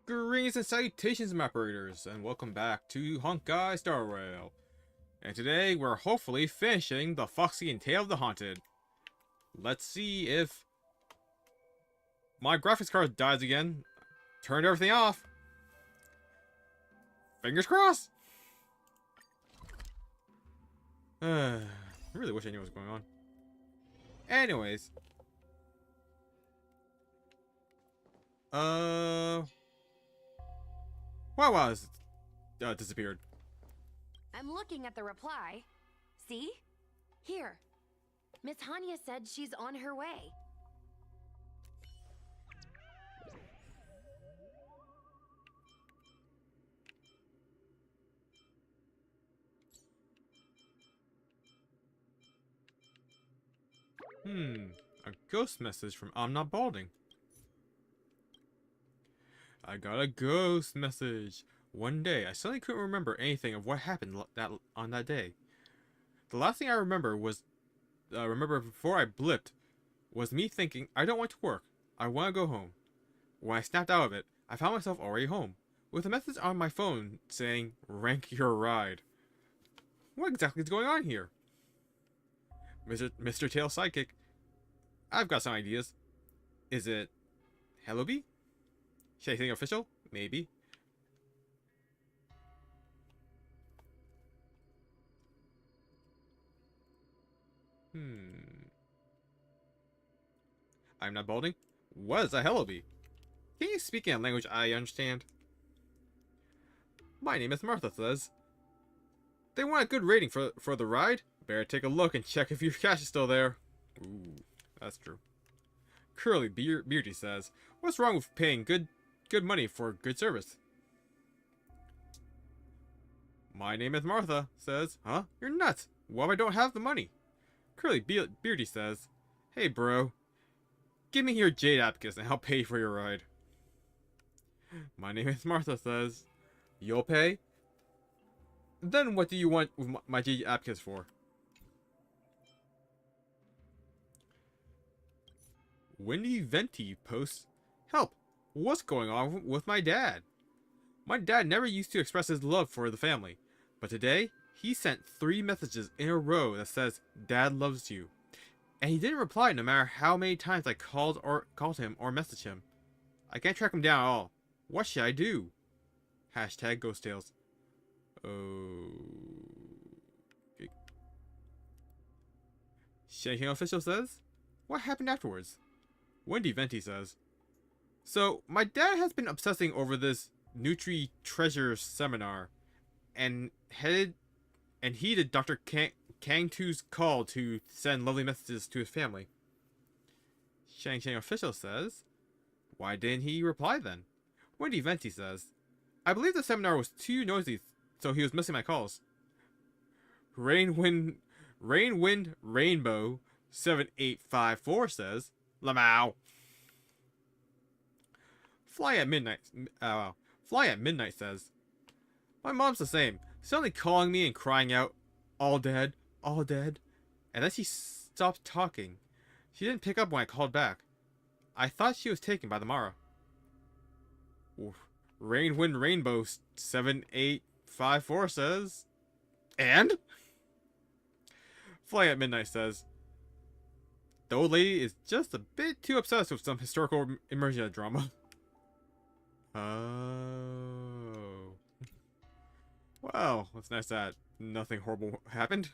Greetings and salutations, mappers, and welcome back to Honkai Star Rail. And today we're hopefully finishing the Foxy and Tale of the Haunted. Let's see if my graphics card dies again. Turned everything off. Fingers crossed. I really wish I knew what was going on. Anyways. Wow, it's disappeared. I'm looking at the reply. See? Here. Miss Hanya said she's on her way. A ghost message from I'm Not Balding. I got a ghost message. One day, I suddenly couldn't remember anything of what happened on that day. The last thing I remember before I blipped was me thinking, I don't want to work. I want to go home. When I snapped out of it, I found myself already home, with a message on my phone saying, rank your ride. What exactly is going on here? Mr. Tail Sidekick, I've got some ideas. Is it Helloby? Should I think official? Maybe. I'm not balding? What is a Helloby? Can you speak in a language I understand? My name is Martha says. They want a good rating for the ride? Better take a look and check if your cash is still there. Ooh, that's true. Curly Beardy says, what's wrong with paying good money for good service? My name is Martha says, huh? You're nuts. What if I don't have the money? Curly Beardy says, hey bro, give me your Jade Abacus and I'll pay for your ride. My name is Martha says, you'll pay? Then what do you want with my Jade Abacus for? Windy Venti posts, help, what's going on with my dad? My dad never used to express his love for the family, but today, he sent 3 messages in a row that says, Dad loves you. And he didn't reply no matter how many times I called him or messaged him. I can't track him down at all. What should I do? Hashtag Ghost Tales. Oh. Okay. Shanking Official says, what happened afterwards? Wendy Venti says, so, my dad has been obsessing over this Nutri Treasure seminar and heeded Dr. Kangtu's call to send lovely messages to his family. Shang Official says, why didn't he reply then? Wendy Venti says, I believe the seminar was too noisy, so he was missing my calls. Rain Wind Rainbow 7854 says, Lamau. Fly at Midnight says, my mom's the same, suddenly calling me and crying out, all dead, and then she stopped talking. She didn't pick up when I called back. I thought she was taken by the Mara. Rainbow 7854 says, and? Fly at Midnight says, the old lady is just a bit too obsessed with some historical immersion drama. Oh. Well, it's nice that nothing horrible happened.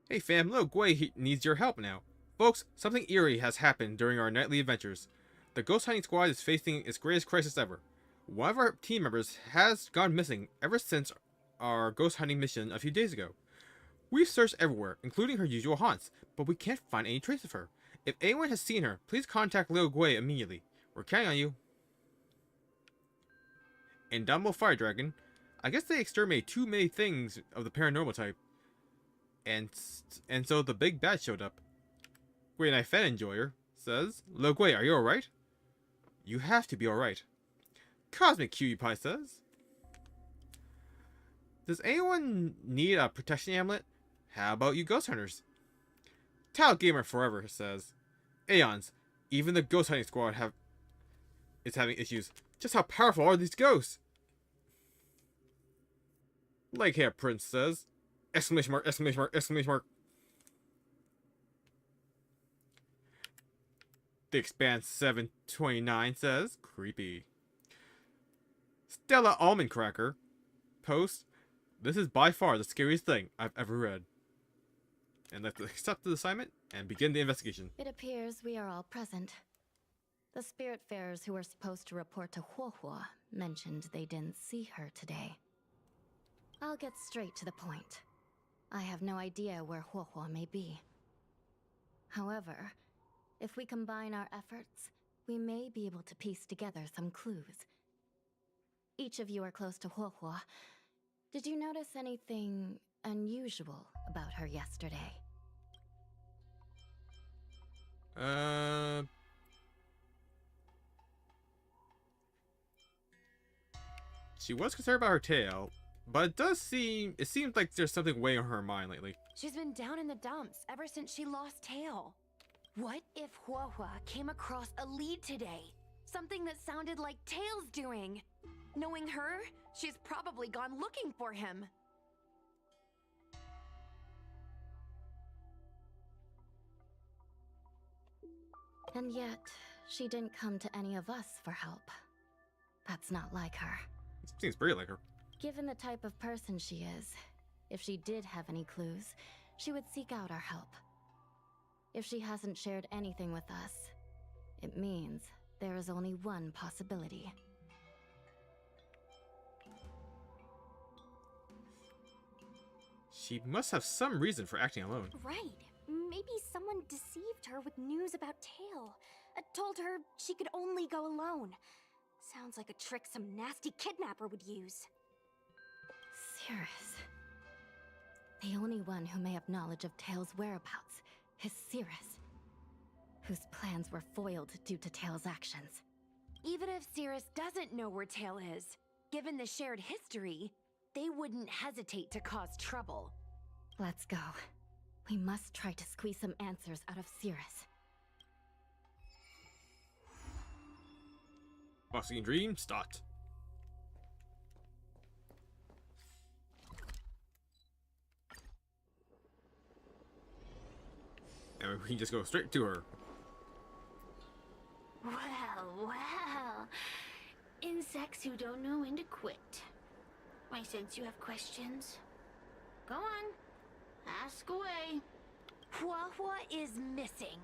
Hey fam, Lil Gwei needs your help now. Folks, something eerie has happened during our nightly adventures. The ghost hunting squad is facing its greatest crisis ever. One of our team members has gone missing ever since our ghost hunting mission a few days ago. We've searched everywhere, including her usual haunts, but we can't find any trace of her. If anyone has seen her, please contact Lil Gwei immediately. We're counting on you. Indomitable Fire Dragon. I guess they exterminated too many things of the paranormal type. And so the big bad showed up. Great Night Fan Enjoyer says, Lil Gwei, are you alright? You have to be alright. Cosmic Cutie Pie says, does anyone need a protection amulet? How about you ghost hunters? Tao Gamer Forever says, Aeons, even the ghost hunting squad is having issues. Just how powerful are these ghosts? Leghair Prince says, exclamation mark, exclamation mark, exclamation mark. The Expanse 729 says, creepy. Stella Almond Cracker posts, this is by far the scariest thing I've ever read. And let's accept the assignment and begin the investigation. It appears we are all present. The Spiritfarers who were supposed to report to Huohua mentioned they didn't see her today. I'll get straight to the point. I have no idea where Huohua may be. However, if we combine our efforts, we may be able to piece together some clues. Each of you are close to Huohua. Did you notice anything unusual about her yesterday? She was concerned about her tail, but it seems like there's something weighing on her mind lately. She's been down in the dumps ever since she lost Tail. What if Huohua came across a lead today? Something that sounded like Tail's doing. Knowing her, she's probably gone looking for him. And yet, she didn't come to any of us for help. That's not like her. Seems pretty like her. Given the type of person she is, if she did have any clues, she would seek out our help. If she hasn't shared anything with us, it means there is only one possibility. She must have some reason for acting alone. Right. Maybe someone deceived her with news about Tail. Told her she could only go alone. Sounds like a trick some nasty kidnapper would use. Cirrus. The only one who may have knowledge of Tail's whereabouts is Cirrus, whose plans were foiled due to Tail's actions. Even if Cirrus doesn't know where Tail is, given the shared history, they wouldn't hesitate to cause trouble. Let's go. We must try to squeeze some answers out of Cirrus. Oxygen Dream, start. And we can just go straight to her. Well, insects who don't know when to quit. I sense you have questions. Go on, ask away. Huohua is missing,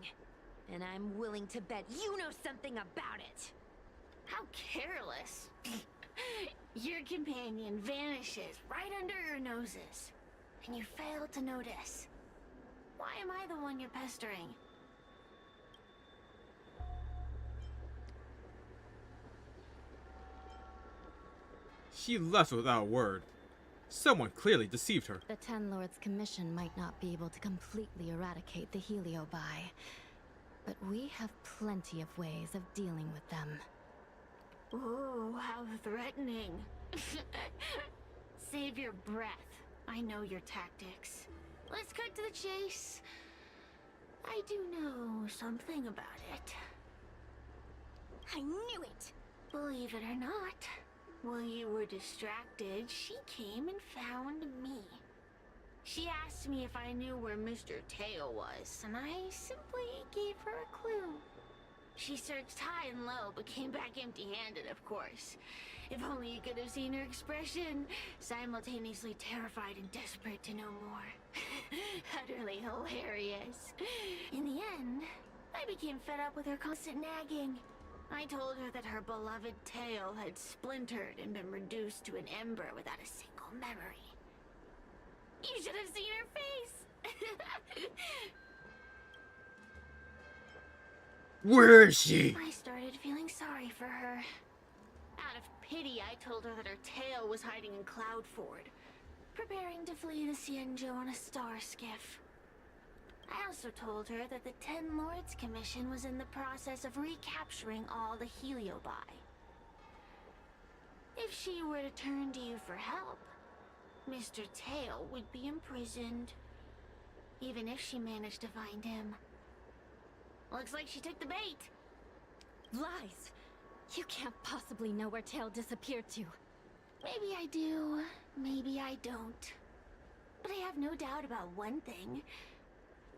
and I'm willing to bet you know something about it. How careless. Your companion vanishes right under your noses, and you fail to notice. Why am I the one you're pestering? She left without a word. Someone clearly deceived her. The Ten Lords' Commission might not be able to completely eradicate the Heliobi, but we have plenty of ways of dealing with them. Ooh, how threatening. Save your breath. I know your tactics. Let's cut to the chase. I do know something about it. I knew it! Believe it or not, while you were distracted, she came and found me. She asked me if I knew where Mr. Tail was, and I simply gave her a clue. She searched high and low, but came back empty-handed, of course. If only you could have seen her expression, simultaneously terrified and desperate to know more. Utterly hilarious. In the end, I became fed up with her constant nagging. I told her that her beloved Tail had splintered and been reduced to an ember without a single memory. You should have seen her face! Where is she? I started feeling sorry for her. Out of pity, I told her that her tail was hiding in Cloudford, preparing to flee the Xianzhou on a star skiff. I also told her that the Ten Lords Commission was in the process of recapturing all the Heliobi. If she were to turn to you for help, Mr. Tail would be imprisoned. Even if she managed to find him. Looks like she took the bait. Lies! You can't possibly know where Tail disappeared to. Maybe I do, maybe I don't. But I have no doubt about one thing.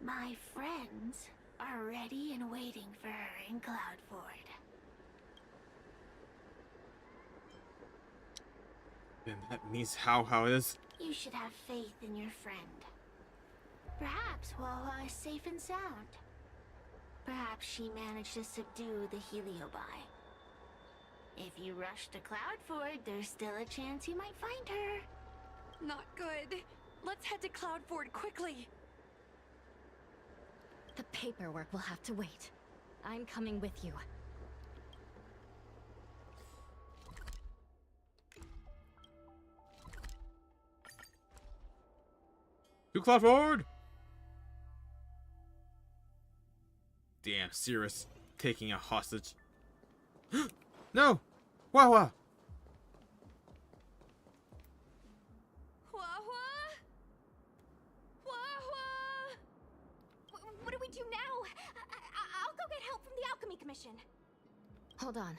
My friends are ready and waiting for her in Cloudford. Then that means how is. You should have faith in your friend. Perhaps Wawa is safe and sound. Perhaps she managed to subdue the Heliobi. If you rush to Cloudford, there's still a chance you might find her. Not good. Let's head to Cloudford quickly. The paperwork will have to wait. I'm coming with you. To Cloudford! Damn, Cirrus taking a hostage. No! Wawa! What do we do now? I'll go get help from the Alchemy Commission. Hold on.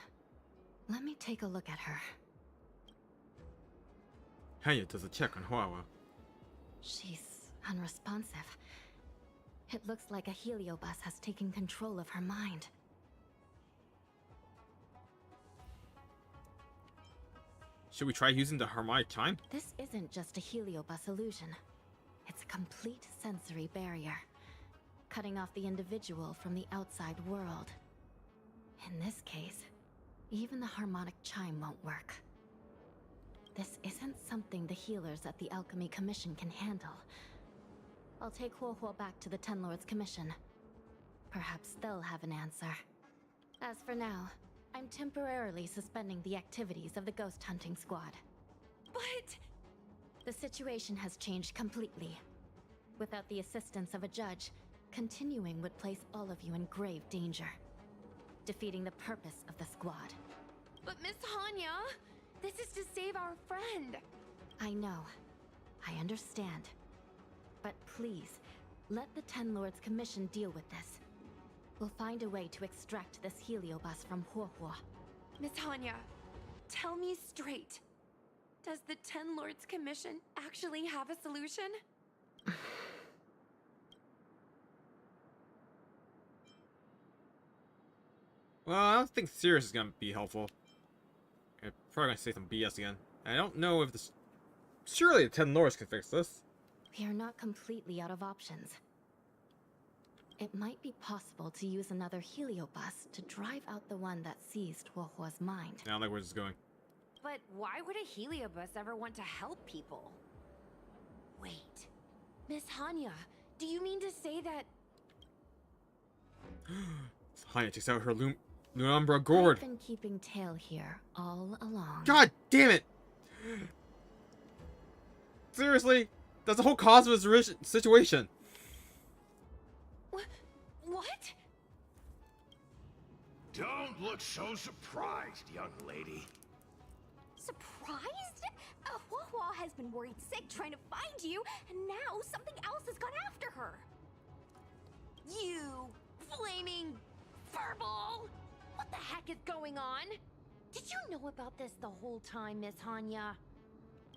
Let me take a look at her. Hanya does a check on Wawa. She's unresponsive. It looks like a heliobus has taken control of her mind. Should we try using the harmonic chime? This isn't just a heliobus illusion. It's a complete sensory barrier, cutting off the individual from the outside world. In this case, even the harmonic chime won't work. This isn't something the healers at the Alchemy Commission can handle. I'll take Huohuo back to the Ten Lords Commission. Perhaps they'll have an answer. As for now, I'm temporarily suspending the activities of the ghost hunting squad. But... The situation has changed completely. Without the assistance of a judge, continuing would place all of you in grave danger, defeating the purpose of the squad. But Miss Hanya, this is to save our friend. I know. I understand. But please, let the Ten Lords Commission deal with this. We'll find a way to extract this heliobus from Huohuo. Miss Hanya, tell me straight. Does the Ten Lords Commission actually have a solution? Well, I don't think Cirrus is gonna be helpful. I'm probably gonna say some BS again. I don't know if this. Surely the Ten Lords can fix this. We are not completely out of options. It might be possible to use another heliobus to drive out the one that seized Huohuo's mind. I don't like where this is going. But why would a heliobus ever want to help people? Wait. Miss Hanya, do you mean to say that... Hanya takes out her Lumbra gourd. I've been keeping Tail here all along. God damn it! Seriously? That's the whole cause of this situation. What? Don't look so surprised, young lady. Surprised? Huohuo has been worried sick trying to find you, and now something else has gone after her. You flaming furball! What the heck is going on? Did you know about this the whole time, Miss Hanya?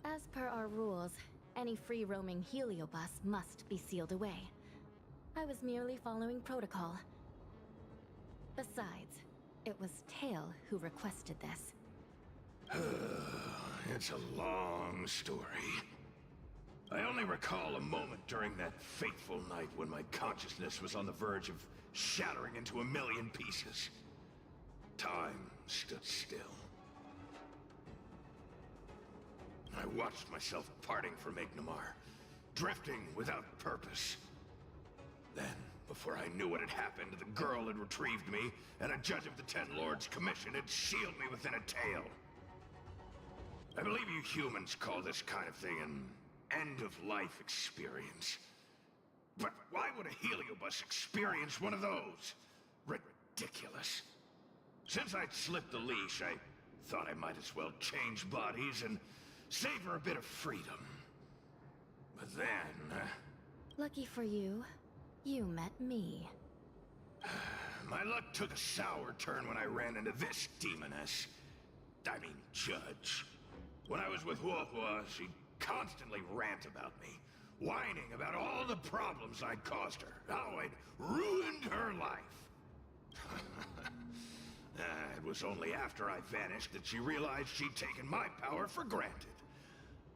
As per our rules, any free-roaming heliobus must be sealed away. I was merely following protocol. Besides, it was Tail who requested this. It's a long story. I only recall a moment during that fateful night when my consciousness was on the verge of shattering into a million pieces. Time stood still. I watched myself parting from Ignomar, drifting without purpose. Then, before I knew what had happened, the girl had retrieved me, and a judge of the Ten Lords Commission had sealed me within a tail. I believe you humans call this kind of thing an end-of-life experience. But why would a heliobus experience one of those? Ridiculous. Since I'd slipped the leash, I Thought I might as well change bodies and save her a bit of freedom. But then... Lucky for you, you met me. my luck took a sour turn when I ran into this demoness. I mean, judge. When I was with Huohua, she'd constantly rant about me, whining about all the problems I'd caused her, how I'd ruined her life. It was only after I vanished that she realized she'd taken my power for granted.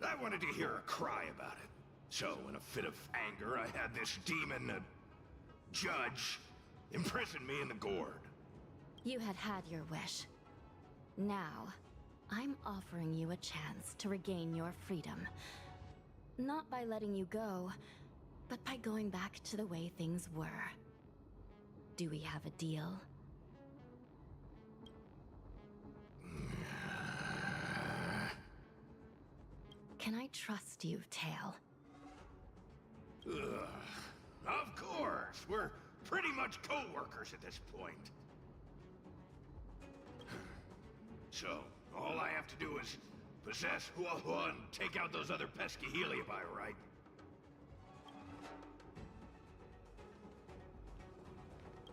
I wanted to hear her cry about it. So, in a fit of anger, I had this demon, judge, imprison me in the gourd. You had your wish. Now, I'm offering you a chance to regain your freedom. Not by letting you go, but by going back to the way things were. Do we have a deal? Can I trust you, Tail? Ugh. Of course! We're pretty much co-workers at this point. So, all I have to do is possess Huohua and take out those other pesky Heliobi, right?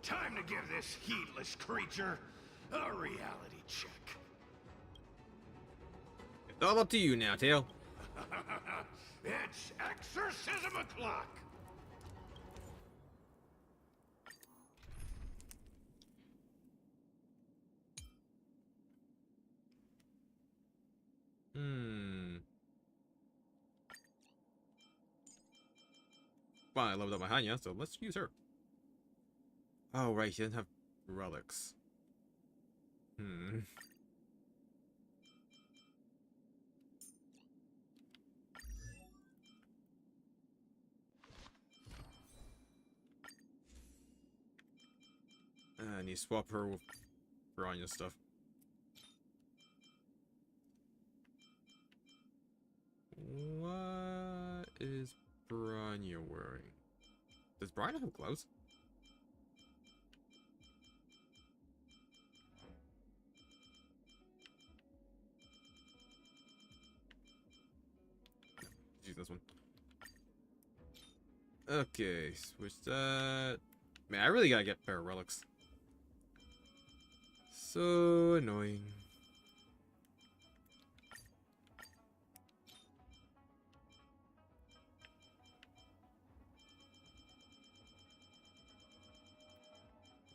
Time to give this heedless creature a reality check. It's all up to you now, Tail. It's exorcism o'clock! Well, I leveled up my Hanya, so let's use her. Oh, right, she doesn't have relics. I need to swap her with Piranha stuff. What is Piranha wearing? Does Piranha have gloves? Let's use this one. Okay, switch that. Man, I really gotta get better relics. So annoying.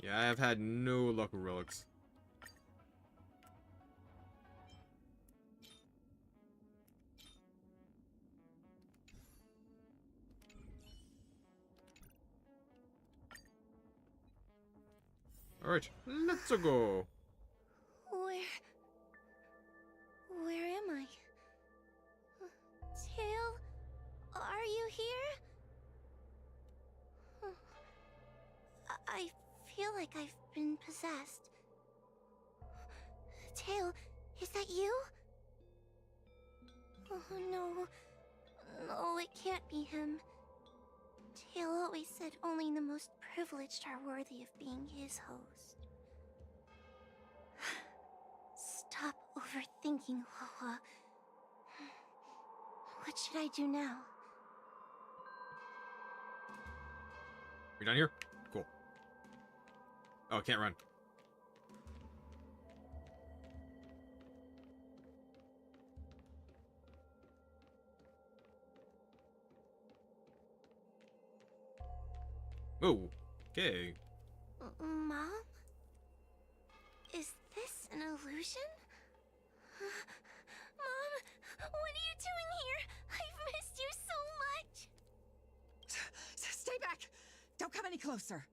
Yeah, I have had no luck with relics. Alright, let's go. Where am I? Tail? Are you here? I feel like I've been possessed. Tail, is that you? Oh no. No, it can't be him. Tail always said only the most privileged are worthy of being his host. Stop overthinking, Huohua. What should I do now? You're down here? Cool. Oh, can't run. Oh, okay. Mom? Is this an illusion? Mom, what are you doing here? I've missed you so much! Stay back! Don't come any closer!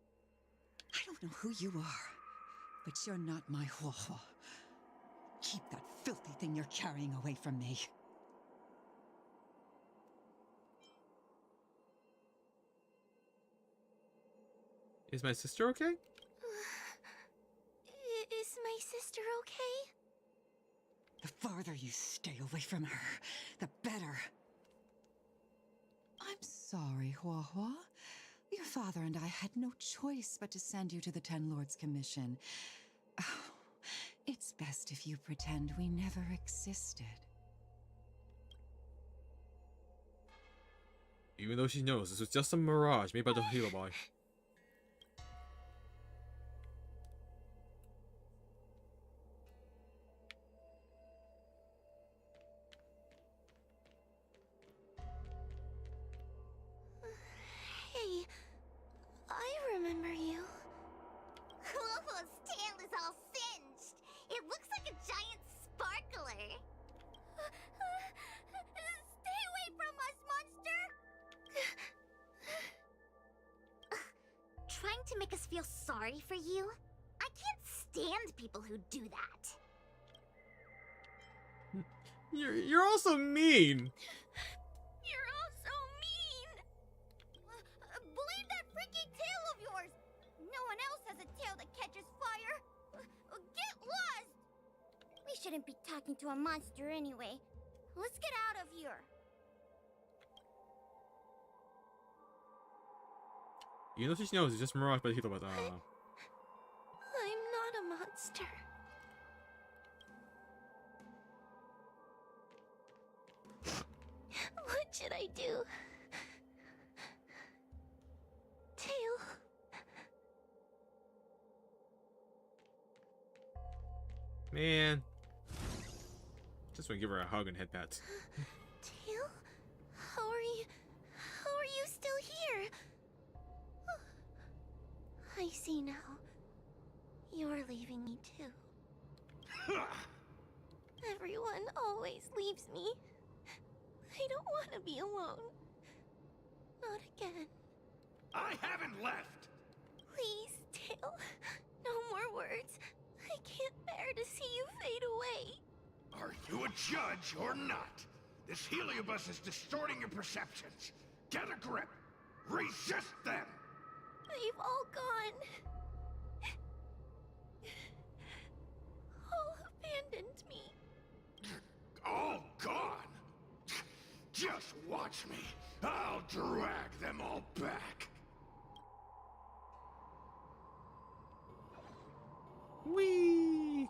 I don't know who you are, but you're not my Huohua. Keep that filthy thing you're carrying away from me. Is my sister okay? Is my sister okay? The farther you stay away from her, the better. I'm sorry, Huohua. Your father and I had no choice but to send you to the Ten Lords Commission. Oh, it's best best if you pretend we never existed. Even though she knows this was just a mirage made by the Halo Boy. Hey, I remember you. Wolfo's tail is all singed. It looks like a giant sparkler. Stay away from us, monster! Trying to make us feel sorry for you? I can't stand people who do that. You're also mean. You're all so mean! Believe that freaking tail of yours! No one else has a tail that catches fire! Get lost! We shouldn't be talking to a monster anyway. Let's get out of here. Even though she knows it's just a mirage by the Halo Boy. I'm not a monster. What should I do? Tail. Man. Just want to give her a hug and head pats. Tail? How are you still here? I see now. You're leaving me too. Everyone always leaves me. I don't want to be alone. Not again. I haven't left! Please, Tail. No more words. I can't bear to see you fade away. Are you a judge or not? This heliobus is distorting your perceptions. Get a grip. Resist them! They've all gone. All abandoned me. All gone? Just watch me. I'll drag them all back. Whee!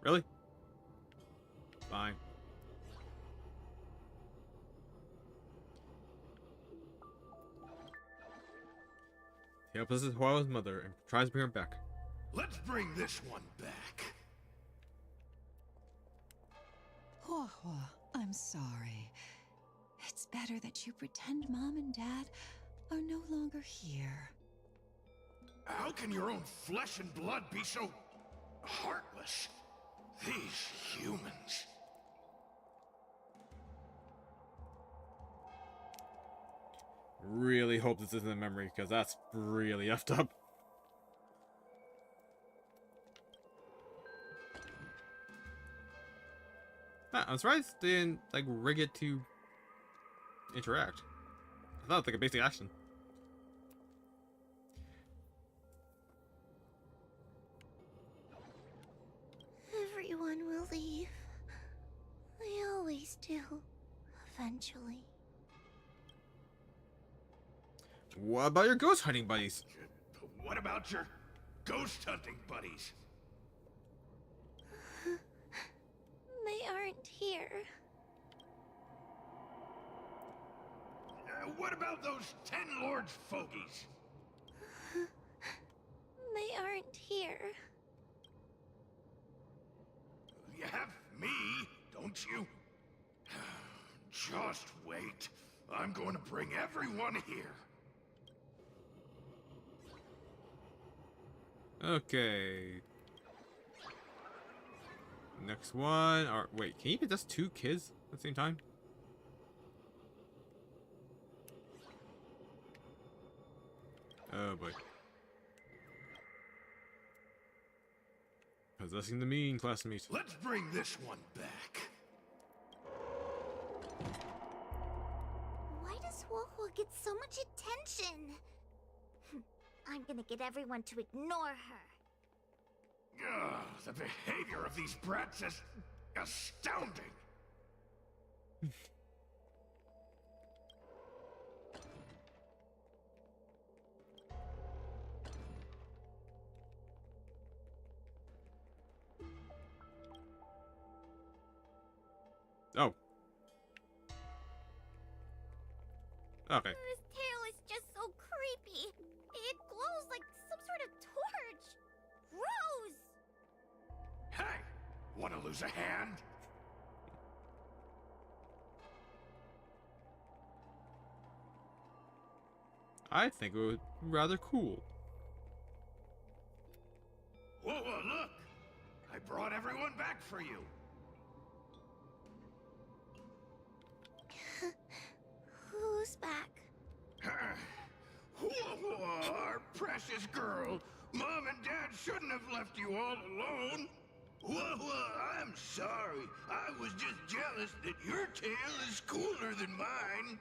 Really? Fine. He helps his Huao's mother and tries to bring her back. Let's bring this one back. Hua Hua, I'm sorry. It's better that you pretend Mom and Dad are no longer here. How can your own flesh and blood be so heartless? These humans. Really hope this isn't a memory, because that's really effed up. I'm surprised they didn't, like, rig it to interact. I thought it was like a basic action. Everyone will leave. They always do. Eventually. What about your ghost hunting buddies? What about your ghost hunting buddies? They aren't here. What about those 10 Lords fogies? They aren't here. You have me, don't you? Just wait. I'm going to bring everyone here. Okay. Next one. Or wait, can you get just 2 kids at the same time? Oh boy. Possessing the mean classmates. Let's bring this one back. Why does Huohuo get so much attention? I'm gonna get everyone to ignore her. Ugh, the behavior of these brats is astounding. Okay. This tail is just so creepy. It glows like some sort of torch. Rose! Hey! Wanna lose a hand? I think it would be rather cool. Whoa, look! I brought everyone back for you. Who's back? Our precious girl. Mom and Dad shouldn't have left you all alone. I'm sorry. I was just jealous that your tail is cooler than mine.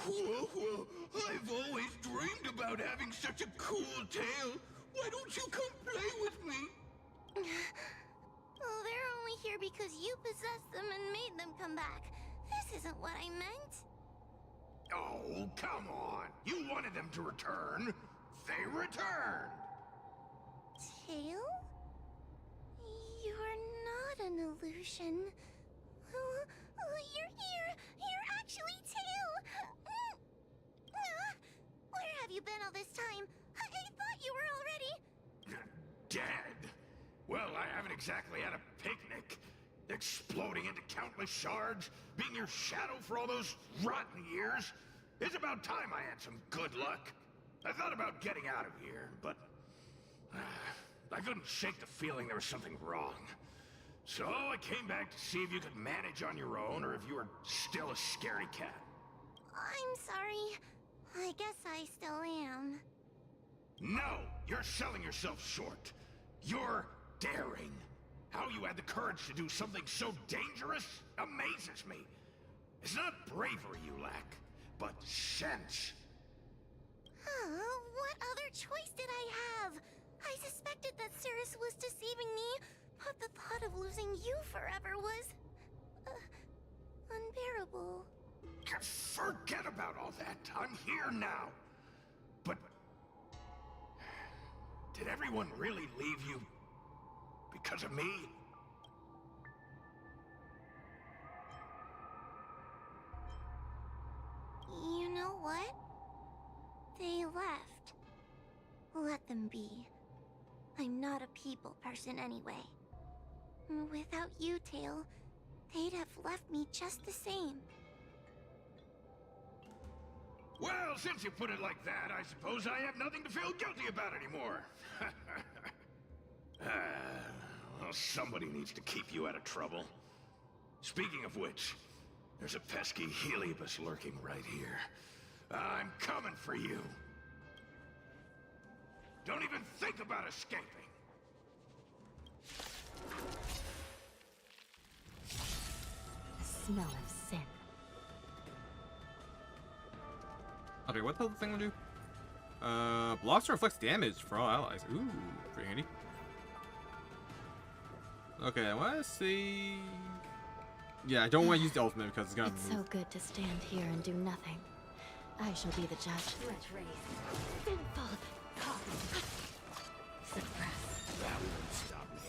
I've always dreamed about having such a cool tail. Why don't you come play with me? Oh, they're only here because you possessed them and made them come back. This isn't what I meant. Oh, come on. You wanted them to return. They returned. Tail? You're not an illusion. You're here. You're actually Tail. Where have you been all this time? I thought you were already... Dead? Well, I haven't exactly had a picnic. Exploding into countless shards, being your shadow for all those rotten years. It's about time I had some good luck. I thought about getting out of here, but... I couldn't shake the feeling there was something wrong. So I came back to see if you could manage on your own, or if you were still a scaredy cat. I'm sorry. I guess I still am. No! You're selling yourself short. You're daring. How you had the courage to do something so dangerous amazes me. It's not bravery you lack, but sense. What other choice did I have? I suspected that Cirrus was deceiving me, but the thought of losing you forever was... unbearable. Forget about all that. I'm here now. But... did everyone really leave you because of me? You know what? They left. Let them be. I'm not a people person anyway. Without you, Tail, they'd have left me just the same. Well, since you put it like that, I suppose I have nothing to feel guilty about anymore. Well, somebody needs to keep you out of trouble. Speaking of which, there's a pesky Heliobus lurking right here. I'm coming for you. Don't even think about escaping. The smell of sin. Okay, what the hell thing will do? Blocks or reflects damage for all allies. Ooh, pretty handy. Okay, I want to see... Yeah, I don't want to use the ultimate because it's gonna It's move. so good to stand here and do nothing. I shall be the judge. Sinful. Suppress. That won't stop me.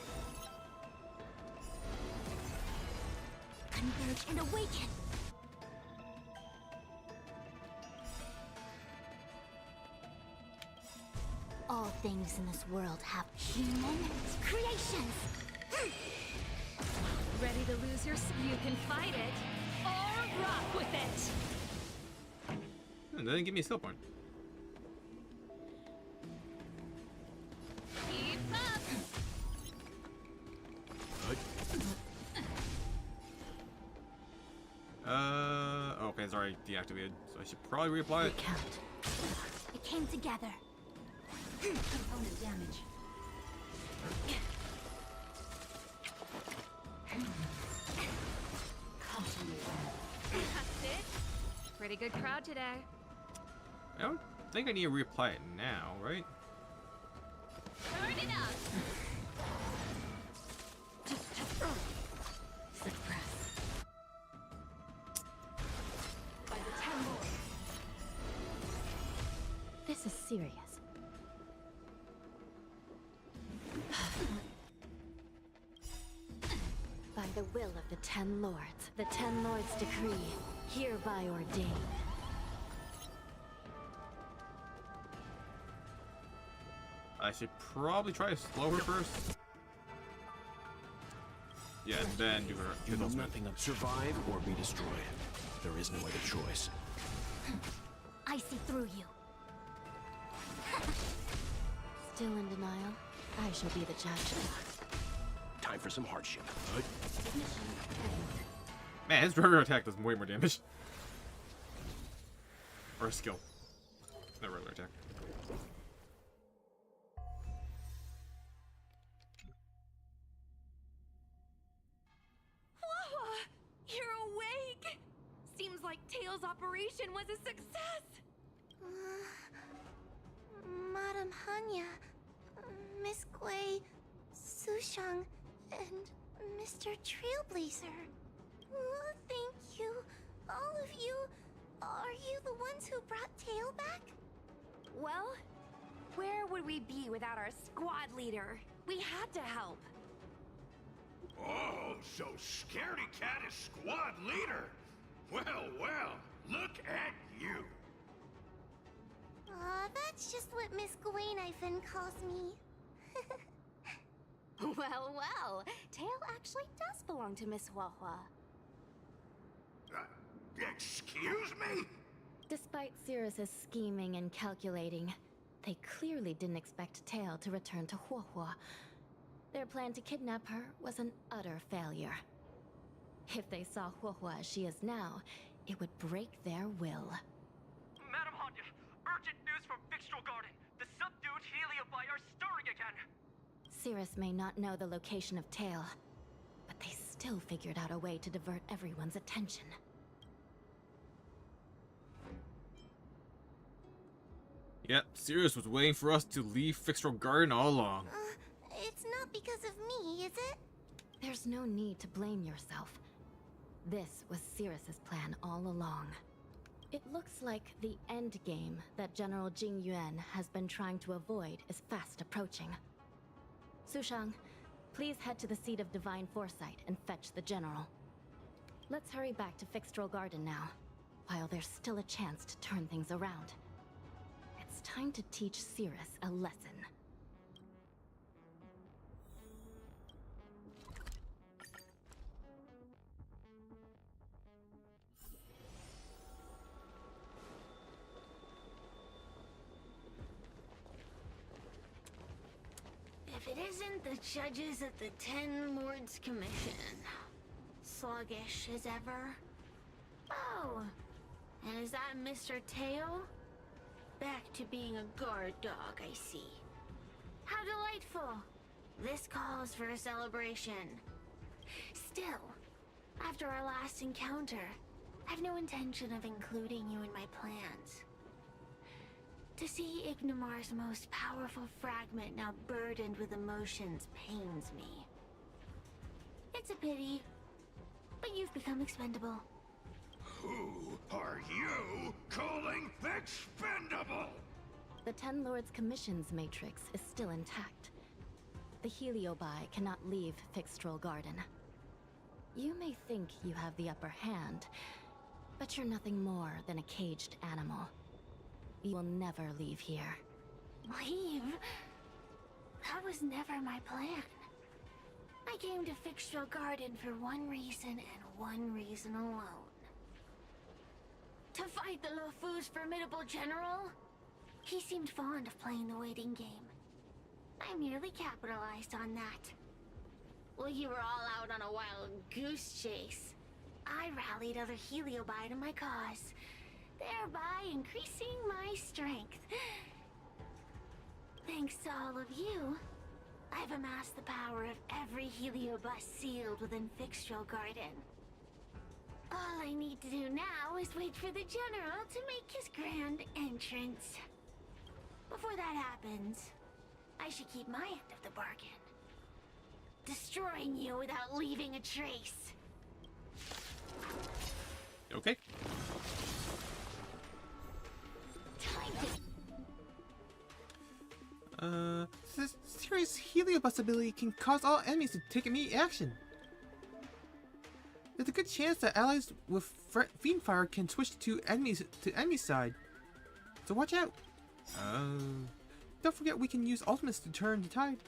Converge and awaken! All things in this world have human creations! Ready to lose your... You can fight it, or rock with it! They didn't give me a skill point. Keep up! Okay, it's already deactivated, so I should probably reapply it. Recount. It came together. Component damage. That's it. Pretty good crowd today. I don't think I need to reapply it now, right? Turn it up! Suppress. By the 10 more. This is serious. By the will of the 10 Lords, the 10 Lords decree, hereby ordain. I should probably try to slow her first. Yeah, and then do her. You know nothing of survive or be destroyed. There is no other choice. I see through you. Still in denial? I shall be the judge. Time for some hardship. Man, his regular attack does way more damage. Or a skill. Not regular attack. Wawa! You're awake! Seems like Tails' operation was a success! Madam Hanya, Miss Gui, Sushang, and Mr. Trailblazer. Thank you, all of you. Are you the ones who brought Tail back? Well, where would we be without our squad leader? We had to help. Oh, so Scaredy Cat is squad leader. Well, well, look at you. That's just what Miss Gwainifin calls me. Well, well, Tail actually does belong to Miss Huahua. Excuse me? Despite Cirrus's scheming and calculating, they clearly didn't expect Tail to return to Huahua. Their plan to kidnap her was an utter failure. If they saw Huahua as she is now, it would break their will. Madam Hanya, urgent news from Fixtral Garden. The subdued Heliobi are stirring again. Cirrus may not know the location of Tail, but they still figured out a way to divert everyone's attention. Yep, Sirius was waiting for us to leave Fixtral Garden all along. It's not because of me, is it? There's no need to blame yourself. This was Cirrus's plan all along. It looks like the end game that General Jing Yuan has been trying to avoid is fast approaching. Sushang, please head to the seat of Divine Foresight and fetch the General. Let's hurry back to Fixtral Garden now, while there's still a chance to turn things around. It's time to teach Cirrus a lesson. If it isn't the judges at the Ten Lords Commission. Sluggish as ever. Oh, and is that Mr. Tail? Back to being a guard dog, I see. How delightful. This calls for a celebration. Still, after our last encounter, I've no intention of including you in my plans. To see Ignimar's most powerful fragment now burdened with emotions pains me. It's a pity, but you've become expendable. Who are you calling expendable? The Ten Lords Commission's matrix is still intact. The Heliobi cannot leave Fixtral Garden. You may think you have the upper hand, but you're nothing more than a caged animal. You will never leave here. Leave? That was never my plan. I came to Fixtral Garden for one reason and one reason alone. To fight the Luofu's formidable general? He seemed fond of playing the waiting game. I merely capitalized on that. While you were all out on a wild goose chase, I rallied other Heliobi to my cause, thereby increasing my strength. Thanks to all of you, I've amassed the power of every Heliobus sealed within Fixtral Garden. All I need to do now is wait for the General to make his grand entrance. Before that happens, I should keep my end of the bargain. Destroying you without leaving a trace. Okay. Time to... This serious Heliobus ability can cause all enemies to take immediate action. There's a good chance that allies with Fiendfire can switch to enemy side. So watch out. don't forget we can use ultimates to turn the tide.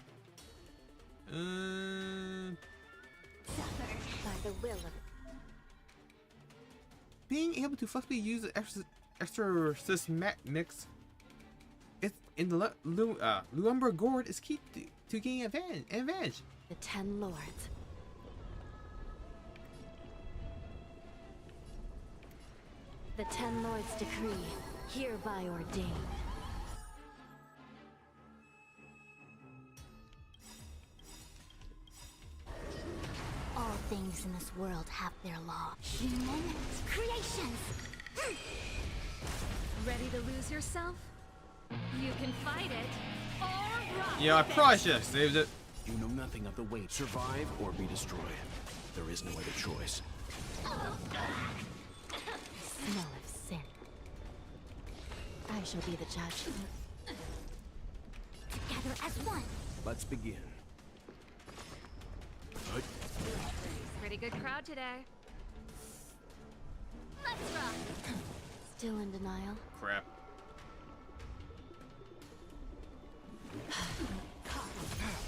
Suffer by the will of... Being able to flexibly use the exorcist mix in the Lumber Gourd is key to gain advantage. The 10 Lords. The 10 Lords decree, hereby ordained. All things in this world have their law. Human creations! Ready to lose yourself? You can fight it, or rock Yeah, I with probably it. should have saved it. You know nothing of the weight. Survive or be destroyed. There is no other choice. Smell of sin. I shall be the judge. Together as one. Let's begin. Pretty good crowd today. Let's rock. Still in denial. Crap.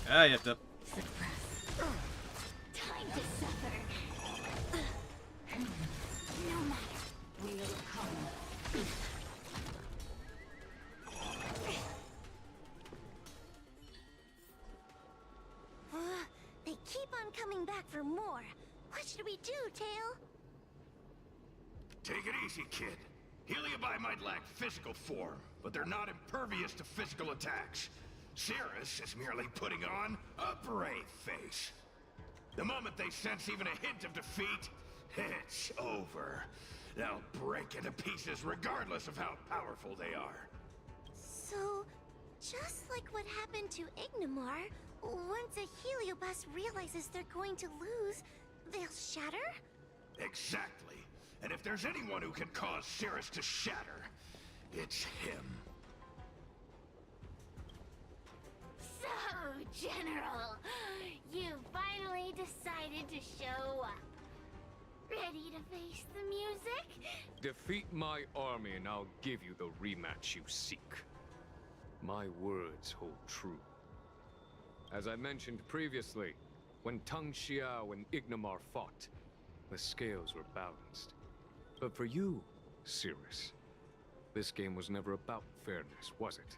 Ah, you have to. Suppress. Time to suffer. No matter. We'll come. They keep on coming back for more. What should we do, Tail? Take it easy, kid. Heliabi might lack physical form, but they're not impervious to physical attacks. Cirrus is merely putting on a brave face. The moment they sense even a hint of defeat, it's over. They'll break into pieces regardless of how powerful they are. So, just like what happened to Ignimar, once a Heliobus realizes they're going to lose, they'll shatter? Exactly. And if there's anyone who can cause Cirrus to shatter, it's him. So, General, you finally decided to show up. Ready to face the music? Defeat my army and I'll give you the rematch you seek. My words hold true. As I mentioned previously, when Tang Xiao and Ignimar fought, the scales were balanced. But for you, Cirrus, this game was never about fairness, was it?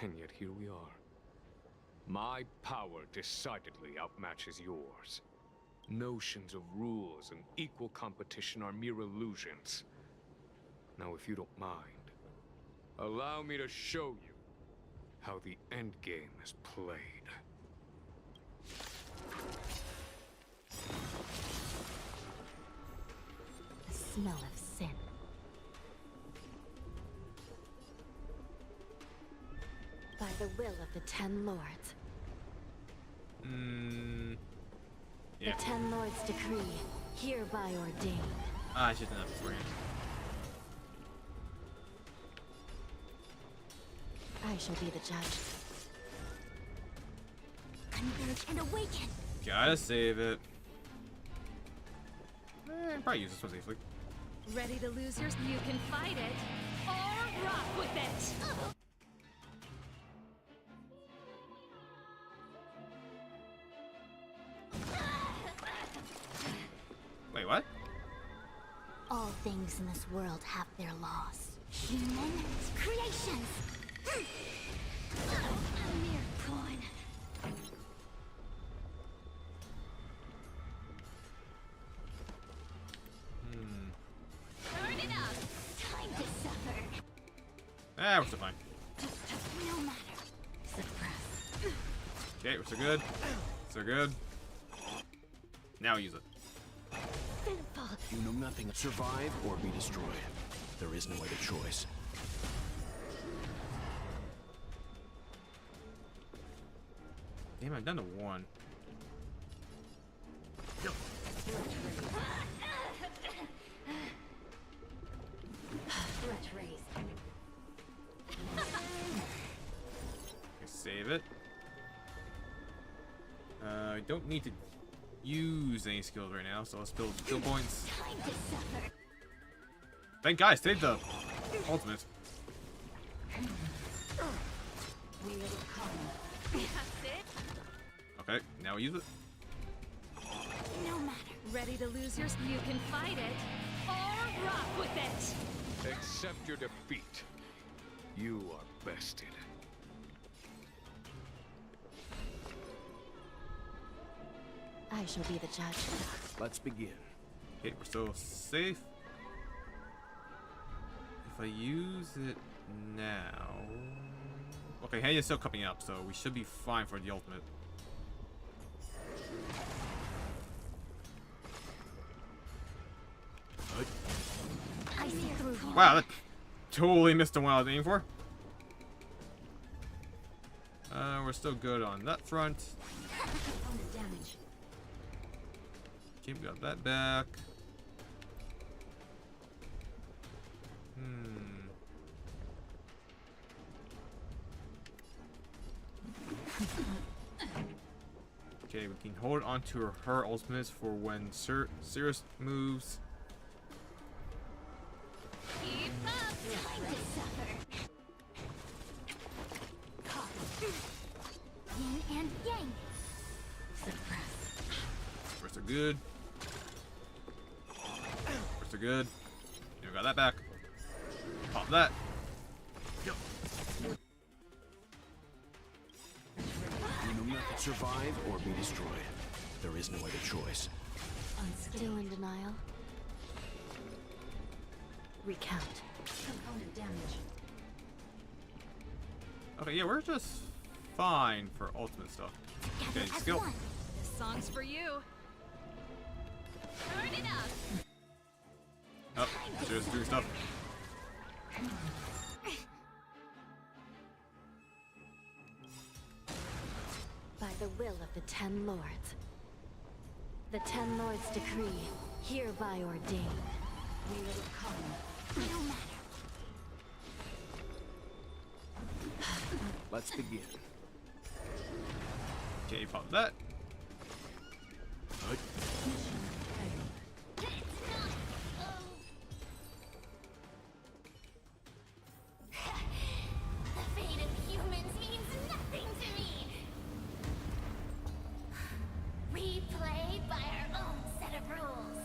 And yet here we are. My power decidedly outmatches yours. Notions of rules and equal competition are mere illusions. Now, if you don't mind, allow me to show you how the endgame is played. The smell of sin. By the will of the 10 Lords. Yeah. The 10 Lords decree, hereby ordained. Ah, I should have done that beforehand. I shall be the judge. Converge and awaken. Gotta save it. Probably use this one safely. Ready to lose yourself? You can fight it, or rock with it. Wait, what? All things in this world have their laws. Human creations. A mere pawn. Turn it up. Time to suffer. Ah, we're still fine. No matter. Suppress. Okay, we're still good. So good. Now use it. Sinful. You know nothing. Survive or be destroyed. There is no other choice. Damn, I'm down to one. Threat raised. Save it. I don't need to use any skills right now, so let's build skill points. Time to suffer. Thank God I saved the ultimate. That's it. Okay, now we use it. No matter. Ready to lose your... You can fight it or rock with it. Accept your defeat. You are bested. I shall be the judge. Let's begin. Okay, we're still safe. If I use it now... Okay, Hanya's still coming up, so we should be fine for the ultimate. I see through you. Wow, that totally missed the one I was aiming for. We're still good on that front. Okay, we got that back. Okay, we can hold on to her ultimates for when Cirrus moves. Keep up. Time to suffer. Yin and yang. First are good. First are good. You got that back. Pop that. You will not survive or be destroyed. There is no other choice. Still in denial. Recount. Okay, yeah, we're just fine for ultimate stuff. Okay, skill. This song's for you. Turn it up. Oh, Cirrus doing stuff. By the will of the 10 lords. The 10 lords decree, hereby ordain. We will come. No matter. Let's begin. Okay, pop that. The fate of humans means nothing to me. We play by our own set of rules.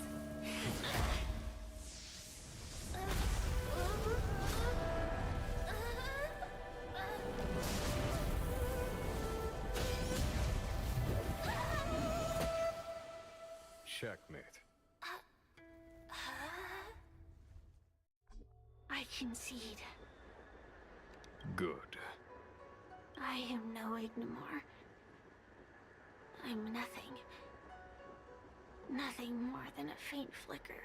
Checkmate. I concede. Good. I am no Ignimor. I'm nothing. Nothing more than a faint flicker.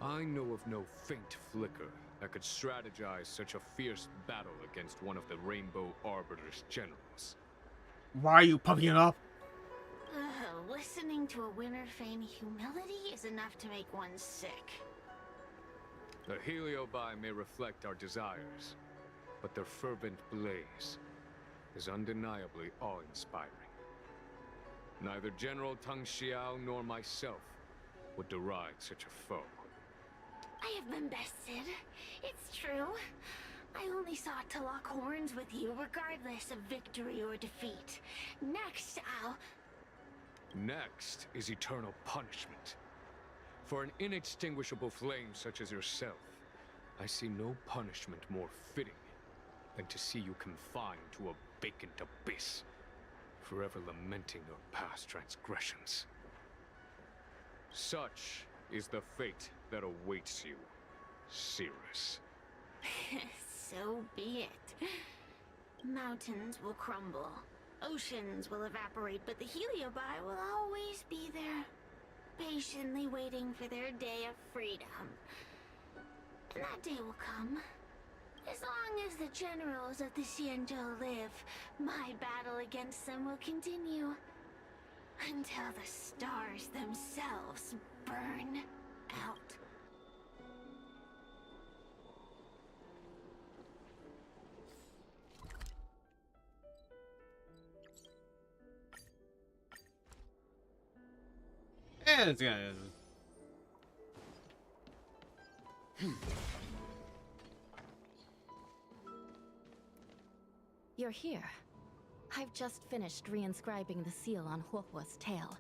I know of no faint flicker that could strategize such a fierce battle against one of the Rainbow Arbiter's generals. Why are you pumping it up? Listening to a winner feign humility is enough to make one sick. The Heliobi may reflect our desires, but their fervent blaze is undeniably awe-inspiring. Neither General Tang Xiao nor myself would deride such a foe. I have been bested. It's true. I only sought to lock horns with you regardless of victory or defeat. Next, I'll... Next is eternal punishment. For an inextinguishable flame such as yourself, I see no punishment more fitting than to see you confined to a vacant abyss, forever lamenting your past transgressions. Such is the fate that awaits you, Cirrus. So be it. Mountains will crumble. Oceans will evaporate, but the Heliobi will always be there, patiently waiting for their day of freedom. And that day will come. As long as the generals of the Xianzhou live, my battle against them will continue. Until the stars themselves burn out. And it's gonna... You're here. I've just finished reinscribing the seal on Huohuo's tail.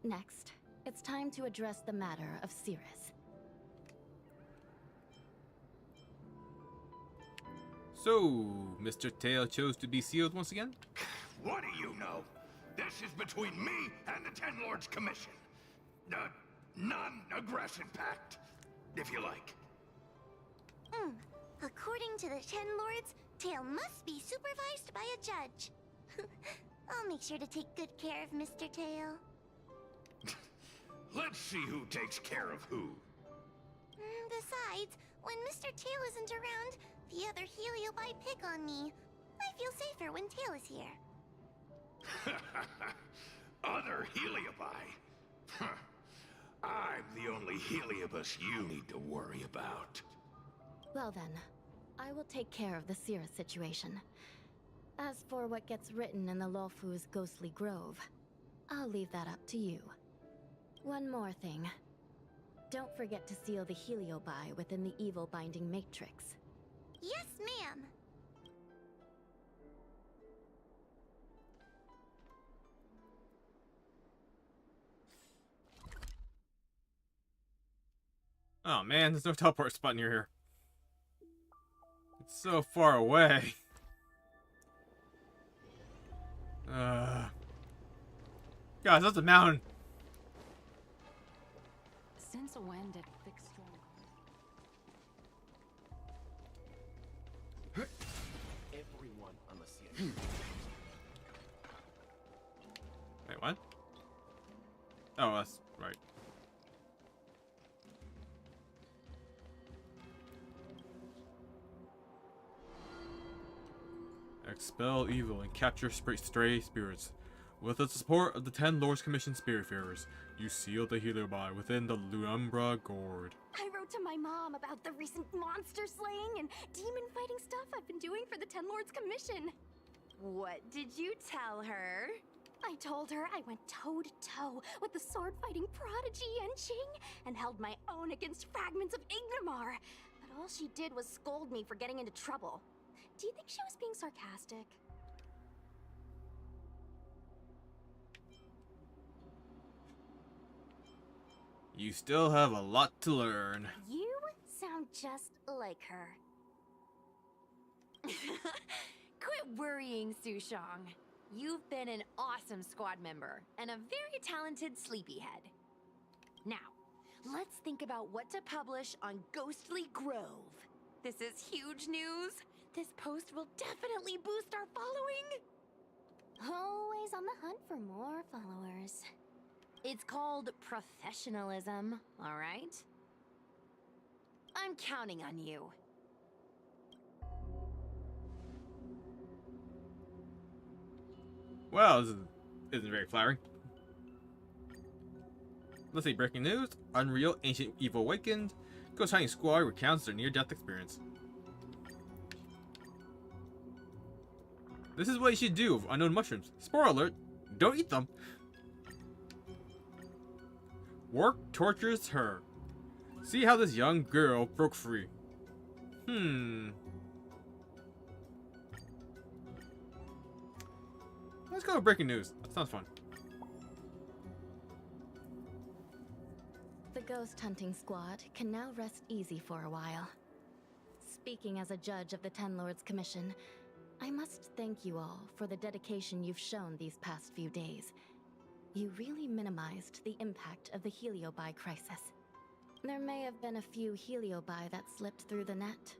Next, it's time to address the matter of Cirrus. So, Mr. Tail chose to be sealed once again? What do you know? This is between me and the Ten Lords Commission. A non-aggression pact, if you like. According to the Ten Lords, Tail must be supervised by a judge. I'll make sure to take good care of Mr. Tail. Let's see who takes care of who. Besides, when Mr. Tail isn't around, the other Heliobi pick on me. I feel safer when Tail is here. Other Heliobi? Huh. I'm the only Heliobus you need to worry about. Well then, I will take care of the Cirrus situation. As for what gets written in the Luofu's ghostly grove, I'll leave that up to you. One more thing. Don't forget to seal the Heliobi within the evil binding matrix. Yes, ma'am. Oh man, there's no teleport spot near here. It's so far away. Guys, that's a mountain. Since when did fixed Everyone on the scene. Wait, what? Oh, that's right. Expel evil and capture stray spirits. With the support of the 10 Lords Commission Spiritfarers, you seal the Heliobi within the Luumbra Gourd. I wrote to my mom about the recent monster slaying and demon fighting stuff I've been doing for the Ten Lords Commission. What did you tell her? I told her I went toe-to-toe with the sword-fighting prodigy Yenqing and held my own against fragments of Ignimar. But all she did was scold me for getting into trouble. Do you think she was being sarcastic? You still have a lot to learn. You sound just like her. Quit worrying, Sushong. You've been an awesome squad member and a very talented sleepyhead. Now, let's think about what to publish on Ghostly Grove. This is huge news. This post will definitely boost our following. Always on the hunt for more followers. It's called professionalism, all right? I'm counting on you. Well, this isn't very flattering. Let's see, breaking news. Unreal Ancient Evil Awakened. Ghost Hunting Squad recounts their near-death experience. This is what you should do with unknown mushrooms. Spoiler alert, don't eat them. Work tortures her. See how this young girl broke free. Let's go with breaking news. That sounds fun. The ghost hunting squad can now rest easy for a while. Speaking as a judge of the Ten Lords Commission, I must thank you all for the dedication you've shown these past few days. You really minimized the impact of the Heliobi crisis. There may have been a few Heliobi that slipped through the net,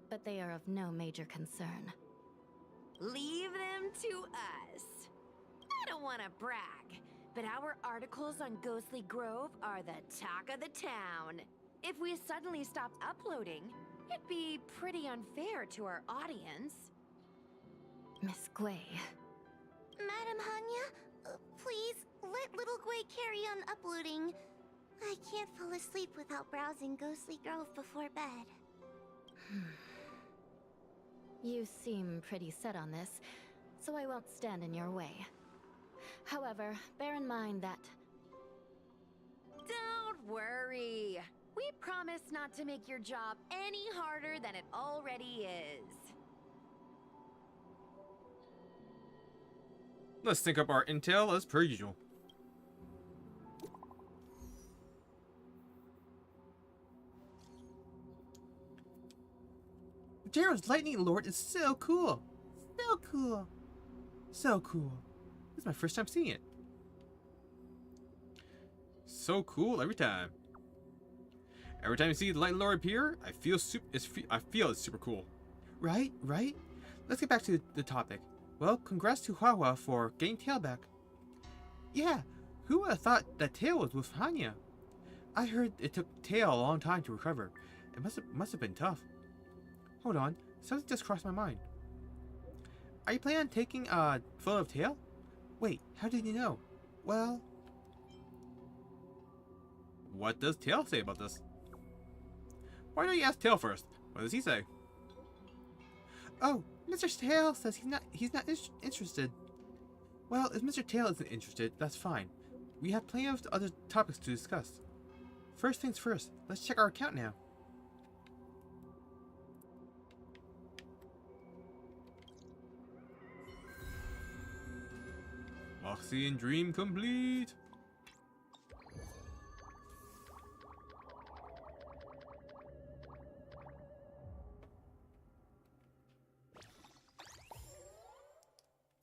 but they are of no major concern. Leave them to us. I don't want to brag, but our articles on Ghostly Grove are the talk of the town. If we suddenly stopped uploading, it'd be pretty unfair to our audience. Miss Gui. Madam Hanya, please let little Gui carry on uploading. I can't fall asleep without browsing Ghostly Grove before bed. You seem pretty set on this, so I won't stand in your way. However, bear in mind that... Don't worry. We promise not to make your job any harder than it already is. Let's sync up our intel as per usual. Jared's Lightning Lord is so cool. So cool. So cool. This is my first time seeing it. So cool every time. Every time you see the Lightning Lord appear, I feel it's super cool. Right? Let's get back to the topic. Well, congrats to Huahua for getting Tail back. Yeah, who would have thought that Tail was with Hanya? I heard it took Tail a long time to recover. It must have been tough. Hold on, something just crossed my mind. Are you planning on taking a photo of Tail? Wait, how did you know? Well... What does Tail say about this? Why don't you ask Tail first? What does he say? Oh, Mr. Tail says he's not interested. Well, if Mr. Tail isn't interested, that's fine. We have plenty of other topics to discuss. First things first, let's check our account now. Moxie dream complete.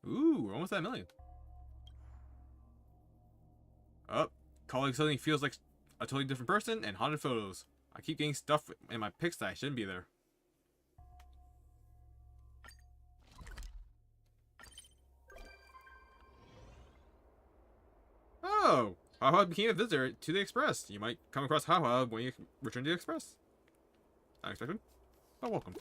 Ooh, we're almost at 1 million. Oh, calling something feels like a totally different person and haunted photos. I keep getting stuff in my pics that I shouldn't be there. Oh, Haha became a visitor to the Express. You might come across Haha when you return to the Express. Unexpected, but welcome.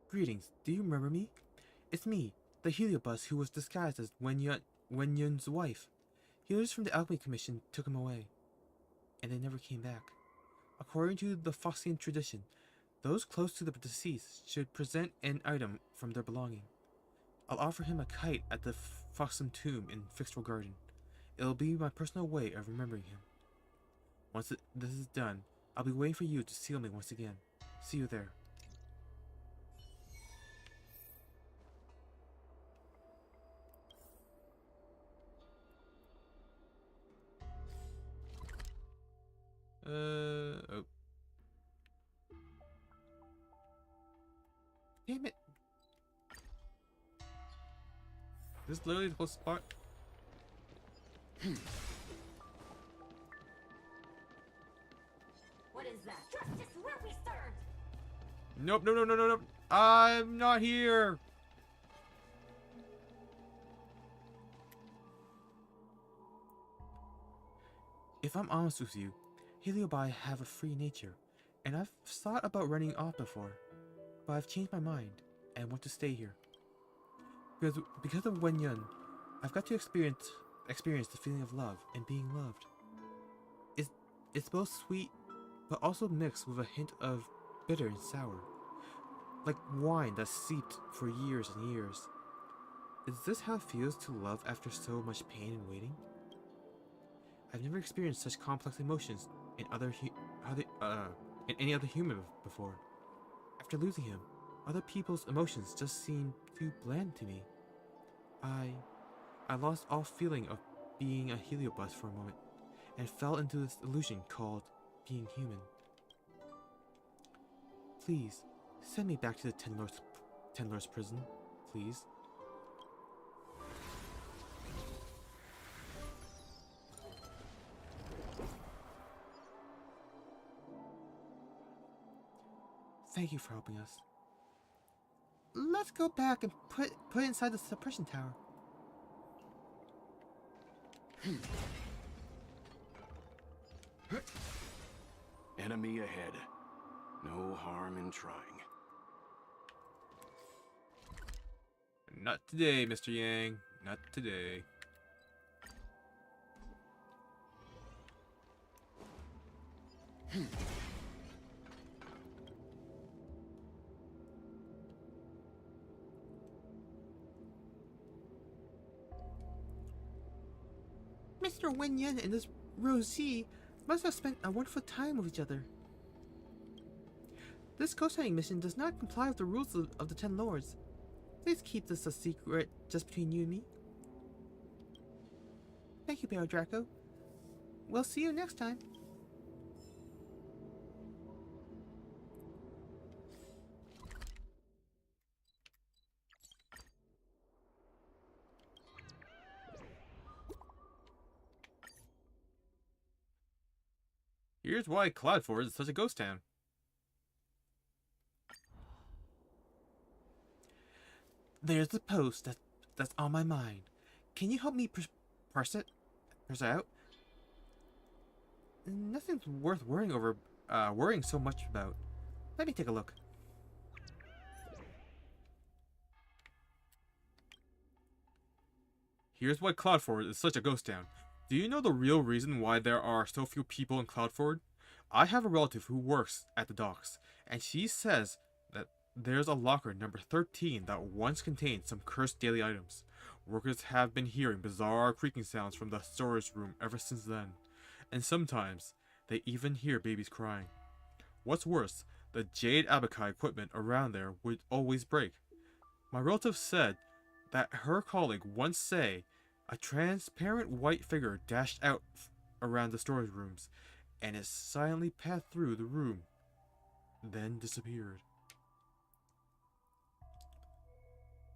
Greetings, do you remember me? It's me, the Heliobus who was disguised as Wen-Yun's wife. Healers from the Alchemy Commission took him away, and they never came back. According to the Foxian tradition, those close to the deceased should present an item from their belonging. I'll offer him a kite at the Foxam tomb in Fixtral Garden. It'll be my personal way of remembering him. Once this is done, I'll be waiting for you to seal me once again. See you there. Oh. Damn it. This is literally the closest spot. What is that? Justice will be served! Nope, nope. I'm not here. If I'm honest with you, Heliobi have a free nature, and I've thought about running off before, but I've changed my mind and want to stay here. Because of Wen-Yun, I've got to experience the feeling of love and being loved. It's both sweet, but also mixed with a hint of bitter and sour, like wine that's seeped for years and years. Is this how it feels to love after so much pain and waiting? I've never experienced such complex emotions in any other human before. After losing him, other people's emotions just seem too bland to me. I lost all feeling of being a Heliobus for a moment, and fell into this illusion called being human. Please, send me back to the Ten Lords prison, please. Thank you for helping us. Let's go back and put it inside the suppression tower. Enemy ahead. No harm in trying. Not today, Mr. Yang. Not today. Mr. Wen-Yun and this Rosie Must have spent a wonderful time with each other. This ghost hunting mission does not comply with the rules of the Ten Lords. Please keep this a secret just between you and me. Thank you, Baron Draco. We'll see you next time. Here's why Cloudford is such a ghost town. There's the post that's on my mind. Can you help me parse it out? Nothing's worth worrying so much about. Let me take a look. Here's why Cloudford is such a ghost town. Do you know the real reason why there are so few people in Cloudford? I have a relative who works at the docks, and she says that there's a locker number 13 that once contained some cursed daily items. Workers have been hearing bizarre creaking sounds from the storage room ever since then, and sometimes they even hear babies crying. What's worse, the jade abakai equipment around there would always break. My relative said that her colleague once say a transparent white figure dashed out around the storage rooms, and it silently passed through the room, then disappeared.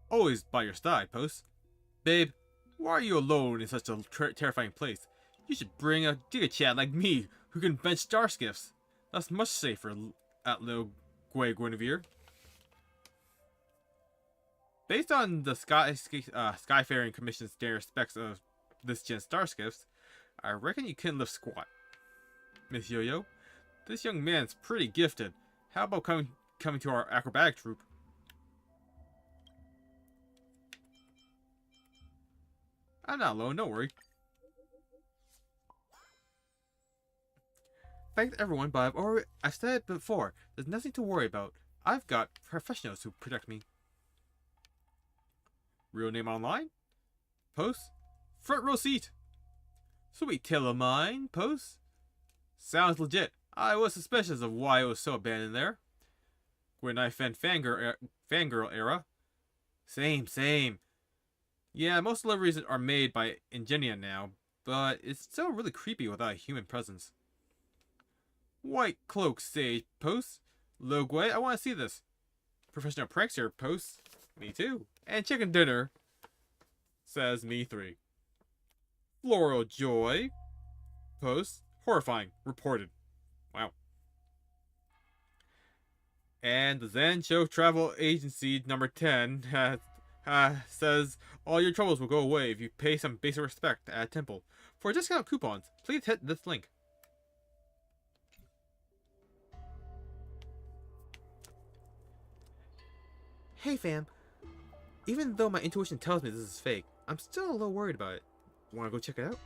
Always by your side, Post. Babe, why are you alone in such a terrifying place? You should bring a Giga Chad like me, who can bench star skiffs. That's much safer at Little Guinevere. Based on the Skyfaring Commission's standard specs of this gen star skiffs, I reckon you couldn't lift squat. Miss Yo-Yo, this young man's pretty gifted. How about coming to our acrobatic troupe? I'm not alone, don't worry. Thanks everyone, but I've said it before, there's nothing to worry about. I've got professionals who protect me. Real name online? Post? Front row seat! Sweet tail of mine, Post? Sounds legit. I was suspicious of why it was so abandoned there. When I found fangirl era. Same. Yeah, most deliveries are made by Ingenia now, but it's still really creepy without a human presence. White cloak sage Post. Logway, I want to see this. Professional prankster Post. Me too. And chicken dinner says me 3. Floral joy Post. Horrifying. Reported. Wow. And the Zen Show Travel Agency number 10 says all your troubles will go away if you pay some basic respect at a temple. For discount coupons, please hit this link. Hey fam, even though my intuition tells me this is fake, I'm still a little worried about it. Wanna go check it out?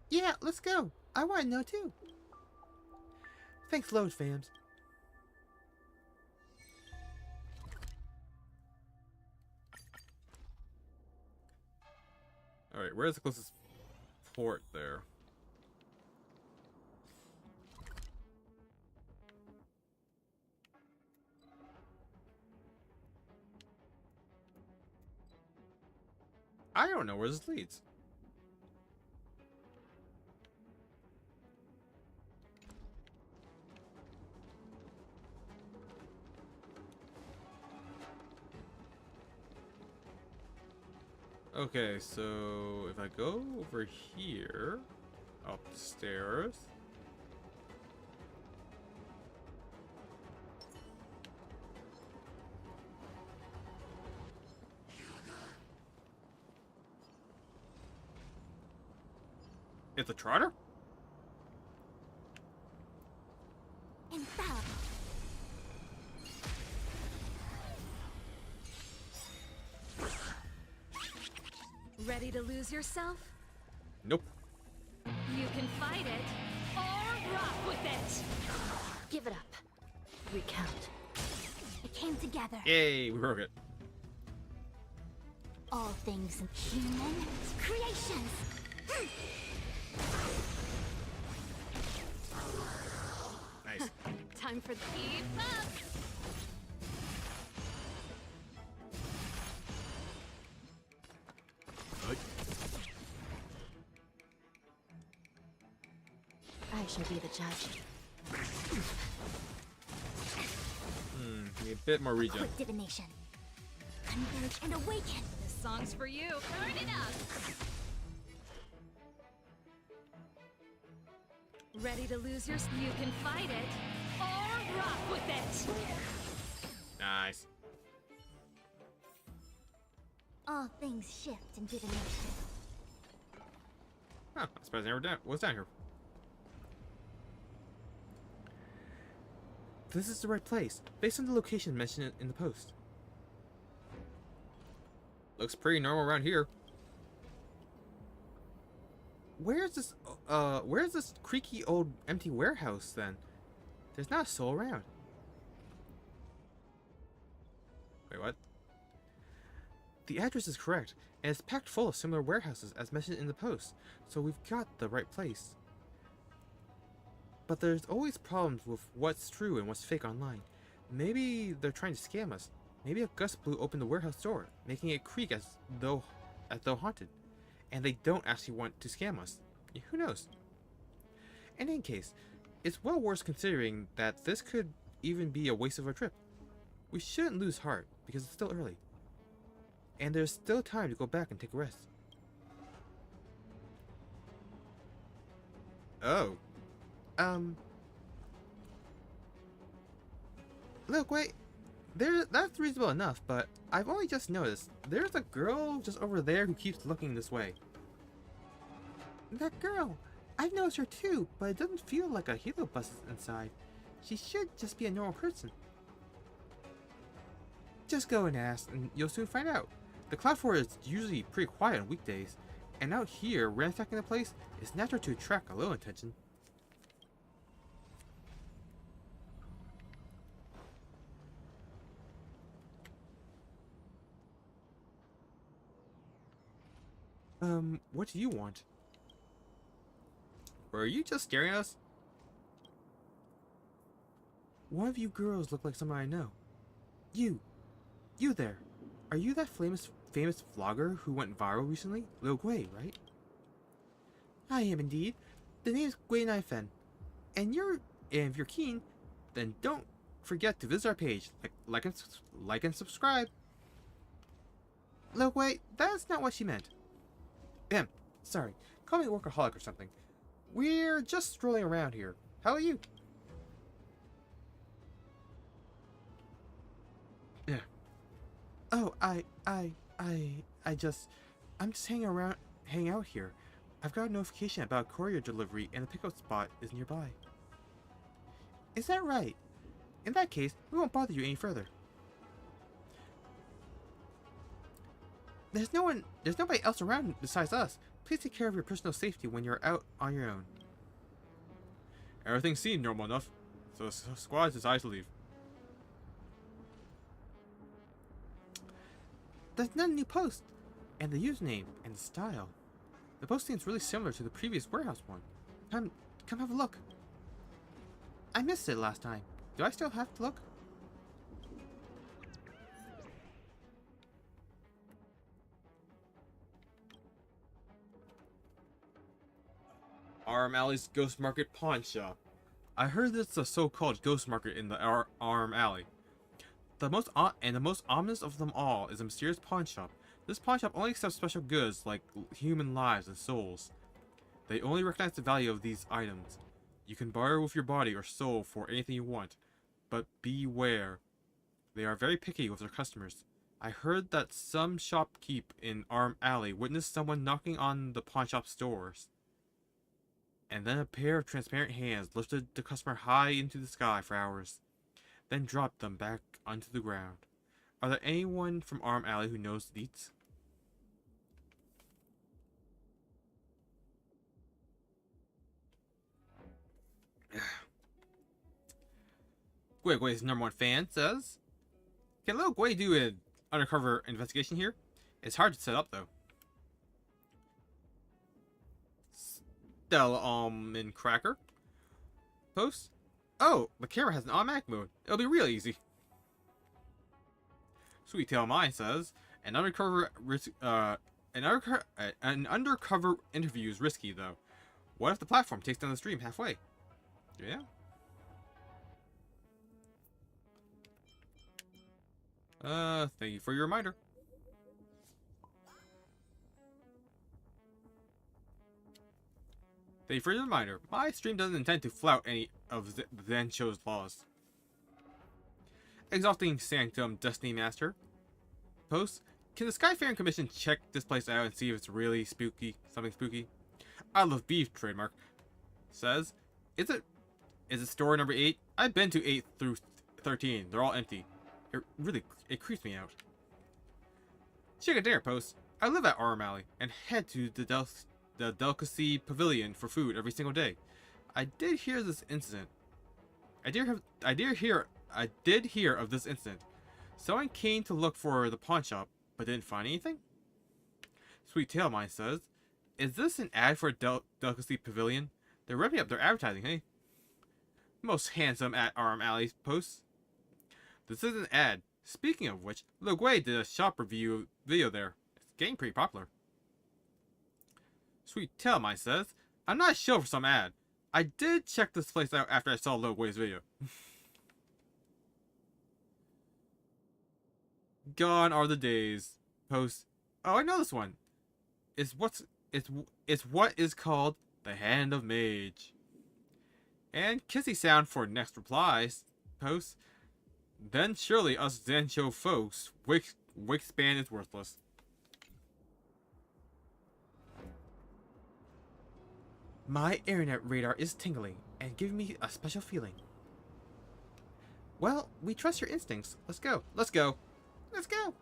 Yeah, let's go. I want to know too. Thanks loads, fams. Alright, where's the closest port there? I don't know where this leads. Okay, so if I go over here, up the stairs. It's a trotter? Infallible. Ready to lose yourself? Nope. You can fight it or rock with it. Give it up. Recount. It came together. Yay, we broke it. All things human creations. Nice. Time for the keep up. I shall be the judge. Need a bit more regen. Quick divination. Converge and awaken. This song's for you. Turn it up. Ready to lose your... You can fight it or rock with it. Nice. All things shift in divination. Huh, I suppose I never was down here. This is the right place, based on the location mentioned in the post. Looks pretty normal around here. Where's this creaky old empty warehouse then? There's not a soul around. Wait, what? The address is correct, and it's packed full of similar warehouses as mentioned in the post, so we've got the right place. But there's always problems with what's true and what's fake online. Maybe they're trying to scam us. Maybe a gust blew open the warehouse door, making it creak as though haunted. And they don't actually want to scam us. Who knows? In any case, it's well worth considering that this could even be a waste of our trip. We shouldn't lose heart, because it's still early. And there's still time to go back and take a rest. Oh. Look, wait. That's reasonable enough, but I've only just noticed there's a girl just over there who keeps looking this way. That girl! I've noticed her too, but it doesn't feel like a helo bus is inside. She should just be a normal person. Just go and ask, and you'll soon find out. The Cloud Fort is usually pretty quiet on weekdays, and out here, ransacking the place is natural to attract a little attention. What do you want? Or are you just staring at us? One of you girls look like someone I know. You there. Are you that famous vlogger who went viral recently? Lil Gwei, right? I am indeed. The name's Gwei Naifen. And if you're keen, then don't forget to visit our page. Like and subscribe. Lil Gwei, that's not what she meant. Sorry. Call me a workaholic or something. We're just strolling around here. How are you? Yeah. Oh, I'm just hanging out here. I've got a notification about a courier delivery and the pickup spot is nearby. Is that right? In that case, we won't bother you any further. There's nobody else around besides us. Please take care of your personal safety when you're out on your own. Everything seemed normal enough, so the squad decided to leave. There's none new post, and the username and the style. The post seems really similar to the previous warehouse one. Come have a look. I missed it last time. Do I still have to look? Arm Alley's Ghost Market Pawn Shop. I heard it's a so-called ghost market in the Arm Alley. The most ominous of them all is a mysterious pawn shop. This pawn shop only accepts special goods like human lives and souls. They only recognize the value of these items. You can barter with your body or soul for anything you want, but beware. They are very picky with their customers. I heard that some shopkeep in Arm Alley witnessed someone knocking on the pawn shop's doors. And then a pair of transparent hands lifted the customer high into the sky for hours, then dropped them back onto the ground. Are there anyone from Arm Alley who knows these? Gwei Gwei's #1 fan says, "Can Lil Gwei do an undercover investigation here? It's hard to set up though." the almond cracker posts, "Oh, the camera has an automatic mode. It'll be real easy." Sweet Tail Mine says, an undercover interview is risky though. What if the platform takes down the stream halfway? Yeah. Thank you for your reminder. Thank you for your reminder. My stream doesn't intend to flout any of Zen Show's laws. Exalting Sanctum Destiny Master posts, can the Skyfaring Commission check this place out and see if it's really spooky? Something spooky? I love beef trademark. Says, is it store number 8? I've been to 8 through 13. They're all empty. It creeps me out. Chicken Dinner posts, I live at Arm Alley and head to the Delicacy Pavilion for food every single day. I did hear of this incident. Someone came to look for the pawn shop, but didn't find anything? Sweet Tail Mine says, is this an ad for a Delicacy Pavilion? They're revving up their advertising, hey? Most handsome at Arm Alley posts. This is an ad. Speaking of which, Logway did a shop review video there. It's getting pretty popular. Sweet Tail Mine says, I'm not sure for some ad. I did check this place out after I saw Logway's video. Gone are the days. Post. Oh, I know this one. It's what is called the Hand of Mage. And kissy sound for next replies. Post. Then surely us Zensho folks, Wickspan is worthless. My internet radar is tingling and giving me a special feeling. Well, we trust your instincts. Let's go. Let's go. Let's go.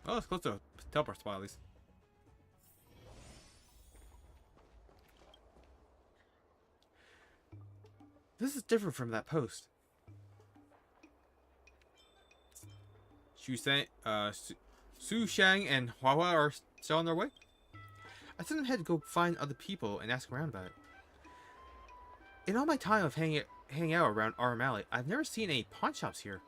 Oh, it's close to a teleport spot at least. This is different from that post. Su Shang and Hua are still on their way? I sent ahead to go find other people and ask around about it. In all my time of hanging out around Arm Alley, I've never seen any pawn shops here.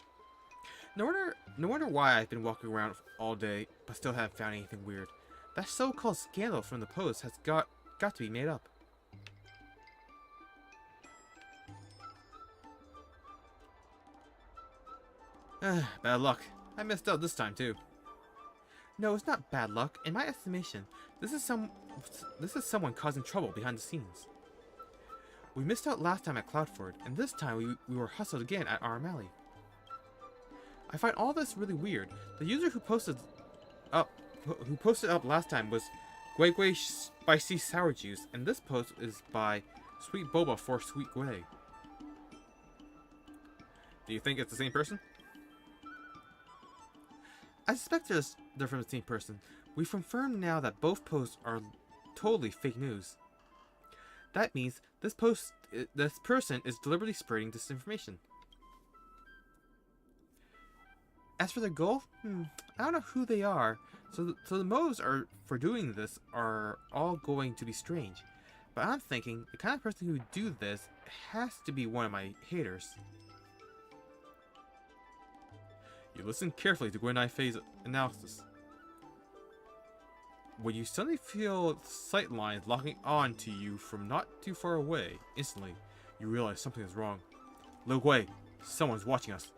No wonder why I've been walking around all day, but still haven't found anything weird. That so-called scandal from the post has got to be made up. Bad luck. I missed out this time too. No, it's not bad luck. In my estimation, this is someone causing trouble behind the scenes. We missed out last time at Cloudford, and this time we were hustled again at Arm Alley. I find all this really weird. The user who posted up last time was Gwei Spicy Sour Juice, and this post is by Sweet Boba for Sweet Gwei. Do you think it's the same person? I suspect they're from the same person. We've confirmed now that both posts are totally fake news. That means this person is deliberately spreading disinformation. As for their goal, I don't know who they are, so the motives for doing this are all going to be strange. But I'm thinking the kind of person who would do this has to be one of my haters. You listen carefully to Gwen Ifei's analysis. When you suddenly feel sight lines locking on to you from not too far away, instantly, you realize something is wrong. Lo Gui, someone's watching us.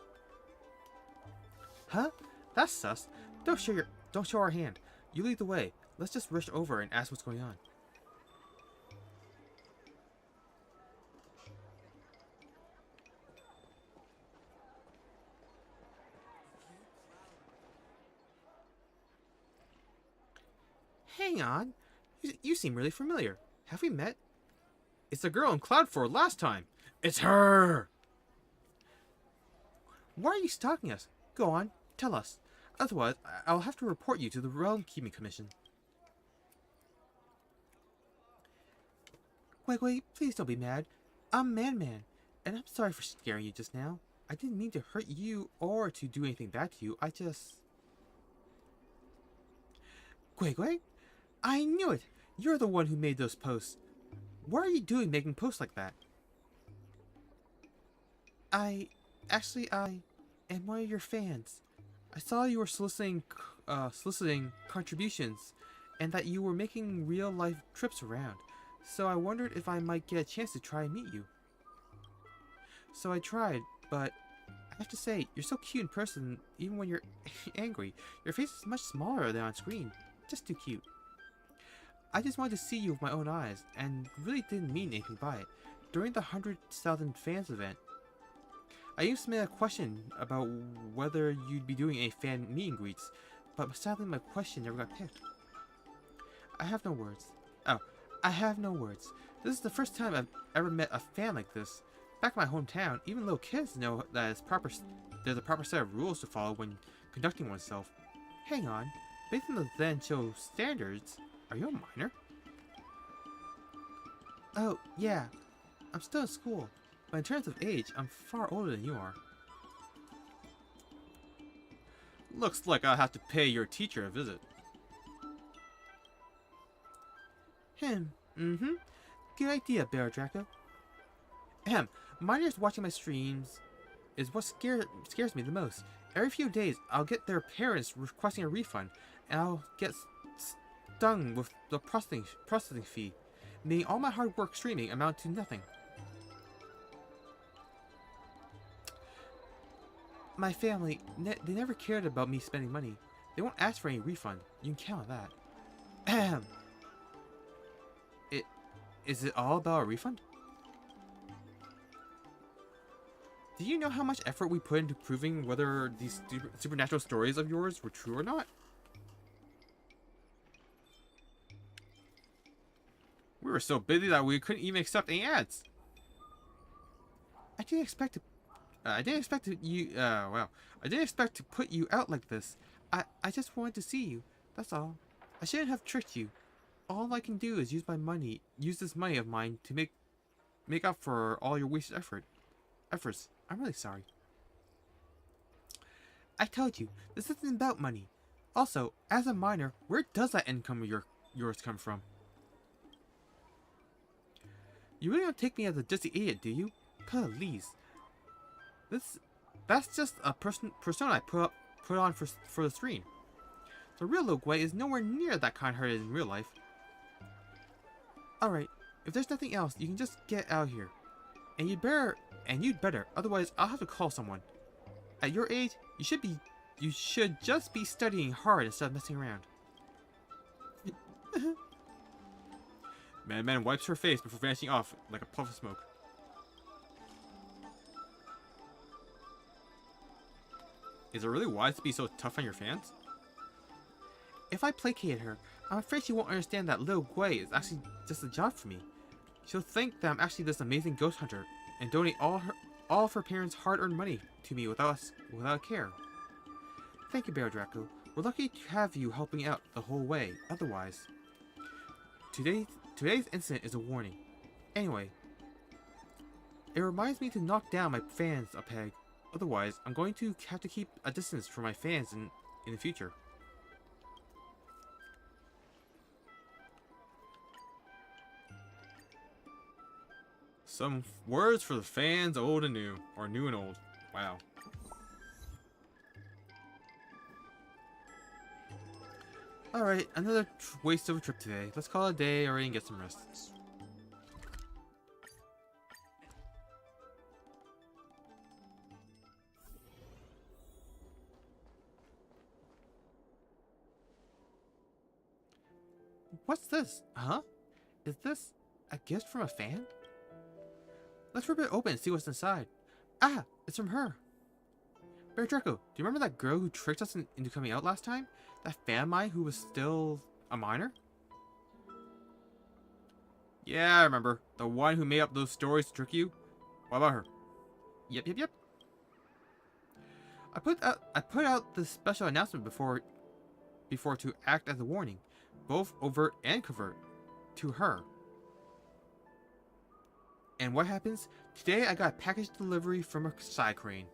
Huh? That's sus. Don't show our hand. You lead the way. Let's just rush over and ask what's going on. Hang on. You seem really familiar. Have we met? It's the girl in Cloud 4 last time. It's her! Why are you stalking us? Go on, tell us. Otherwise, I'll have to report you to the Realm Keeping Commission. Wait, please don't be mad. I'm Man, and I'm sorry for scaring you just now. I didn't mean to hurt you or to do anything bad to you. I just... Gui, I knew it! You're the one who made those posts. What are you doing making posts like that? I am one of your fans. I saw you were soliciting contributions, and that you were making real-life trips around. So I wondered if I might get a chance to try and meet you. So I tried, but I have to say, you're so cute in person, even when you're angry. Your face is much smaller than on screen. Just too cute. I just wanted to see you with my own eyes, and really didn't mean anything by it. During the 100,000 fans event, I even submitted a question about whether you'd be doing a fan meet and greets, but sadly my question never got picked. I have no words. Oh, I have no words. This is the first time I've ever met a fan like this. Back in my hometown, even little kids know that there's a proper set of rules to follow when conducting oneself. Hang on, based on the then show standards, are you a minor? Oh, yeah. I'm still in school, but in terms of age, I'm far older than you are. Looks like I'll have to pay your teacher a visit. Mm-hmm. Good idea, Bear Draco. Minors watching my streams is what scares me the most. Every few days, I'll get their parents requesting a refund, and I'll get stung with the processing fee, making all my hard work streaming amount to nothing. My family, they never cared about me spending money. They won't ask for any refund. You can count on that. Is it all about a refund? Do you know how much effort we put into proving whether these supernatural stories of yours were true or not? We were so busy that we couldn't even accept any ads. I didn't expect to put you out like this. I just wanted to see you. That's all. I shouldn't have tricked you. All I can do is use this money of mine to make up for all your wasted efforts. I'm really sorry. I told you, this isn't about money. Also, as a minor, where does that income of yours come from? You really don't take me as a dusty idiot, do you? Please. That's just a persona I put on for the screen. The real Lil Guay is nowhere near that kind-hearted in real life. Alright, if there's nothing else, you can just get out of here. And you'd better, otherwise I'll have to call someone. At your age, you should just be studying hard instead of messing around. Man wipes her face before vanishing off like a puff of smoke. Is it really wise to be so tough on your fans? If I placate her, I'm afraid she won't understand that Lil Guay is actually just a job for me. She'll think that I'm actually this amazing ghost hunter and donate all of her parents' hard-earned money to me without care. Thank you, Bear Draco. We're lucky to have you helping out the whole way. Otherwise, today's incident is a warning. Anyway, it reminds me to knock down my fans a peg. Otherwise, I'm going to have to keep a distance from my fans in the future. Some words for the fans, old and new. Or new and old. Wow. Alright, another waste of a trip today. Let's call it a day already and get some rest. What's this? Huh? Is this a gift from a fan? Let's rip it open and see what's inside. Ah, it's from her. Bear Draco, do you remember that girl who tricked us into coming out last time? That fan of mine who was still a minor? Yeah, I remember. The one who made up those stories to trick you? What about her? Yep. I put out this special announcement before to act as a warning, both overt and covert, to her. And what happens? Today I got a package delivery from a side crane.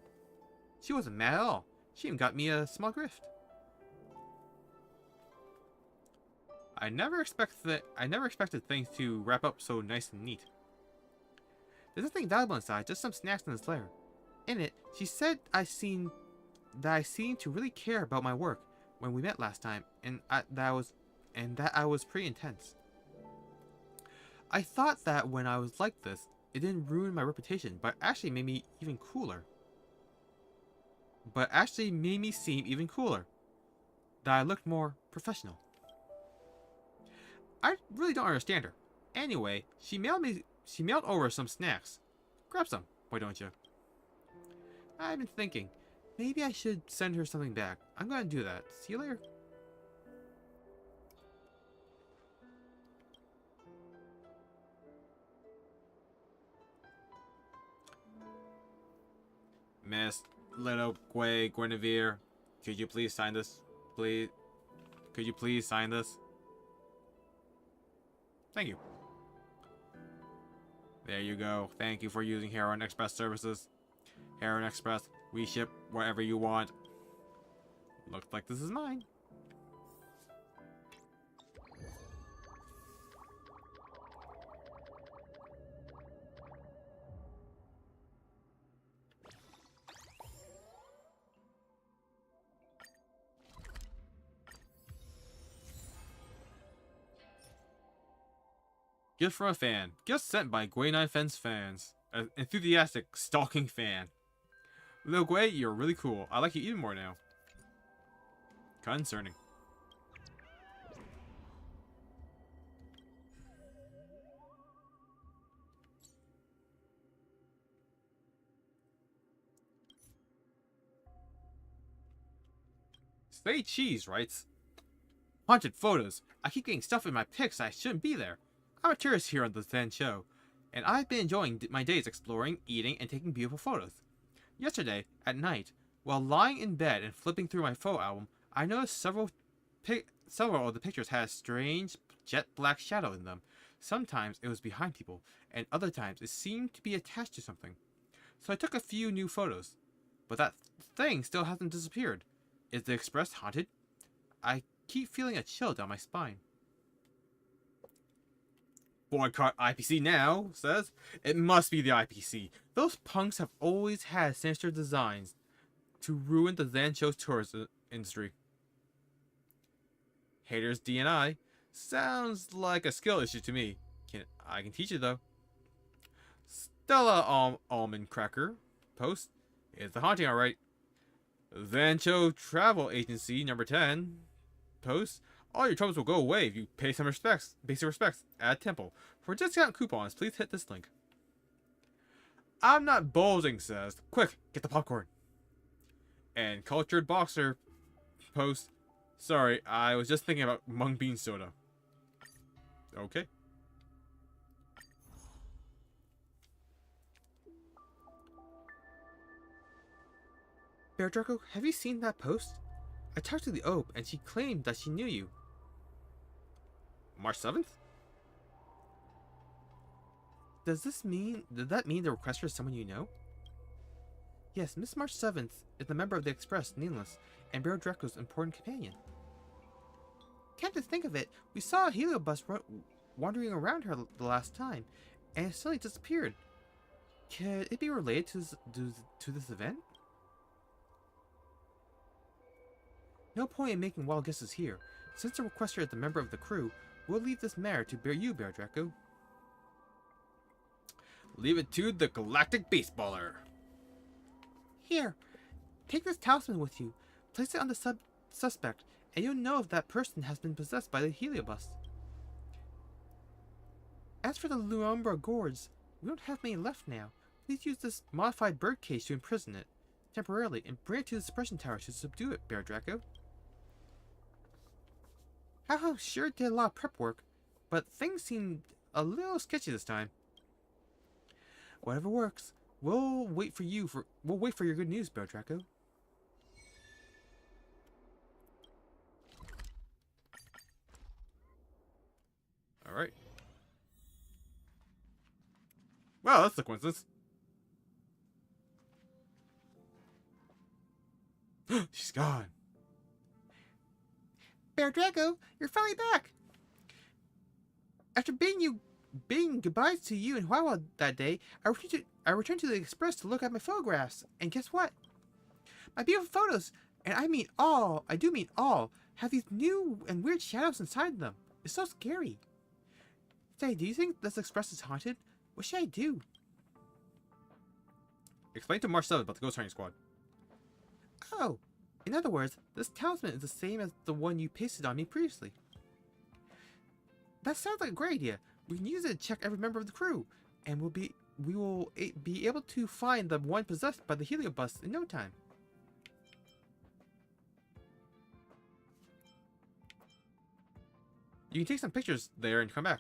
She wasn't mad at all. She even got me a small gift. I never expected things to wrap up so nice and neat. There's nothing valuable inside, just some snacks in this lair. In it, she said that I seemed to really care about my work when we met last time, and that I was pretty intense. I thought that when I was like this, it didn't ruin my reputation, but actually made me even cooler. But actually made me seem even cooler. That I looked more professional. I really don't understand her. Anyway, she mailed over some snacks. Grab some, why don't you? I've been thinking, maybe I should send her something back. I'm gonna do that. See you later. Miss Little Guinevere, could you please sign this? Please? Could you please sign this? Thank you. There you go. Thank you for using Heron Express services. Heron Express, we ship wherever you want. Looks like this is mine. Gift from a fan. Gift sent by Gwei9 Fence fans. An enthusiastic, stalking fan. Lil Gwei, you're really cool. I like you even more now. Concerning. Slay Cheese writes, Haunted photos. I keep getting stuff in my pics I shouldn't be there. I'm a tourist here on the Zen show, and I've been enjoying my days exploring, eating, and taking beautiful photos. Yesterday, at night, while lying in bed and flipping through my photo album, I noticed several of the pictures had a strange jet black shadow in them. Sometimes it was behind people, and other times it seemed to be attached to something. So I took a few new photos. But that thing still hasn't disappeared. Is the Express haunted? I keep feeling a chill down my spine. Boycott IPC now, says. It must be the IPC. Those punks have always had sinister designs to ruin the Zanshou's tourism industry. Haters DNI. Sounds like a skill issue to me. I can teach it though. Stella Almond Cracker post. It's the haunting alright. Zanshou Travel Agency number 10 post. All your troubles will go away if you pay some basic respects at a temple. For discount coupons, please hit this link. I'm not bulging, says. Quick, get the popcorn. And Cultured Boxer post. Sorry, I was just thinking about mung bean soda. Okay. Bear Draco, have you seen that post? I talked to the Ope and she claimed that she knew you. March 7th? Did that mean the requester is someone you know? Yes, Miss March 7th is a member of the Express, Nameless, and Bear Draco's important companion. Come to think of it, we saw a heliobus wandering around her the last time, and it suddenly disappeared. Could it be related to this event? No point in making wild guesses here. Since the requester is a member of the crew, we'll leave this matter to Bear Draco. Leave it to the Galactic Baseballer. Here, take this talisman with you. Place it on the suspect, and you'll know if that person has been possessed by the heliobus. As for the Luombra gourds, we don't have many left now. Please use this modified birdcage to imprison it temporarily and bring it to the suppression tower to subdue it, Bear Draco. Haha, sure did a lot of prep work, but things seemed a little sketchy this time. Whatever works, we'll wait for your good news, Bear Draco. All right. Well, that's a coincidence. She's gone. Bear Draco, you're finally back. After bidding goodbyes to you and Huahua that day, I returned to the Express to look at my photographs, and guess what? My beautiful photos, and I do mean all, have these new and weird shadows inside them. It's so scary. Say, do you think this Express is haunted? What should I do? Explain to March 7th about the Ghost Hunting Squad. Oh, in other words, this talisman is the same as the one you pasted on me previously. That sounds like a great idea. We can use it to check every member of the crew, and we will be able to find the one possessed by the heliobus in no time. You can take some pictures there and come back.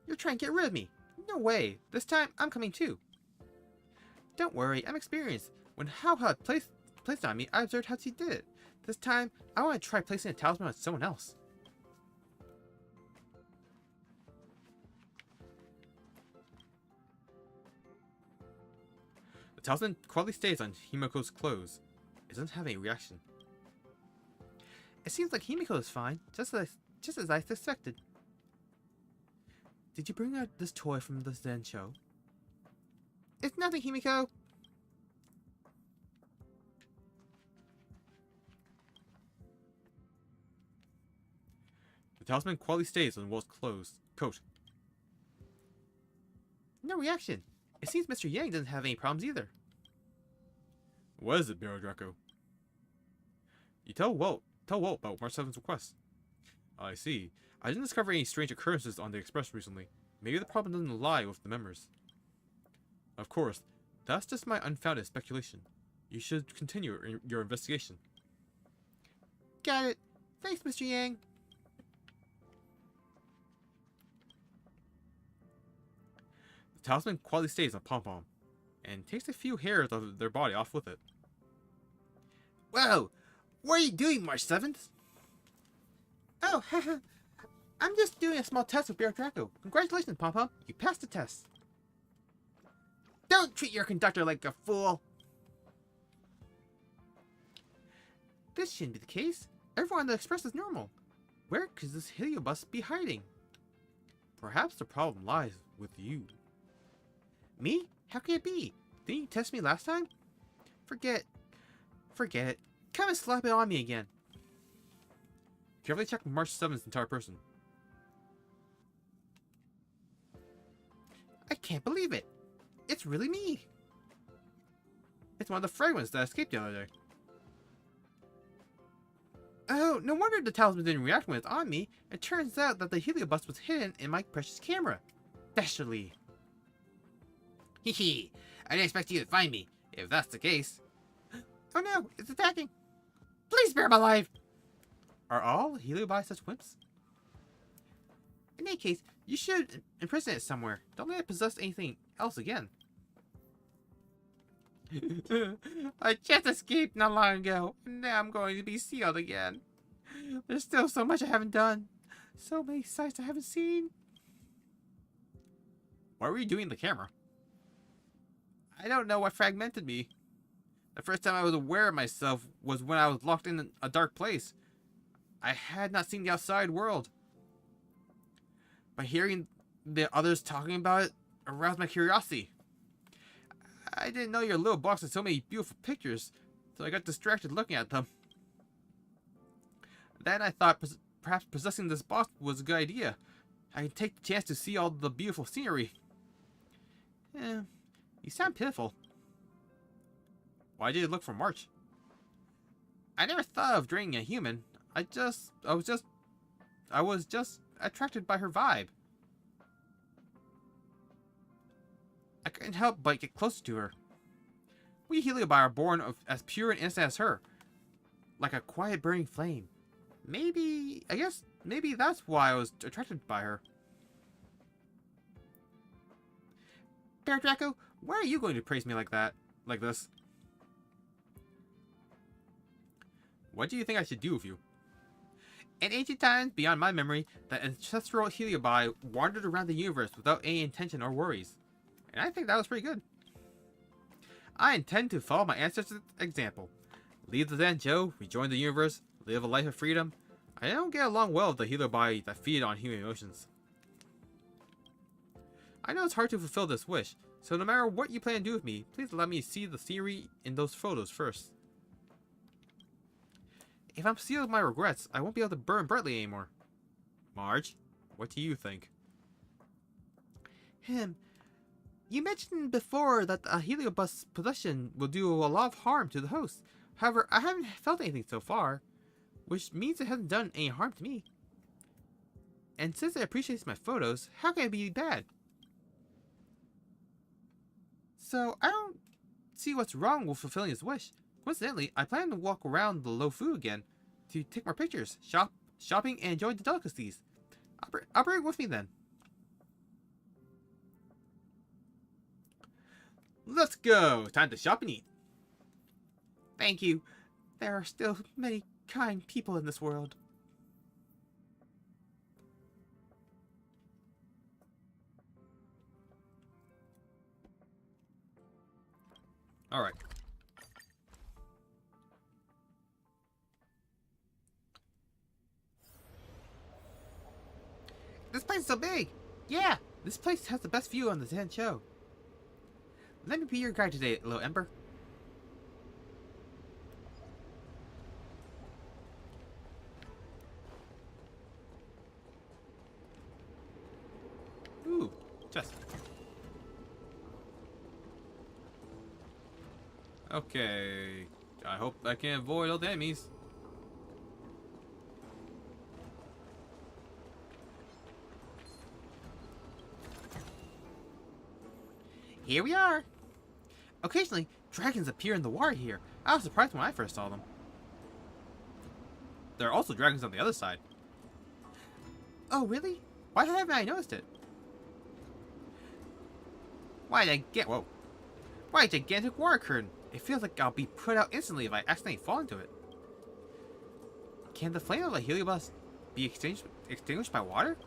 You're trying to get rid of me. No way. This time, I'm coming too. Don't worry, I'm experienced. When Hao had placed it on me, I observed how she did it. This time, I want to try placing a talisman on someone else. The talisman quietly stays on Himiko's clothes. It doesn't have any reaction. It seems like Himiko is fine, just as I suspected. Did you bring out this toy from the Zen show? It's nothing, Himiko. The talisman quietly stays on Wolf's coat. No reaction. It seems Mr. Yang doesn't have any problems either. What is it, Baron Draco? You tell Walt about March 7th's request. I see. I didn't discover any strange occurrences on the Express recently. Maybe the problem doesn't lie with the members. Of course, that's just my unfounded speculation. You should continue your investigation. Got it. Thanks, Mr. Yang. The talisman quietly stays on Pom Pom, and takes a few hairs of their body off with it. Whoa! What are you doing, March 7th? Oh, haha. I'm just doing a small test with Baron Draco. Congratulations, Pom Pom. You passed the test. Don't treat your conductor like a fool. This shouldn't be the case. Everyone on the Express is normal. Where could this heliobus be hiding? Perhaps the problem lies with you. Me? How can it be? Didn't you test me last time? Forget it. Come and slap it on me again. Carefully check March 7th's entire person. I can't believe it. It's really me. It's one of the fragments that escaped the other day. Oh, no wonder the talisman didn't react when it's on me. It turns out that the heliobus was hidden in my precious camera. Specially. Hee hee. I didn't expect you to find me, if that's the case. Oh no, it's attacking. Please spare my life. Are all heliobi such wimps? In any case, you should imprison it somewhere. Don't let it possess anything else again. I just escaped not long ago, and now I'm going to be sealed again. There's still so much I haven't done. So many sights I haven't seen. What were you doing in the camera? I don't know what fragmented me. The first time I was aware of myself was when I was locked in a dark place. I had not seen the outside world. By hearing the others talking about it aroused my curiosity. I didn't know your little box had so many beautiful pictures, so I got distracted looking at them. Then I thought perhaps possessing this box was a good idea. I could take the chance to see all the beautiful scenery. You sound pitiful. Why did you look for March? I never thought of draining a human. I was just attracted by her vibe. I couldn't help but get closer to her. We heliobi are born as pure and innocent as her. Like a quiet burning flame. Maybe that's why I was attracted by her. Bear Draco, why are you going to praise me like this? What do you think I should do with you? In ancient times, beyond my memory, the ancestral heliobi wandered around the universe without any intention or worries. And I think that was pretty good. I intend to follow my ancestors' example. Leave the Zanzhou, rejoin the universe, live a life of freedom, I don't get along well with the Heliobi that feed on human emotions. I know it's hard to fulfill this wish, so no matter what you plan to do with me, please let me see the theory in those photos first. If I'm sealed with my regrets, I won't be able to burn brightly anymore. Marge, what do you think? You mentioned before that a heliobus possession will do a lot of harm to the host. However, I haven't felt anything so far, which means it hasn't done any harm to me. And since it appreciates my photos, how can it be bad? So, I don't see what's wrong with fulfilling his wish. Coincidentally, I plan to walk around the Lofu again to take more pictures, shopping, and enjoy the delicacies. I'll bring it with me then. Let's go! Time to shop and eat. Thank you. There are still many kind people in this world. Alright. This place is so big! Yeah! This place has the best view on the Zen show. Let me be your guide today, little Ember. Ooh, chest. Okay. I hope I can avoid all the enemies. Here we are! Occasionally, dragons appear in the water here. I was surprised when I first saw them. There are also dragons on the other side. Oh, really? Why haven't I noticed it? Why a gigantic water curtain? It feels like I'll be put out instantly if I accidentally fall into it. Can the flame of the heliobus be extinguished by water?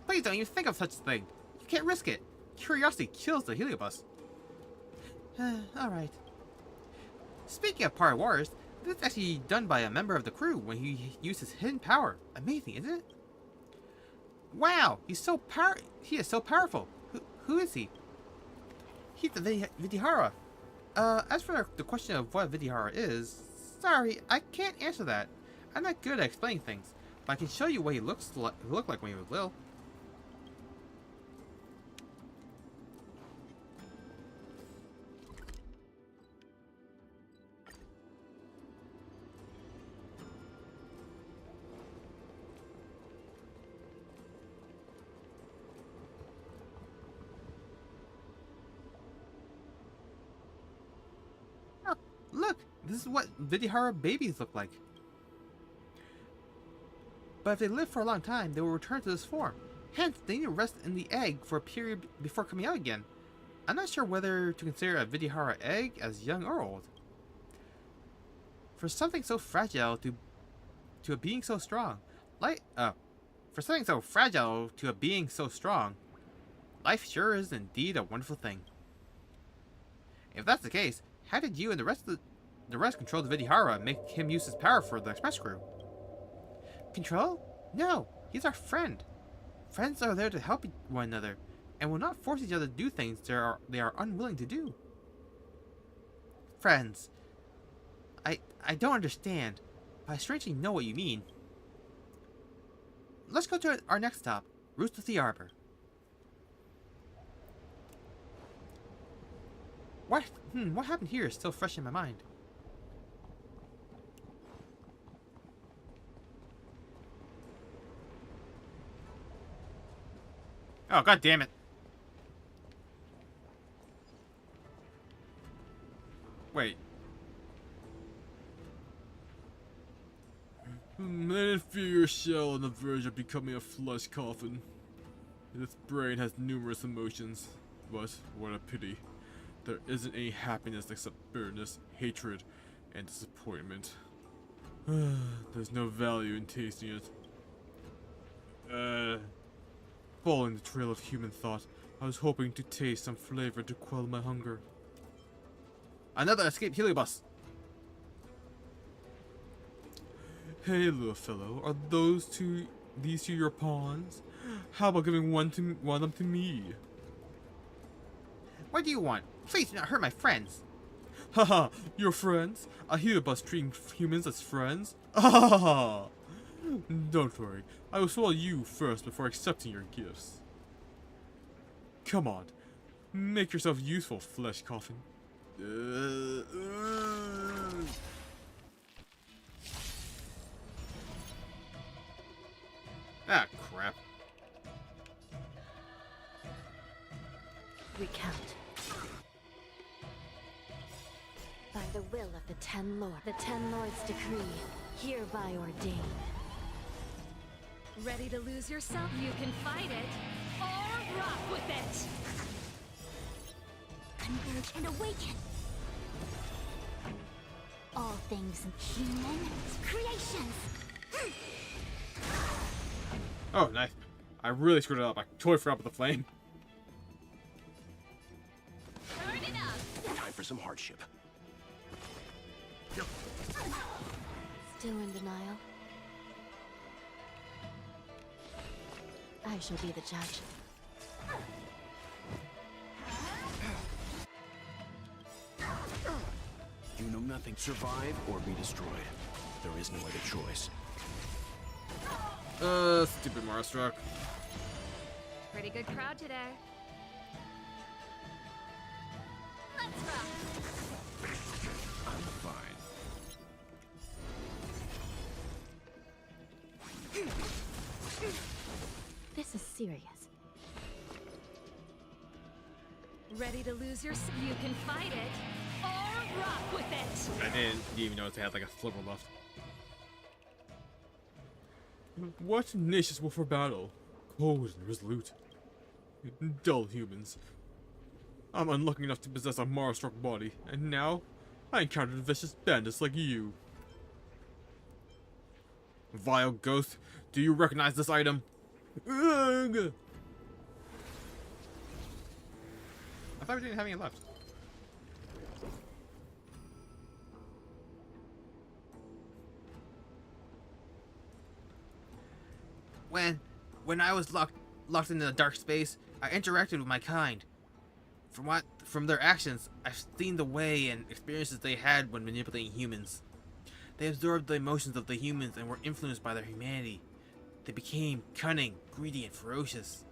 Please don't even think of such a thing. You can't risk it. Curiosity kills the heliobus. Alright. Speaking of Power Wars, this is actually done by a member of the crew when he uses hidden power. Amazing, isn't it? Wow, he is so powerful. Who is he? He's the Vidihara. As for the question of what Vidihara is, sorry, I can't answer that. I'm not good at explaining things, but I can show you what he looked like when he was little. Look, this is what Vidihara babies look like. But if they live for a long time, they will return to this form. Hence, they need to rest in the egg for a period before coming out again. I'm not sure whether to consider a Vidihara egg as young or old. For something so fragile to a being so strong, life sure is indeed a wonderful thing. If that's the case, how did you and the rest control the Vidihara and make him use his power for the express crew? Control? No, he's our friend. Friends are there to help one another, and will not force each other to do things they are unwilling to do. Friends. I don't understand, but I strangely know what you mean. Let's go to our next stop, Roost of the Arbor. What happened here is still fresh in my mind. Oh, god damn it. Wait. Let it feel your shell on the verge of becoming a flesh coffin. Its brain has numerous emotions, but what a pity. There isn't any happiness except bitterness, hatred, and disappointment. There's no value in tasting it. Following the trail of human thought, I was hoping to taste some flavor to quell my hunger. Another escaped heliobus! Hey, little fellow, are these two your pawns? How about giving one of them to me? What do you want? Please do not hurt my friends. Haha, your friends? I hear about treating humans as friends. Ah! Don't worry, I will swallow you first before accepting your gifts. Come on, make yourself useful, flesh coffin. Ah, crap. Recount. By the will of the Ten Lords, the Ten Lords' decree, hereby ordained. Ready to lose yourself? You can fight it, or rock with it! Converge and awaken! All things human creations! Oh, nice. I really screwed it up. I totally forgot about the flame. Turn it up! Time for some hardship. Still in denial? I shall be the judge. You know nothing. Survive or be destroyed. There is no other choice. Stupid Marstruck. Pretty good crowd today. Let's rock! I'm fine. This is serious. Ready to lose yourself? You can fight it, or rock with it! I didn't even notice they had like a sliver left. What tenacious will for battle? Cold and resolute. Dull humans. I'm unlucky enough to possess a Marstruck body, and now I encountered vicious bandits like you. Vile ghost, do you recognize this item? Ugh! I thought we didn't have any left. When I was locked in the dark space, I interacted with my kind. From their actions, I've seen the way and experiences they had when manipulating humans. They absorbed the emotions of the humans and were influenced by their humanity. They became cunning, greedy, and ferocious.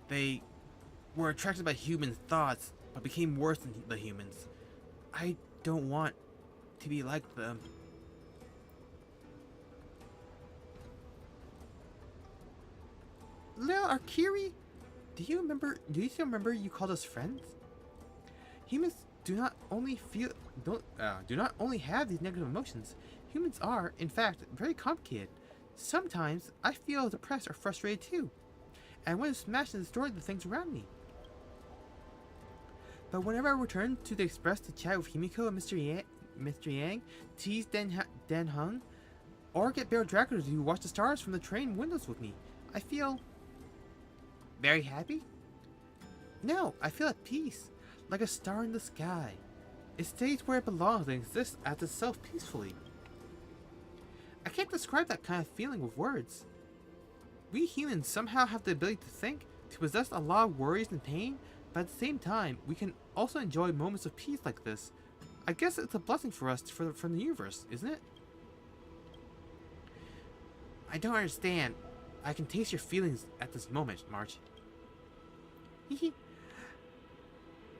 They were attracted by human thoughts, but became worse than the humans. I don't want to be like them. Lil Arkiri, do you still remember you called us friends? Humans do not only have these negative emotions. Humans are, in fact, very complicated. Sometimes I feel depressed or frustrated too, and I want to smash and destroy the things around me. But whenever I return to the Express to chat with Himiko and Mr. Yang, tease Den Hung, or get Bear Dracula to watch the stars from the train windows with me, I feel very happy? No, I feel at peace, like a star in the sky. It stays where it belongs and exists as itself peacefully. I can't describe that kind of feeling with words. We humans somehow have the ability to think, to possess a lot of worries and pain, but at the same time, we can also enjoy moments of peace like this. I guess it's a blessing for us from the universe, isn't it? I don't understand. I can taste your feelings at this moment, March.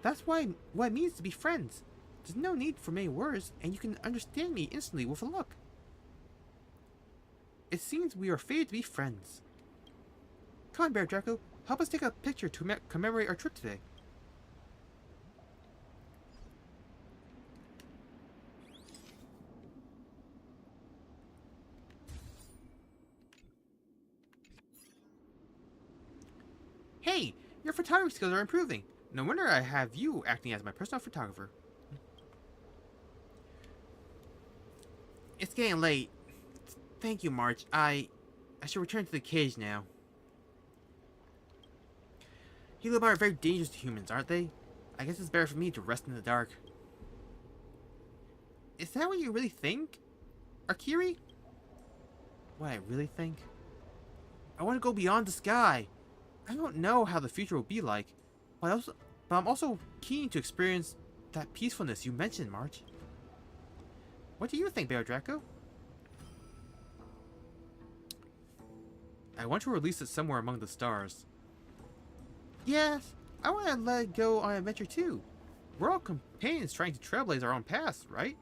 That's what it means to be friends. There's no need for many words, and you can understand me instantly with a look. It seems we are fated to be friends. Come on, Bear Draco. Help us take a picture to commemorate our trip today. Hey, your photography skills are improving. No wonder I have you acting as my personal photographer. It's getting late. Thank you, March. I should return to the cage now. Heliobot are very dangerous to humans, aren't they? I guess it's better for me to rest in the dark. Is that what you really think? Arkiri? what I really think? I want to go beyond the sky. I don't know how the future will be like, but I'm also keen to experience that peacefulness you mentioned, March. What do you think, Bear Draco? I want to release it somewhere among the stars. Yes, I want to let it go on an adventure too. We're all companions trying to trailblaze our own paths, right?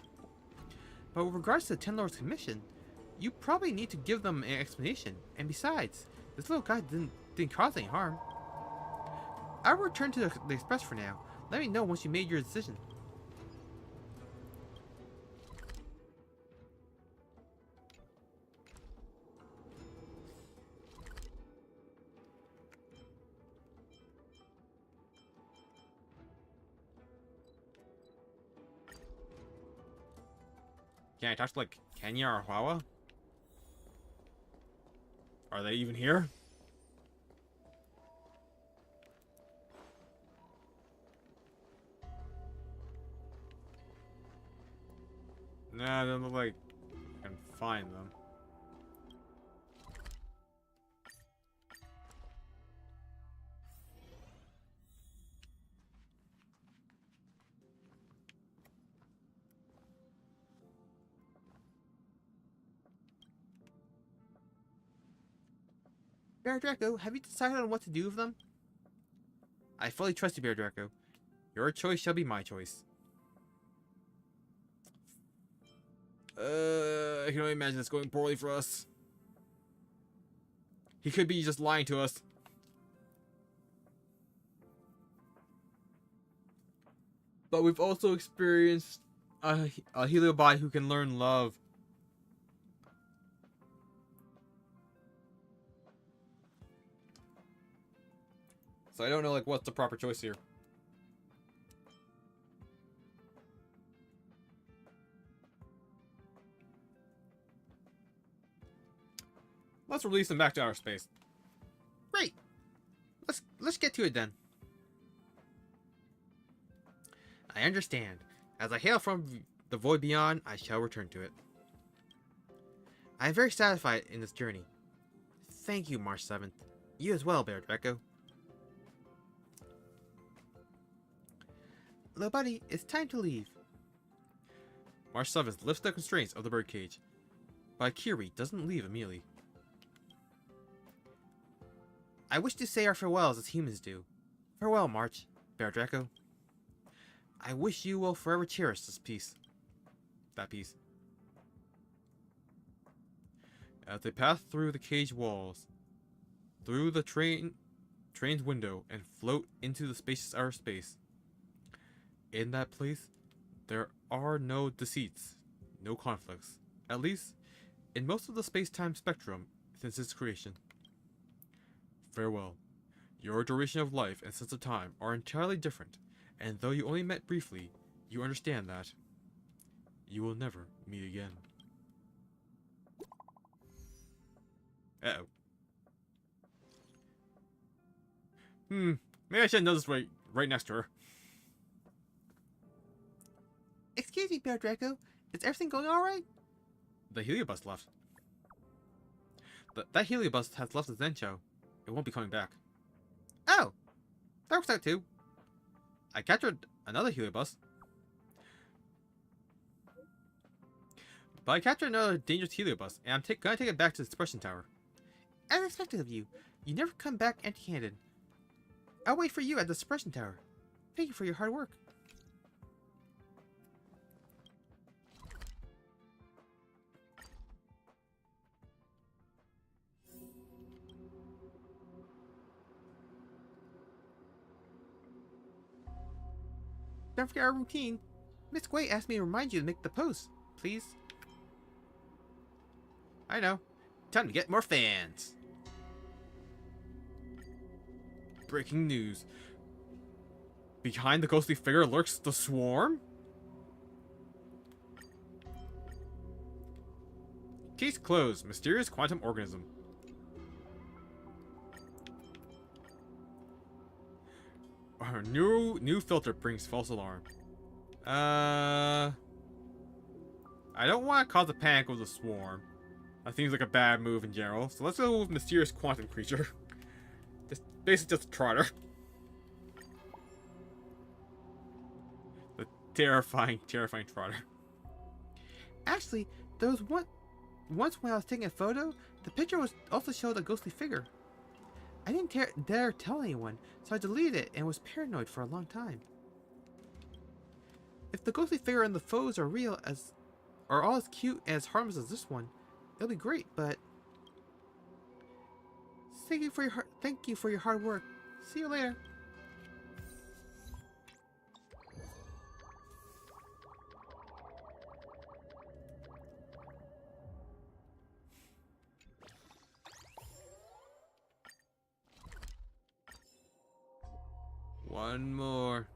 But with regards to the Ten Lords' commission, you probably need to give them an explanation. And besides, this little guy didn't cause any harm. I'll return to the Express for now. Let me know once you made your decision. Can I talk to, like, Kenya or Huawa? Are they even here? Nah, they don't look like I can find them. Bear Draco, have you decided on what to do with them? I fully trust you, Bear Draco. Your choice shall be my choice. I can only imagine it's going poorly for us. He could be just lying to us. But we've also experienced a Heliobi who can learn love. So I don't know, like, what's the proper choice here. Let's release them back to outer space. Great. Let's get to it then. I understand. As I hail from the void beyond, I shall return to it. I am very satisfied in this journey. Thank you, March 7th. You as well, Bear Draco. Little buddy, it's time to leave. March 7th lifts the constraints of the birdcage, but Kiri doesn't leave immediately. I wish to say our farewells as humans do. Farewell, March, Bear Draco. I wish you will forever cherish this piece. That piece. As they pass through the cage walls, through the train's window, and float into the spacious outer space. In that place, there are no deceits, no conflicts. At least, in most of the space-time spectrum since its creation. Farewell. Your duration of life and sense of time are entirely different, and though you only met briefly, you understand that you will never meet again. Uh-oh. Maybe I should know this right next to her. Excuse me, Bear Draco. Is everything going alright? The heliobus left. That heliobus has left the Zencho. It won't be coming back. Oh! That works out too. I captured another heliobus. But I captured another dangerous heliobus, and I'm gonna take it back to the suppression tower. As expected of you, you never come back empty-handed. I'll wait for you at the suppression tower. Thank you for your hard work. Don't forget our routine. Miss Gui asked me to remind you to make the post, please. I know. Time to get more fans. Breaking news. Behind the ghostly figure lurks the swarm? Case closed. Mysterious quantum organism. Our new filter brings false alarm. I don't want to cause a panic with the swarm. That seems like a bad move in general. So let's go with mysterious quantum creature. Just basically just a trotter. The terrifying trotter. Actually, there was once when I was taking a photo, the picture also showed a ghostly figure. I didn't dare tell anyone, so I deleted it and was paranoid for a long time. If the ghostly figure and the foes are all as cute and as harmless as this one, it'll be great, but thank you for your hard work. See you later. One more.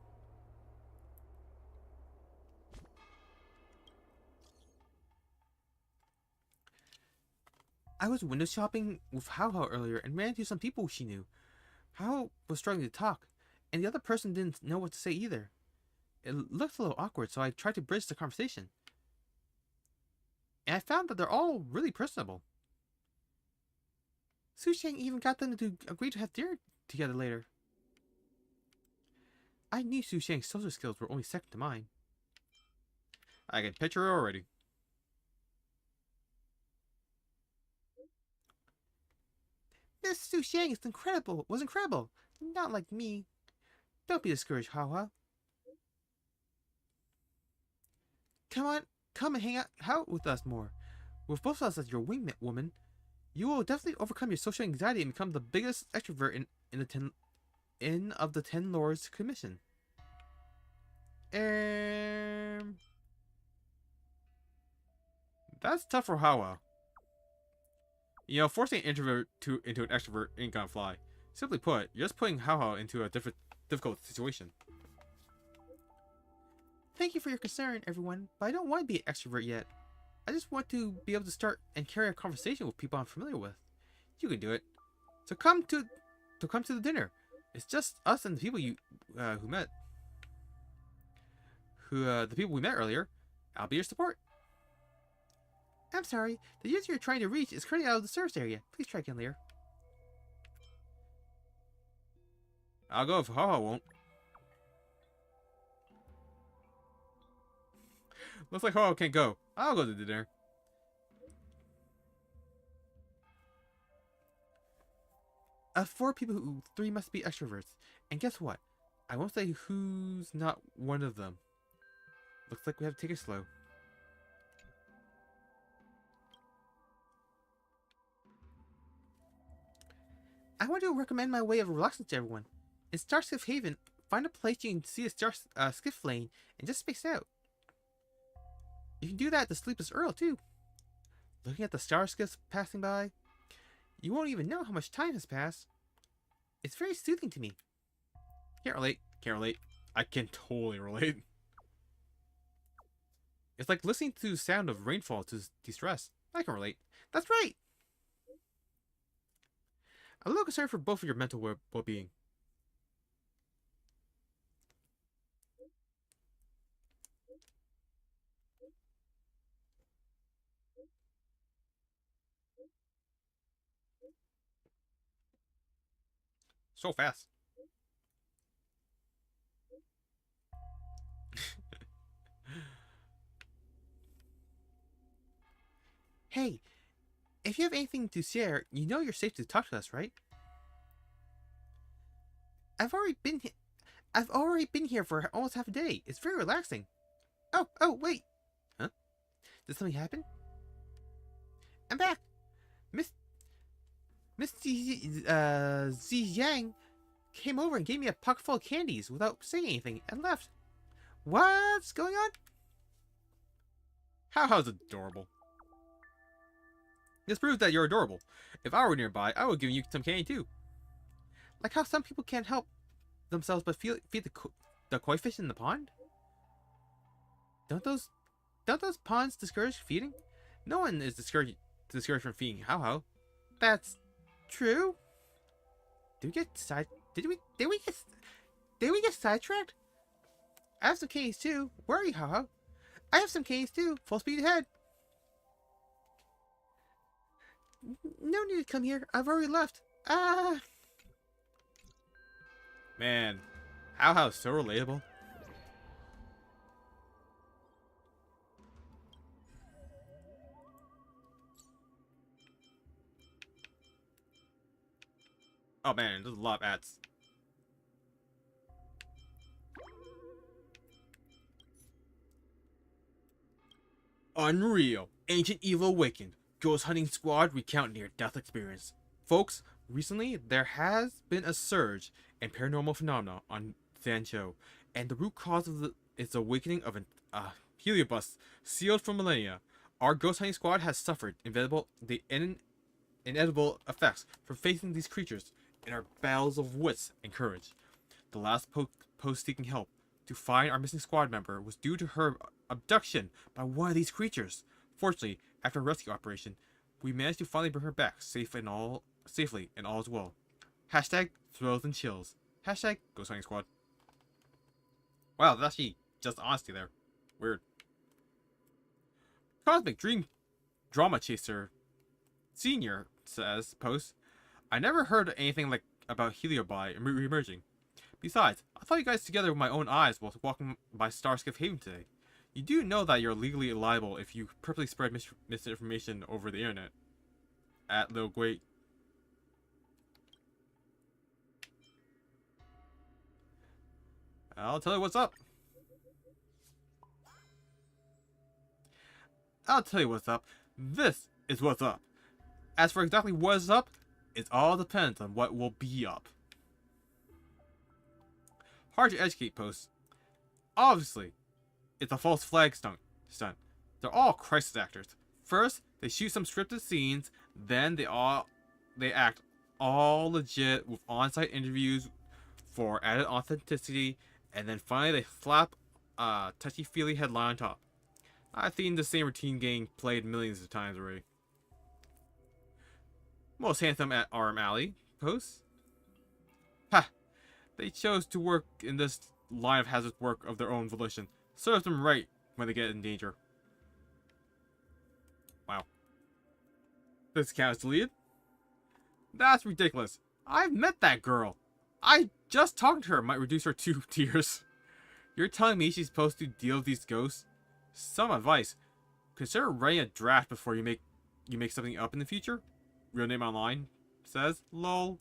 I was window shopping with Hao earlier and ran into some people she knew. Hao was struggling to talk, and the other person didn't know what to say either. It looked a little awkward, so I tried to bridge the conversation. And I found that they're all really personable. Su Shang even got them to agree to have dinner together later. I knew Su Shang's social skills were only second to mine. I can picture her already. Miss Su Shang was incredible. Not like me. Don't be discouraged, Hawa. Come and hang out with us more. With both of us as your wingman woman, you will definitely overcome your social anxiety and become the biggest extrovert of the 10 Lords Commission. That's tough for Hawa. You know, forcing an introvert into an extrovert ain't gonna fly. Simply put, you're just putting Hawa into a difficult situation. Thank you for your concern, everyone, but I don't want to be an extrovert yet. I just want to be able to start and carry a conversation with people I'm familiar with. You can do it. So come to the dinner. It's just us and the people the people we met earlier. I'll be your support. I'm sorry, the user you're trying to reach is currently out of the service area. Please try again later. I'll go if Haha won't. Looks like Haha can't go. I'll go to the dinner. Of 4 people, 3 must be extroverts. And guess what? I won't say who's not one of them. Looks like we have to take it slow. I want to recommend my way of relaxing to everyone. In Starskiff Haven, find a place you can see a skiff lane and just space out. You can do that at the Sleepless Earl too. Looking at the star skiffs passing by, you won't even know how much time has passed. It's very soothing to me. Can't relate. I can totally relate. It's like listening to the sound of rainfall to de-stress. I can relate. That's right! I'm a little concerned for both of your mental well-being. So fast. Hey, if you have anything to share, you know you're safe to talk to us, right? I've already been here for almost half a day. It's very relaxing. Oh, wait. Huh? Did something happen? I'm back. Miss Ziyang came over and gave me a pocket full of candies without saying anything and left. What's going on? How's adorable. This proves that you're adorable. If I were nearby, I would give you some candy too. Like how some people can't help themselves but feed the koi fish in the pond? Don't those ponds discourage feeding? No one is discouraged from feeding How. That's true. Did we get sidetracked? I have some candies too. Where are you, How? I have some candies too. Full speed ahead. No need to come here. I've already left. Man, how is so relatable. Oh man, there's a lot of ads. Unreal. Ancient Evil Awakened. Ghost Hunting Squad recount near-death experience. Folks, recently there has been a surge in paranormal phenomena on Sancho, and the root cause of its awakening of an heliobus sealed for millennia. Our Ghost Hunting Squad has suffered inedible effects from facing these creatures in our battles of wits and courage. The last post seeking help to find our missing squad member was due to her abduction by one of these creatures. Fortunately, after a rescue operation, we managed to finally bring her back safely and all is well. Hashtag thrills and chills. Hashtag Ghost Hunting Squad. Wow, that's actually just honesty there. Weird. Cosmic Dream Drama Chaser Senior says, post, I never heard anything like about Heliobi re-emerging. Besides, I thought you guys together with my own eyes while walking by Starskiff Haven today. You do know that you're legally liable if you purposely spread misinformation over the internet. At Lil Great. I'll tell you what's up. I'll tell you what's up. This is what's up. As for exactly what is up, it all depends on what will be up. Hard to educate posts. Obviously, it's a false flag stunt. They're all crisis actors. First, they shoot some scripted scenes, then they act all legit with on-site interviews for added authenticity, and then finally they slap a touchy-feely headline on top. I've seen the same routine getting played millions of times already. Most handsome at Arm Alley posts. Ha! They chose to work in this line of hazardous work of their own volition. Serves them right when they get in danger. Wow. This account is deleted? That's ridiculous. I've met that girl. I just talked to her might reduce her 2 tears. You're telling me she's supposed to deal with these ghosts? Some advice. Consider writing a draft before you make something up in the future. Real name online says, lol.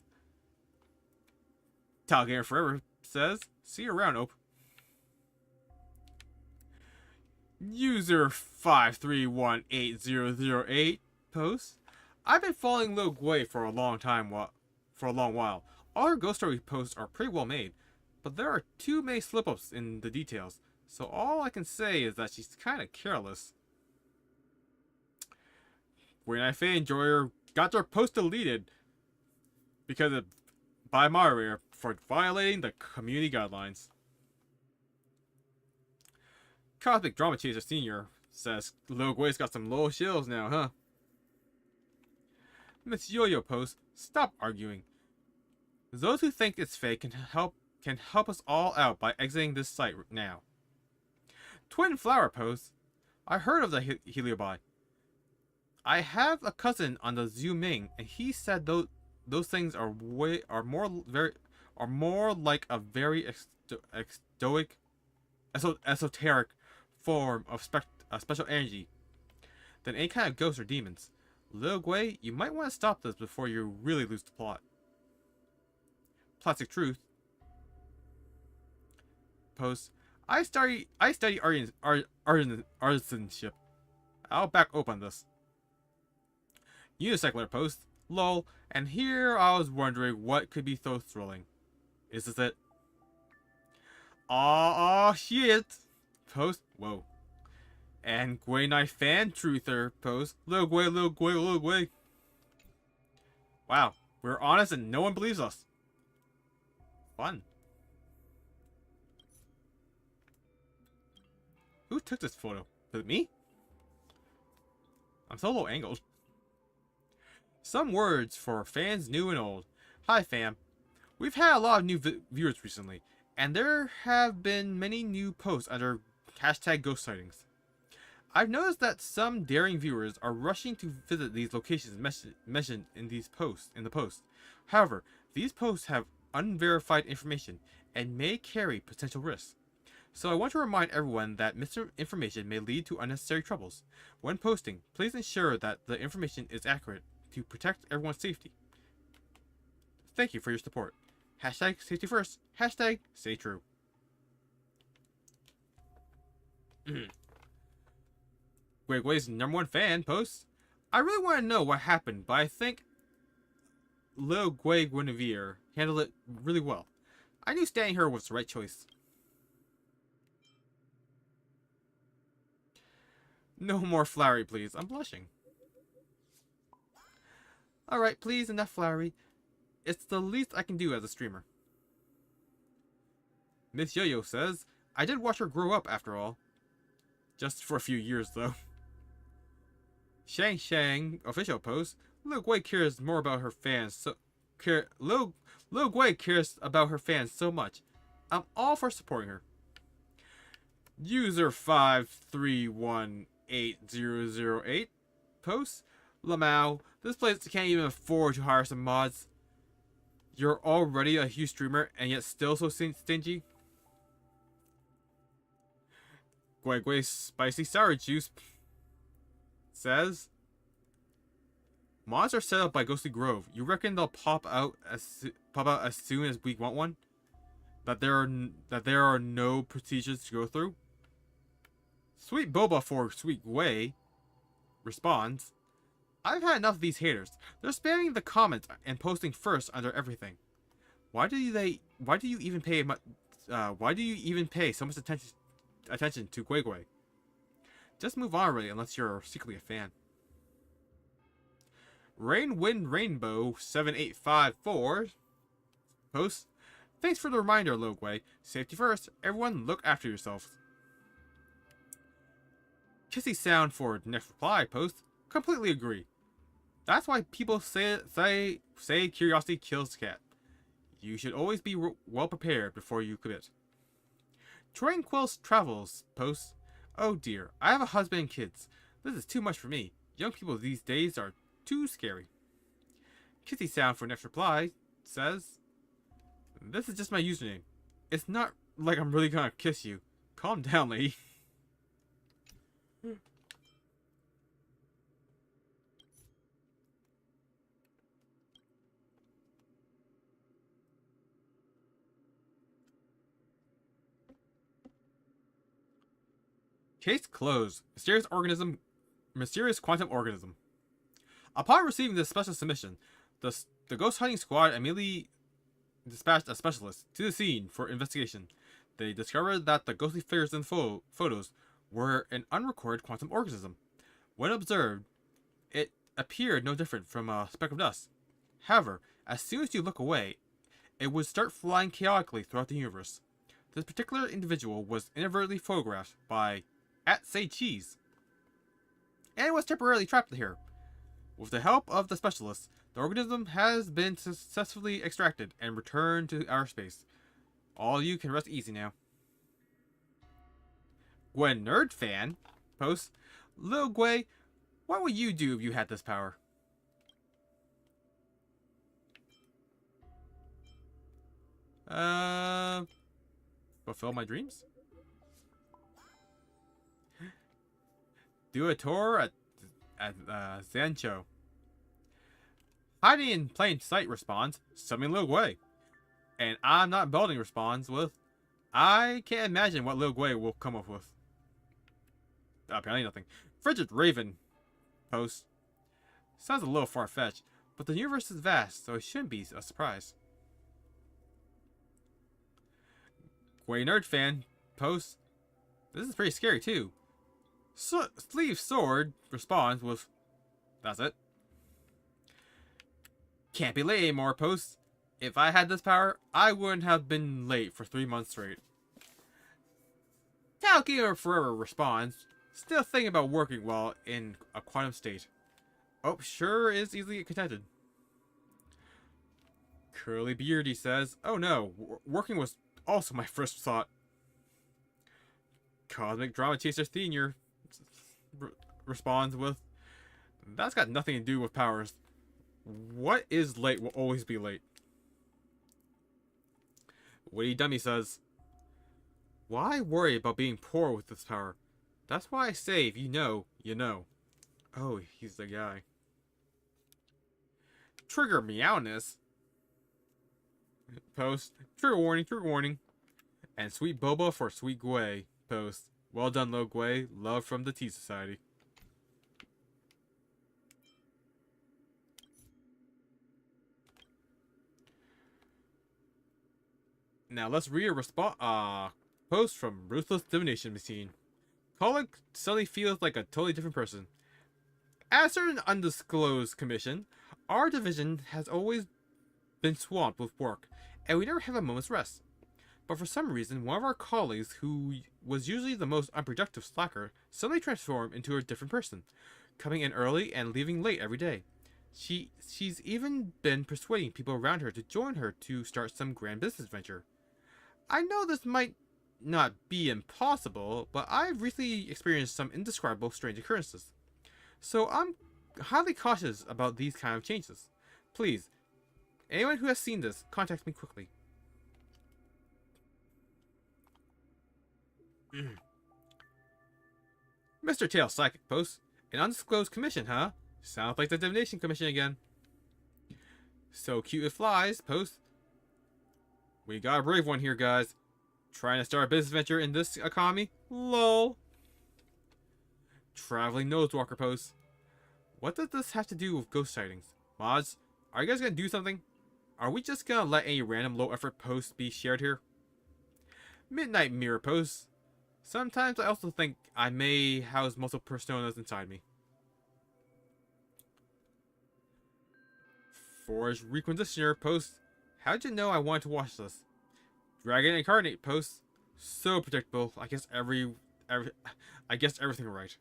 Talgamer Forever says, see you around, Ope. User 5318008 posts, I've been following Lil Gwei for a long while. All her ghost story posts are pretty well made, but there are too many slip-ups in the details, so all I can say is that she's kinda careless. When I fan enjoyer got their post deleted by moderator for violating the community guidelines. Cosmic Drama Chaser Senior says Lil Gwei's got some low shills now, huh? Miss Yo-Yo posts, stop arguing. Those who think it's fake can help us all out by exiting this site now. Twin Flower posts, I heard of the Heliobi. I have a cousin on the Zooming, and he said those things are more like a very esoteric form of special energy than any kind of ghosts or demons. Lil Gwei, you might want to stop this before you really lose the plot. Plastic Truth posts, I study artisanship. I'll back up on this. Unicycler post, lol, and here I was wondering what could be so thrilling. Is this it? Aw, shit! Post, whoa. And Gwei Knight Fan Truther post, Lil Gwei. Wow, we're honest and no one believes us. Fun. Who took this photo? Was it me? I'm so low angled. Some words for fans new and old. Hi fam. We've had a lot of new viewers recently, and there have been many new posts under hashtag ghost sightings. I've noticed that some daring viewers are rushing to visit these locations mentioned in the post. However, these posts have unverified information and may carry potential risks. So I want to remind everyone that misinformation may lead to unnecessary troubles. When posting, please ensure that the information is accurate to protect everyone's safety. Thank you for your support. Hashtag safety first. Hashtag stay true. Guigway's #1 fan posts, I really want to know what happened, but I think Lil Guinevere handled it really well. I knew staying her was the right choice. No more flowery, please. I'm blushing. Alright, please, enough flowery. It's the least I can do as a streamer. Miss Yo-Yo says, I did watch her grow up after all. Just for a few years, though. Shang Shang official post, Lil Guay cares more about her fans Lil Guay cares about her fans so much. I'm all for supporting her. User 5318008 posts, Lamau, this place can't even afford to hire some mods. You're already a huge streamer and yet still so stingy. Guay Spicy Sour Juice says, mods are set up by Ghostly Grove. You reckon they'll pop out as soon as we want one? That there are no procedures to go through? Sweet Boba for Sweet Guay responds, I've had enough of these haters. They're spamming the comments and posting first under everything. Why do you even pay so much attention to Guay? Just move on already unless you're secretly a fan. Rain Wind Rainbow 7854 posts, thanks for the reminder, Lil Guay. Safety first. Everyone look after yourselves. Kissy Sound for next reply post, completely agree. That's why people say curiosity kills the cat. You should always be well prepared before you commit. Tranquil's Travels posts, oh dear, I have a husband and kids. This is too much for me. Young people these days are too scary. Kissy Sound for next reply says, this is just my username. It's not like I'm really gonna kiss you. Calm down, lady. Case closed. Mysterious quantum organism. Upon receiving this special submission, the ghost hunting squad immediately dispatched a specialist to the scene for investigation. They discovered that the ghostly figures in photos were an unrecorded quantum organism. When observed, it appeared no different from a speck of dust. However, as soon as you look away, it would start flying chaotically throughout the universe. This particular individual was inadvertently photographed by @SayCheese, and was temporarily trapped here. With the help of the specialists, the organism has been successfully extracted and returned to outer space. All you can rest easy now. Gwen Nerd Fan posts, Lil Guay, what would you do if you had this power? Fulfill my dreams? Do a tour at Zancho. Hiding in plain sight responds, summon Lil Guay. And I'm not building responds with, I can't imagine what Lil Guay will come up with. Apparently nothing. Frigid Raven posts, sounds a little far-fetched, but the universe is vast, so it shouldn't be a surprise. Guay Nerd Fan posts, this is pretty scary too. Sleeve Sword responds with, that's it. Can't be late anymore posts. If I had this power, I wouldn't have been late for 3 months straight. Talgamer Forever responds, still thinking about working while in a quantum state. Oh, sure is easily contented. Curly Beardy says, oh no, working was also my first thought. Cosmic Drama Chaser Senior responds with, "That's got nothing to do with powers. What is late will always be late." Witty Dummy says, "Why worry about being poor with this power? That's why I say if you know, you know." Oh, he's the guy. Trigger Meowness post, "Trigger warning, trigger warning." And Sweet Boba for Sweet Gwei post, "Well done, Lo Gwei. Love from the Tea Society." Now let's read a post from Ruthless Divination Machine. Colin suddenly feels like a totally different person. At a certain undisclosed commission, our division has always been swamped with work, and we never have a moment's rest. But for some reason, one of our colleagues, who was usually the most unproductive slacker, suddenly transformed into a different person, coming in early and leaving late every day. She's even been persuading people around her to join her to start some grand business venture. I know this might not be impossible, but I've recently experienced some indescribable strange occurrences. So I'm highly cautious about these kind of changes. Please, anyone who has seen this, contact me quickly. Mr. Tail Psychic posts, "An undisclosed commission, huh? Sounds like the Divination Commission again." So Cute It Flies posts, "We got a brave one here, guys. Trying to start a business venture in this economy? LOL." Traveling Nosewalker posts, "What does this have to do with ghost sightings? Mods, are you guys gonna do something? Are we just gonna let any random low-effort posts be shared here?" Midnight Mirror posts, "Sometimes I also think I may house multiple personas inside me." Forge Requisitioner posts, "How'd you know I wanted to watch this?" Dragon Incarnate posts, "So predictable. I guess everything right."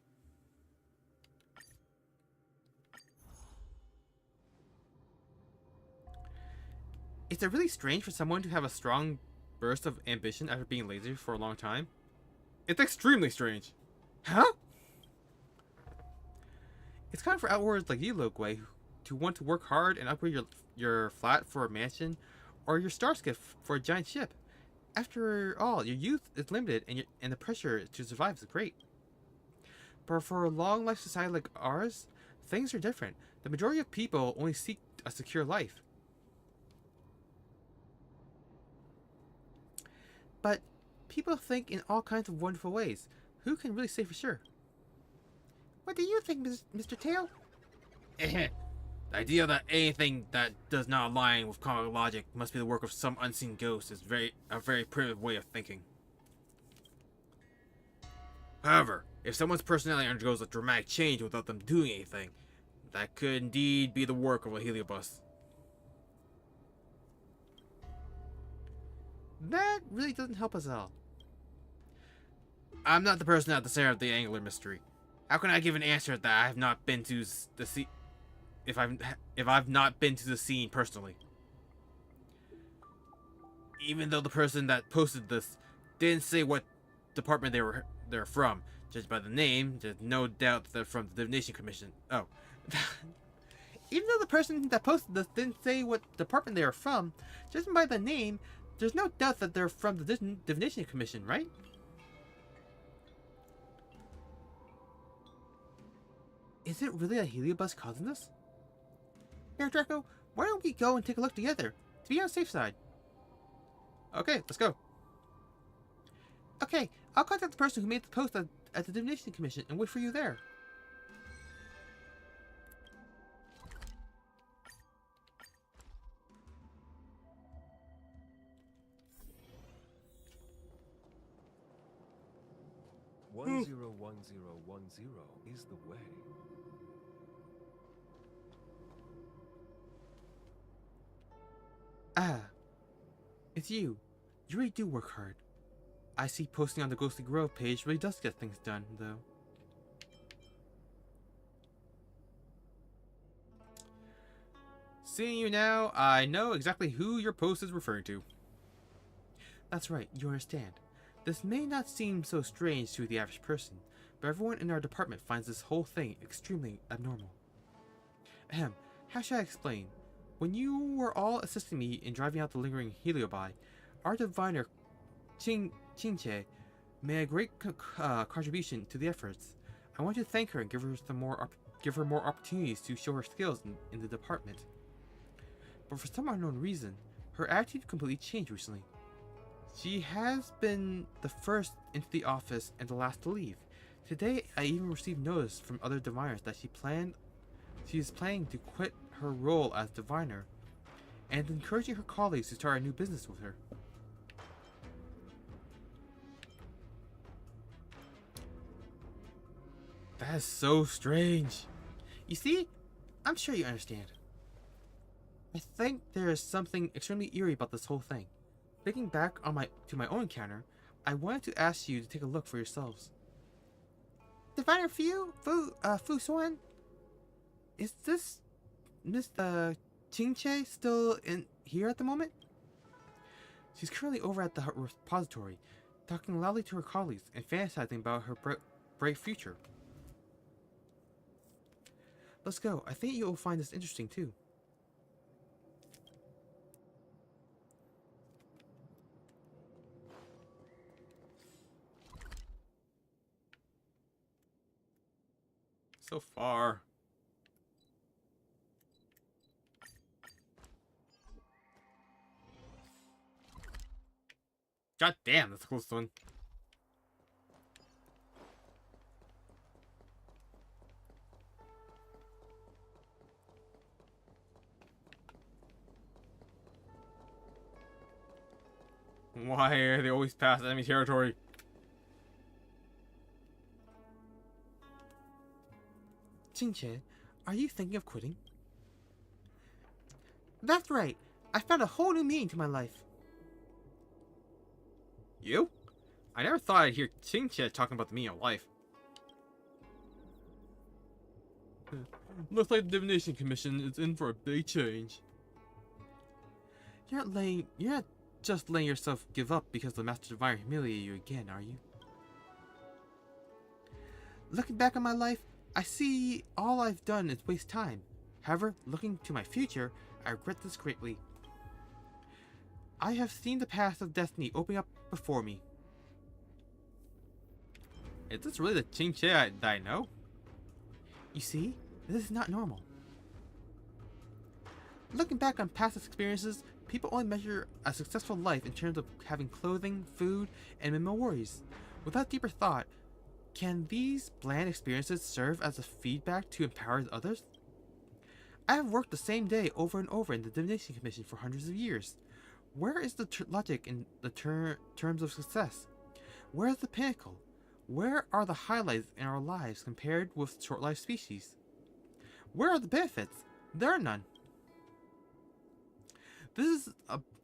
Is it really strange for someone to have a strong burst of ambition after being lazy for a long time? It's extremely strange. Huh? It's kind of for outwards like you, Logway, to want to work hard and upgrade your flat for a mansion, or your starskip for a giant ship. After all, your youth is limited, and the pressure to survive is great. But for a long life society like ours, things are different. The majority of people only seek a secure life. But people think in all kinds of wonderful ways. Who can really say for sure? What do you think, Mr. Tail? The idea that anything that does not align with common logic must be the work of some unseen ghost is a very primitive way of thinking. However, if someone's personality undergoes a dramatic change without them doing anything, that could indeed be the work of a heliobus. That really doesn't help us at all. I'm not the person at the center of the angular mystery. How can I give an answer that I have not been to the scene if I've not been to the scene personally? Even though the person that posted this didn't say what department they're from, judged by the name, there's no doubt that they're from the Divination Commission. Oh. Even though the person that posted this didn't say what department they are from, judging by the name, there's no doubt that they're from the Divination Commission, right? Is it really a heliobus causing this? Here, Draco, why don't we go and take a look together, to be on the safe side? Okay, let's go. Okay, I'll contact the person who made the post at the Divination Commission and wait for you there. One 101010 is the way. Ah, it's you. You really do work hard. I see posting on the Ghostly Grove page really does get things done, though. Seeing you now, I know exactly who your post is referring to. That's right, you understand. This may not seem so strange to the average person, but everyone in our department finds this whole thing extremely abnormal. Ahem, how should I explain? When you were all assisting me in driving out the lingering heliobi, our diviner Qingche made a great contribution to the efforts. I want to thank her and give her more opportunities to show her skills in the department. But for some unknown reason, her attitude completely changed recently. She has been the first into the office and the last to leave. Today, I even received notice from other diviners that she is planning to quit her role as diviner and encouraging her colleagues to start a new business with her. That is so strange. You see, I'm sure you understand. I think there is something extremely eerie about this whole thing. Thinking back on to my own encounter, I wanted to ask you to take a look for yourselves. Diviner Fu Suan? Is this Miss Qingche still in here at the moment? She's currently over at the repository, talking loudly to her colleagues and fantasizing about her bright future. Let's go. I think you'll find this interesting too. So far. God damn, that's a close one. Why are they always past enemy territory? Qingche, are you thinking of quitting? That's right. I found a whole new meaning to my life. You? I never thought I'd hear Qingche talking about the meaning of life. Looks like the Divination Commission is in for a big change. You're not just letting yourself give up because the Master Diviner humiliated you again, are you? Looking back on my life, I see all I've done is waste time. However, looking to my future, I regret this greatly. I have seen the path of destiny opening up before me. Is this really the Qingche that I know? You see, this is not normal. Looking back on past experiences, people only measure a successful life in terms of having clothing, food, and minimal worries. Without deeper thought, can these bland experiences serve as a feedback to empower others? I have worked the same day over and over in the Divination Commission for hundreds of years. Where is the logic in the terms of success? Where is the pinnacle? Where are the highlights in our lives compared with short-lived species? Where are the benefits? There are none. This is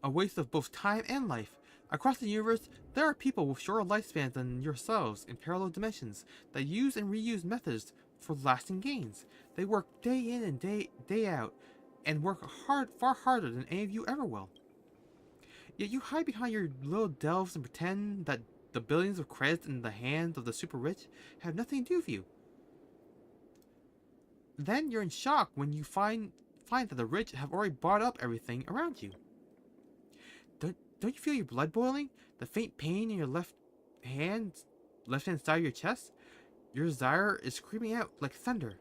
a waste of both time and life. Across the universe, there are people with shorter lifespans than yourselves in parallel dimensions that use and reuse methods for lasting gains. They work day in and day out, and work far harder than any of you ever will. Yet you hide behind your little delves and pretend that the billions of credits in the hands of the super rich have nothing to do with you. Then you're in shock when you find that the rich have already bought up everything around you. Don't you feel your blood boiling? The faint pain in your left hand side of your chest? Your desire is screaming out like thunder.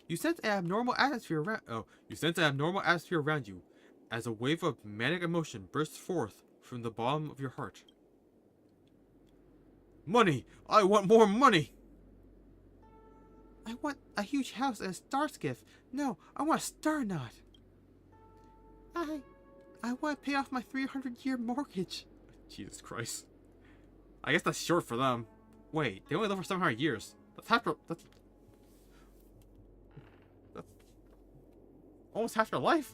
You sense an abnormal atmosphere around you, as a wave of manic emotion bursts forth from the bottom of your heart. Money! I want more money! I want a huge house and a star skiff. No, I want a star knot. I want to pay off my 300-year mortgage. Jesus Christ. I guess that's short for them. Wait, they only live for 700 years. That's almost half their life.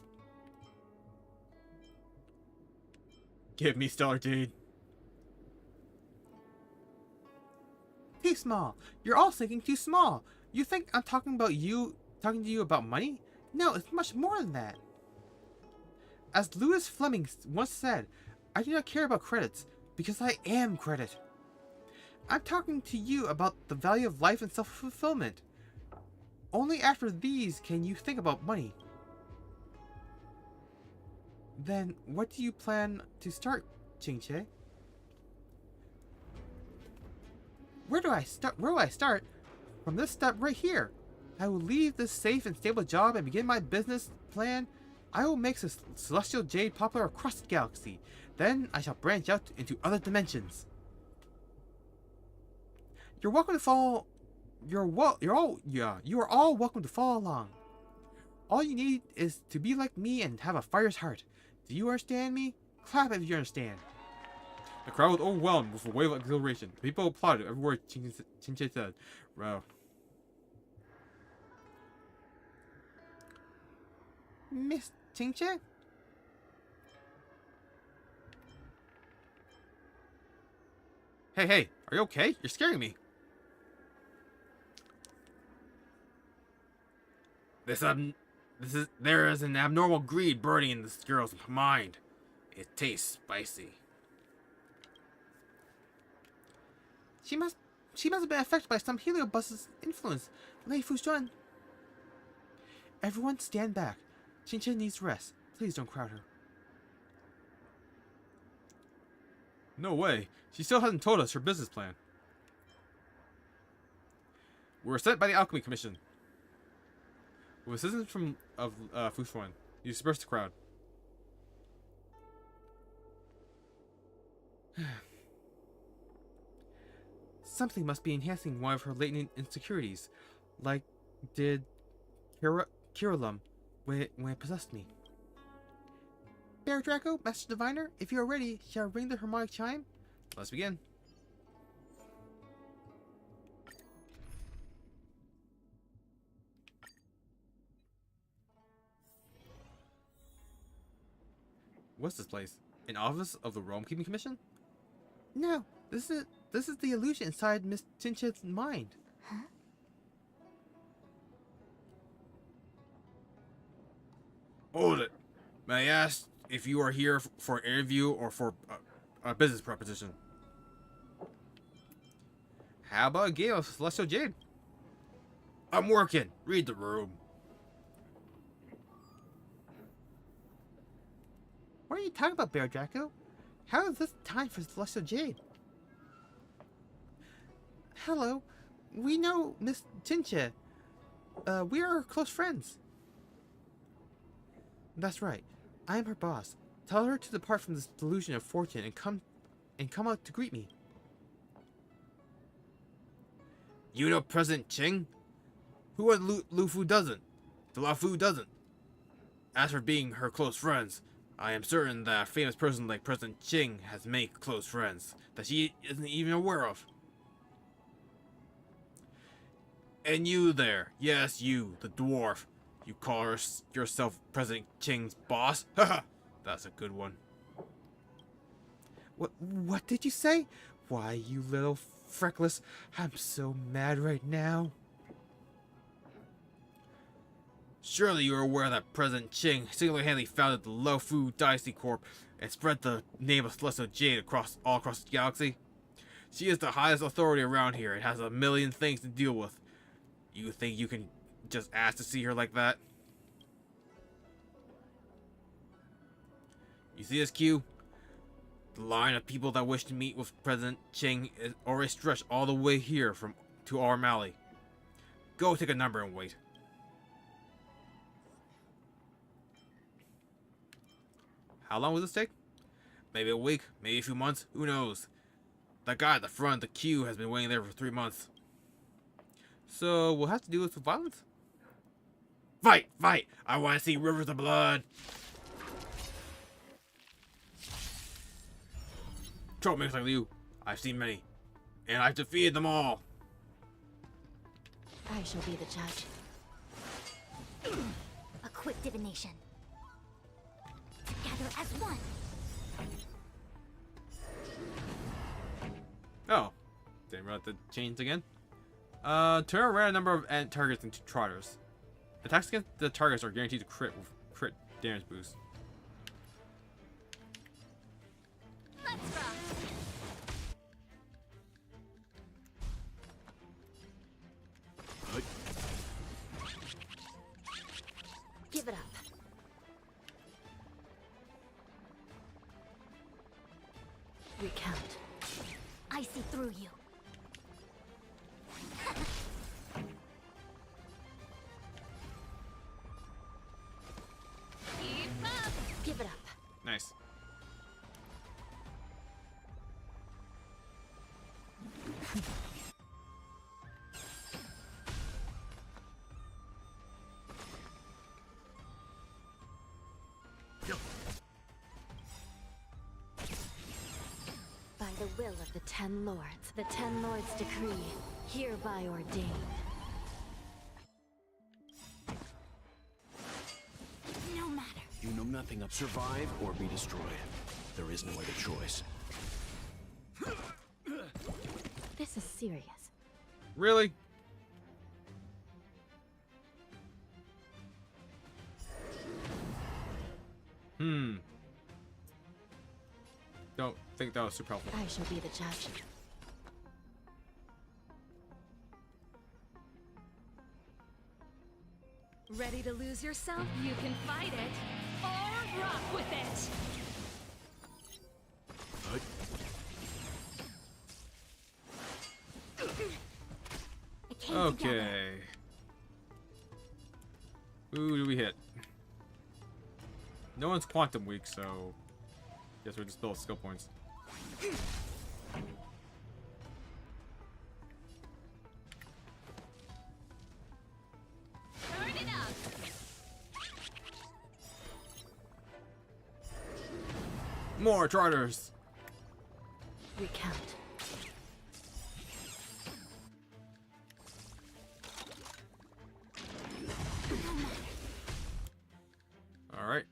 Give me Stellar Deed. Too small. You're all thinking too small. You think I'm talking to you about money? No, it's much more than that. As Louis Fleming once said, I do not care about credits, because I am credit. I'm talking to you about the value of life and self-fulfillment. Only after these can you think about money. Then what do you plan to start, Qingche? Where do I start? From this step right here. I will leave this safe and stable job and begin my business plan. I will make the celestial jade popular across the galaxy. Then I shall branch out into other dimensions. You're welcome to follow. You are all welcome to follow along. All you need is to be like me and have a fighter's heart. Do you understand me? Clap if you understand. The crowd was overwhelmed with a wave of exhilaration. The people applauded every word Qingche said. Wow. Miss Qingche? Hey, are you okay? You're scaring me. There is an abnormal greed burning in this girl's mind. It tastes spicy. She must have been affected by some heliobus's influence. Lei Fuzhuan. Everyone stand back. Qingche needs rest. Please don't crowd her. No way. She still hasn't told us her business plan. We were sent by the Alchemy Commission. With assistance from Fuzhuan, you disperse the crowd. Something must be enhancing one of her latent insecurities, like did Kirillum when it possessed me. Bear Draco, Master Diviner, if you are ready, shall I ring the harmonic chime? Let's begin. What's this place? An office of the Realm Keeping Commission? No, this is the illusion inside Miss Qingche's mind. Huh? Hold it. May I ask if you are here for an interview or for a business proposition? How about a game of Celestial Jade? I'm working. Read the room. What are you talking about, Bear Draco? How is this time for Celestial Jade? Hello. We know Miss Qingche. We are close friends. That's right. I am her boss. Tell her to depart from this delusion of fortune and come out to greet me. You know President Qing? Who at Lufu doesn't? The Lafu doesn't. As for being her close friends, I am certain that a famous person like President Qing has many close friends that she isn't even aware of. And you there, yes you, the dwarf. You call yourself President Qing's boss? Haha, that's a good one. What did you say? Why, you little freckless, I'm so mad right now. Surely you are aware that President Qing single-handedly founded the Lufu Dynasty Corp and spread the name of Celestial Jade all across the galaxy. She is the highest authority around here and has a million things to deal with. You think you can just ask to see her like that? You see this queue? The line of people that wish to meet with President Qing is already stretched all the way here to our Mali. Go take a number and wait. How long will this take? Maybe a week, maybe a few months, who knows? That guy at the front of the queue has been waiting there for 3 months. So we'll have to do this with violence? Fight! Fight! I want to see rivers of blood! Troublemakers like you, I've seen many, and I've defeated them all. I shall be the judge. A quick divination. Together as one. Oh, didn't realize the change again. Turn around a number of targets into trotters. Attacks against the targets are guaranteed to crit with crit damage boost. Let's rock. Recount. I see through you. Keep up! Give it up. Nice. By the will of the 10 Lords, the 10 Lords decree, hereby ordained. No matter. You know nothing of survive or be destroyed. There is no other choice. This is serious. Really? Don't think that was super helpful. I shall be the judge. Ready to lose yourself? You can fight it or rock with it. It came Okay. together. Who do we hit? No one's quantum weak, so guess we're just build skill points. Turn it up. More charters. Recount. All right,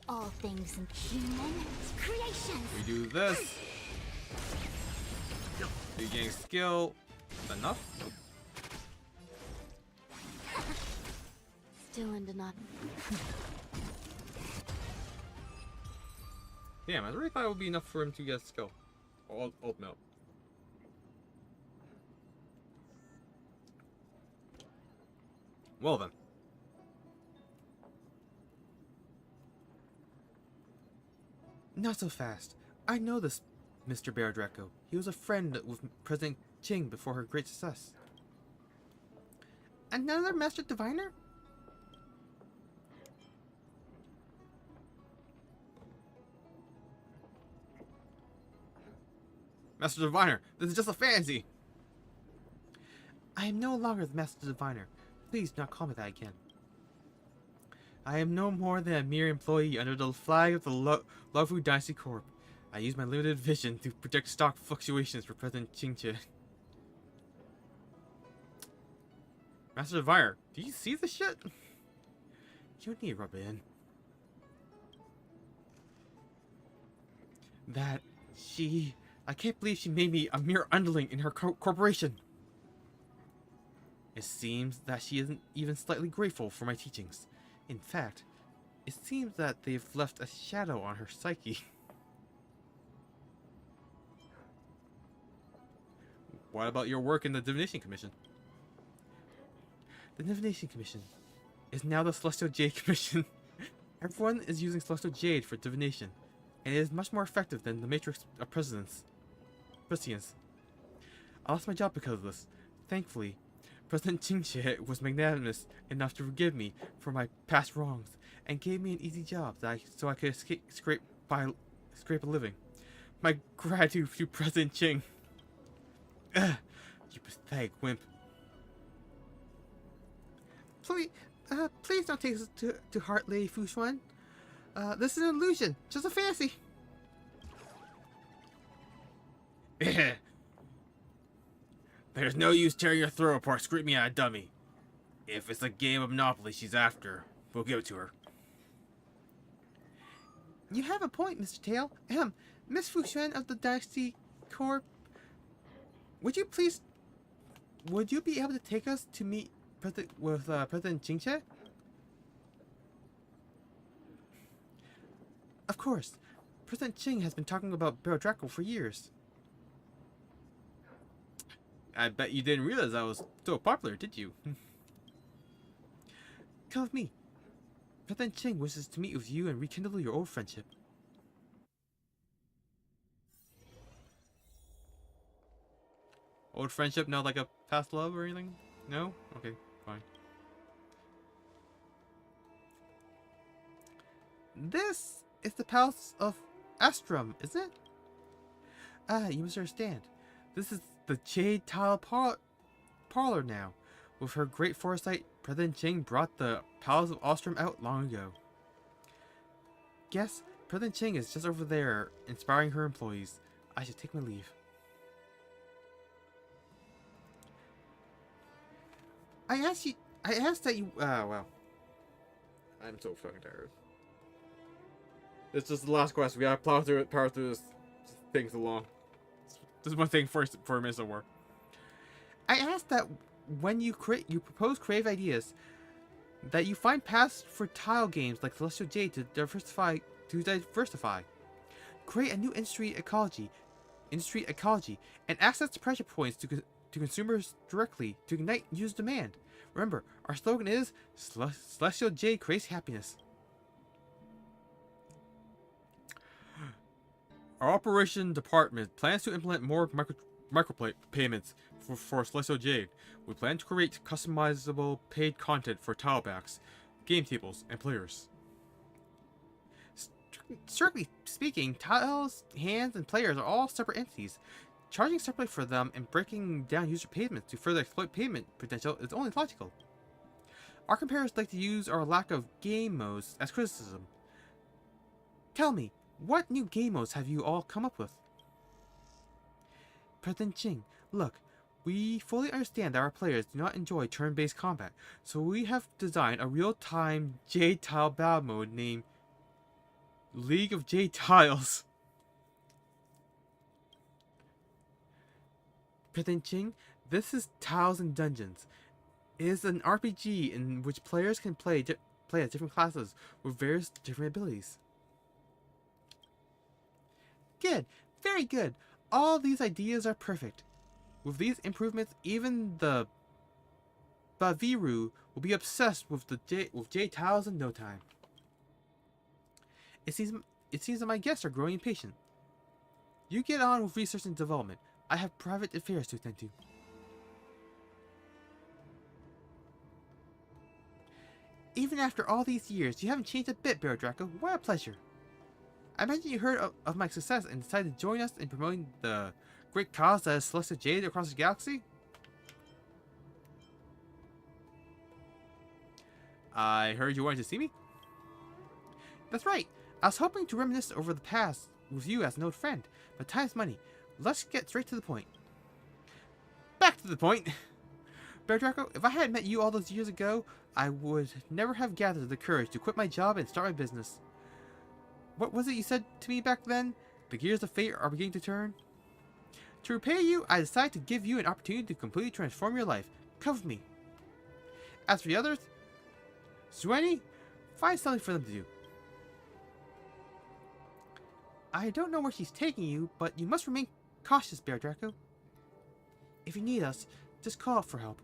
All things human creations. we do this. We gain skill. Enough? Nope. Still into not. Damn, I really thought it would be enough for him to get skill. Ultimate. Well then. Not so fast. I know this Mr. Bear Draco. He was a friend with President Ching before her great success. Another Master Diviner? Master Diviner, this is just a fancy! I am no longer the Master Diviner. Please do not call me that again. I am no more than a mere employee under the flag of the Lofu Dynasty Corp. I use my limited vision to predict stock fluctuations for President Qingche. Master Diviner, do you see this shit? You need to rub it in. That she... I can't believe she made me a mere underling in her corporation. It seems that she isn't even slightly grateful for my teachings. In fact, it seems that they've left a shadow on her psyche. What about your work in the Divination Commission? The Divination Commission is now the Celestial Jade Commission. Everyone is using Celestial Jade for divination, and it is much more effective than the Matrix of Prescience. I lost my job because of this. Thankfully, President Qingche was magnanimous enough to forgive me for my past wrongs and gave me an easy job so I could scrape a living. My gratitude to President Qing. You pathetic wimp. Please don't take this to heart, Lady Fushuan. This is an illusion, just a fantasy. There's no use tearing your throat apart screaming at a dummy. If it's a game of Monopoly she's after, we'll give it to her. You have a point, Mr. Tail. Miss Fushuan of the Dynasty Corp. Would you be able to take us to meet President Qingche? Of course. President Qing has been talking about Bear Draco for years. I bet you didn't realize I was so popular, did you? Come with me. President Qing wishes to meet with you and rekindle your old friendship. Old friendship, not like a past love or anything? No? Okay, fine. This is the Palace of Astrum, isn't it? Ah, you must understand. This is the Jade Tile Parlor now. With her great foresight, President Jing brought the Palace of Ostrom out long ago. Guess President Ching is just over there, inspiring her employees. I should take my leave. I asked that you, well. I'm so fucking tired. It's just the last quest. We gotta power through this things along. This is one thing for a minute of war. I asked that when you propose creative ideas, that you find paths for tile games like Celestial Jade to diversify. Create a new industry ecology, and access to pressure points to consumers directly to ignite user demand. Remember, our slogan is Celestial Jade creates happiness. Our operation department plans to implement more micropayments for Celestial Jade. We plan to create customizable paid content for tilebacks, game tables, and players. Strictly speaking, tiles, hands, and players are all separate entities. Charging separately for them and breaking down user payments to further exploit payment potential is only logical. Our competitors like to use our lack of game modes as criticism. Tell me, what new game modes have you all come up with? President Jing, look, we fully understand that our players do not enjoy turn-based combat, so we have designed a real-time Jade Tile battle mode named League of Jade Tiles. President Jing, this is Tiles and Dungeons. It is an RPG in which players can play as different classes with various different abilities. Good, very good. All these ideas are perfect. With these improvements, even the Baviru will be obsessed with Jade Tiles in no time. It seems that my guests are growing impatient. You get on with research and development. I have private affairs to attend to. Even after all these years, you haven't changed a bit, Bear Draco. What a pleasure. I imagine you heard of my success and decided to join us in promoting the great cause that is Celestial Jade across the galaxy? I heard you wanted to see me? That's right. I was hoping to reminisce over the past with you as an old friend, but time's money. Let's get straight to the point. Back to the point! Bear Draco, if I had met you all those years ago, I would never have gathered the courage to quit my job and start my business. What was it you said to me back then? The gears of fate are beginning to turn? To repay you, I decided to give you an opportunity to completely transform your life. Come with me. As for the others, Sueni, find something for them to do. I don't know where she's taking you, but you must remain cautious, Bear Draco. If you need us, just call out for help.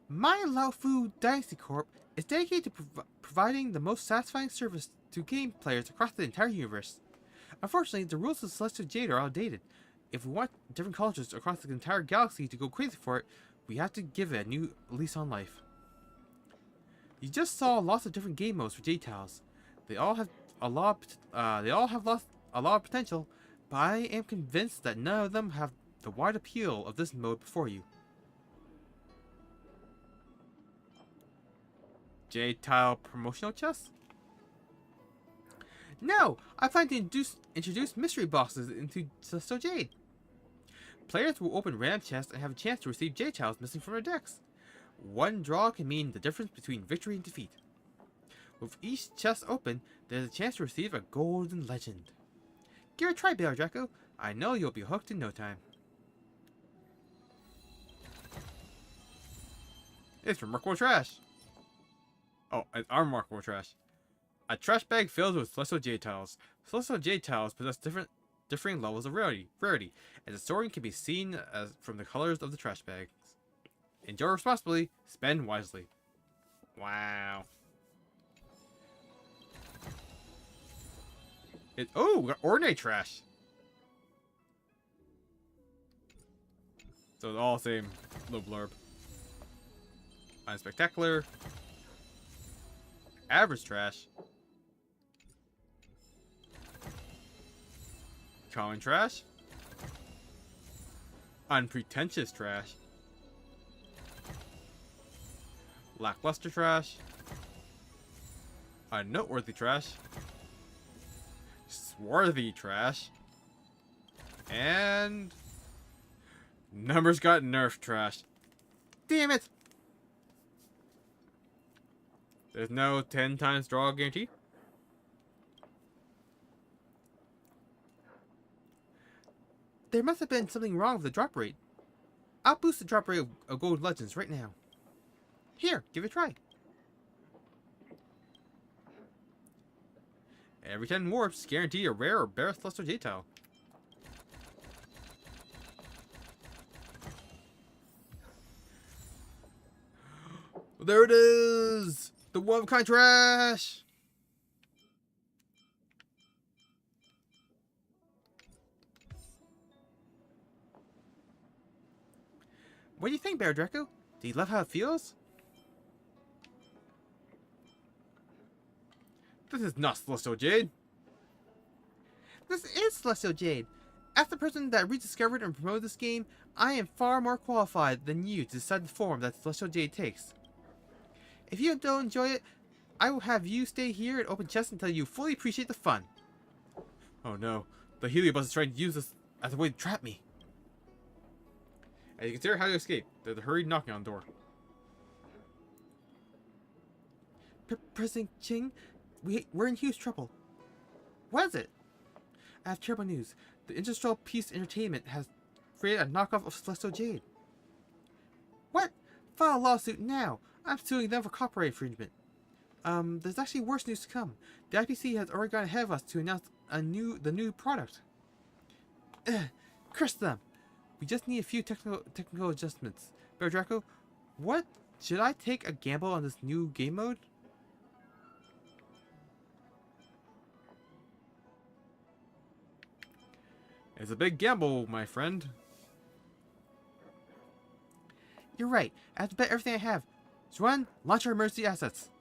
My Laofu Dynasty Corp is dedicated to providing the most satisfying service to game players across the entire universe. Unfortunately, the rules of Celestial Jade are outdated. If we want different cultures across the entire galaxy to go crazy for it, we have to give it a new lease on life. You just saw lots of different game modes for Jade Tiles. They all have a lot of potential, but I am convinced that none of them have the wide appeal of this mode before you. Jade Tile promotional chest? No! I plan to introduce mystery boxes into Celestial Jade. Players will open random chests and have a chance to receive Jade Tiles missing from their decks. One draw can mean the difference between victory and defeat. With each chest open, there's a chance to receive a golden legend. Give it a try, Bear Draco. I know you'll be hooked in no time. It's remarkable trash. Oh, it's unremarkable trash. A trash bag filled with Celestial Jade Tiles. Celestial Jade Tiles possess differing levels of rarity, and the sorting can be seen from the colors of the trash bags. Enjoy responsibly, spend wisely. Wow. Oh, we got ordinary trash. So it's all the same little blurb. Unspectacular. Average trash. Common trash. Unpretentious trash. Lackluster trash. Unnoteworthy trash. Swarthy trash. And numbers got nerfed trash. Damn it! There's no 10 times draw guarantee. There must have been something wrong with the drop rate. I'll boost the drop rate of Gold Legends right now. Here, give it a try. Every 10 warps, guarantee a rare or bare Celestial Jade tile. There it is! The one-of-a-kind trash! What do you think, Bear Draco? Do you love how it feels? This is not Celestial Jade. This is Celestial Jade. As the person that rediscovered and promoted this game, I am far more qualified than you to decide the form that Celestial Jade takes. If you don't enjoy it, I will have you stay here and open chests until you fully appreciate the fun. Oh no, the Heliobus is trying to use this as a way to trap me. As you consider how to escape, there's a hurried knocking on the door. President Ching, we're in huge trouble. What is it? I have terrible news. The Industrial Peace Entertainment has created a knockoff of Celestial Jade. What? File a lawsuit now. I'm suing them for copyright infringement. There's actually worse news to come. The IPC has already gone ahead of us to announce the new product. Curse them. We just need a few technical adjustments. Bear Draco, what? Should I take a gamble on this new game mode? It's a big gamble, my friend. You're right. I have to bet everything I have. Xuan, launch our emergency assets.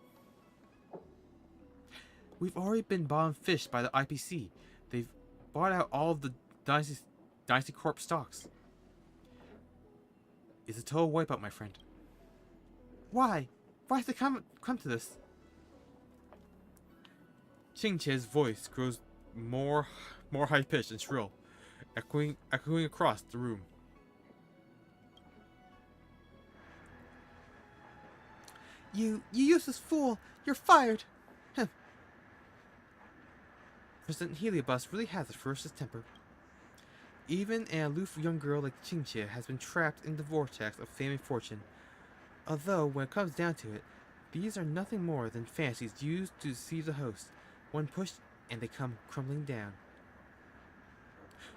We've already been bottom fished by the IPC. They've bought out all of the Dynasty Corp stocks. It's a total wipeout, my friend. Why? Why has it come to this? Qingqi's voice grows more high-pitched and shrill, echoing across the room. You useless fool! You're fired! President Heliobus really has a ferocious temper. Even an aloof young girl like Qingqi has been trapped in the vortex of fame and fortune. Although, when it comes down to it, these are nothing more than fantasies used to deceive the host. One push, and they come crumbling down.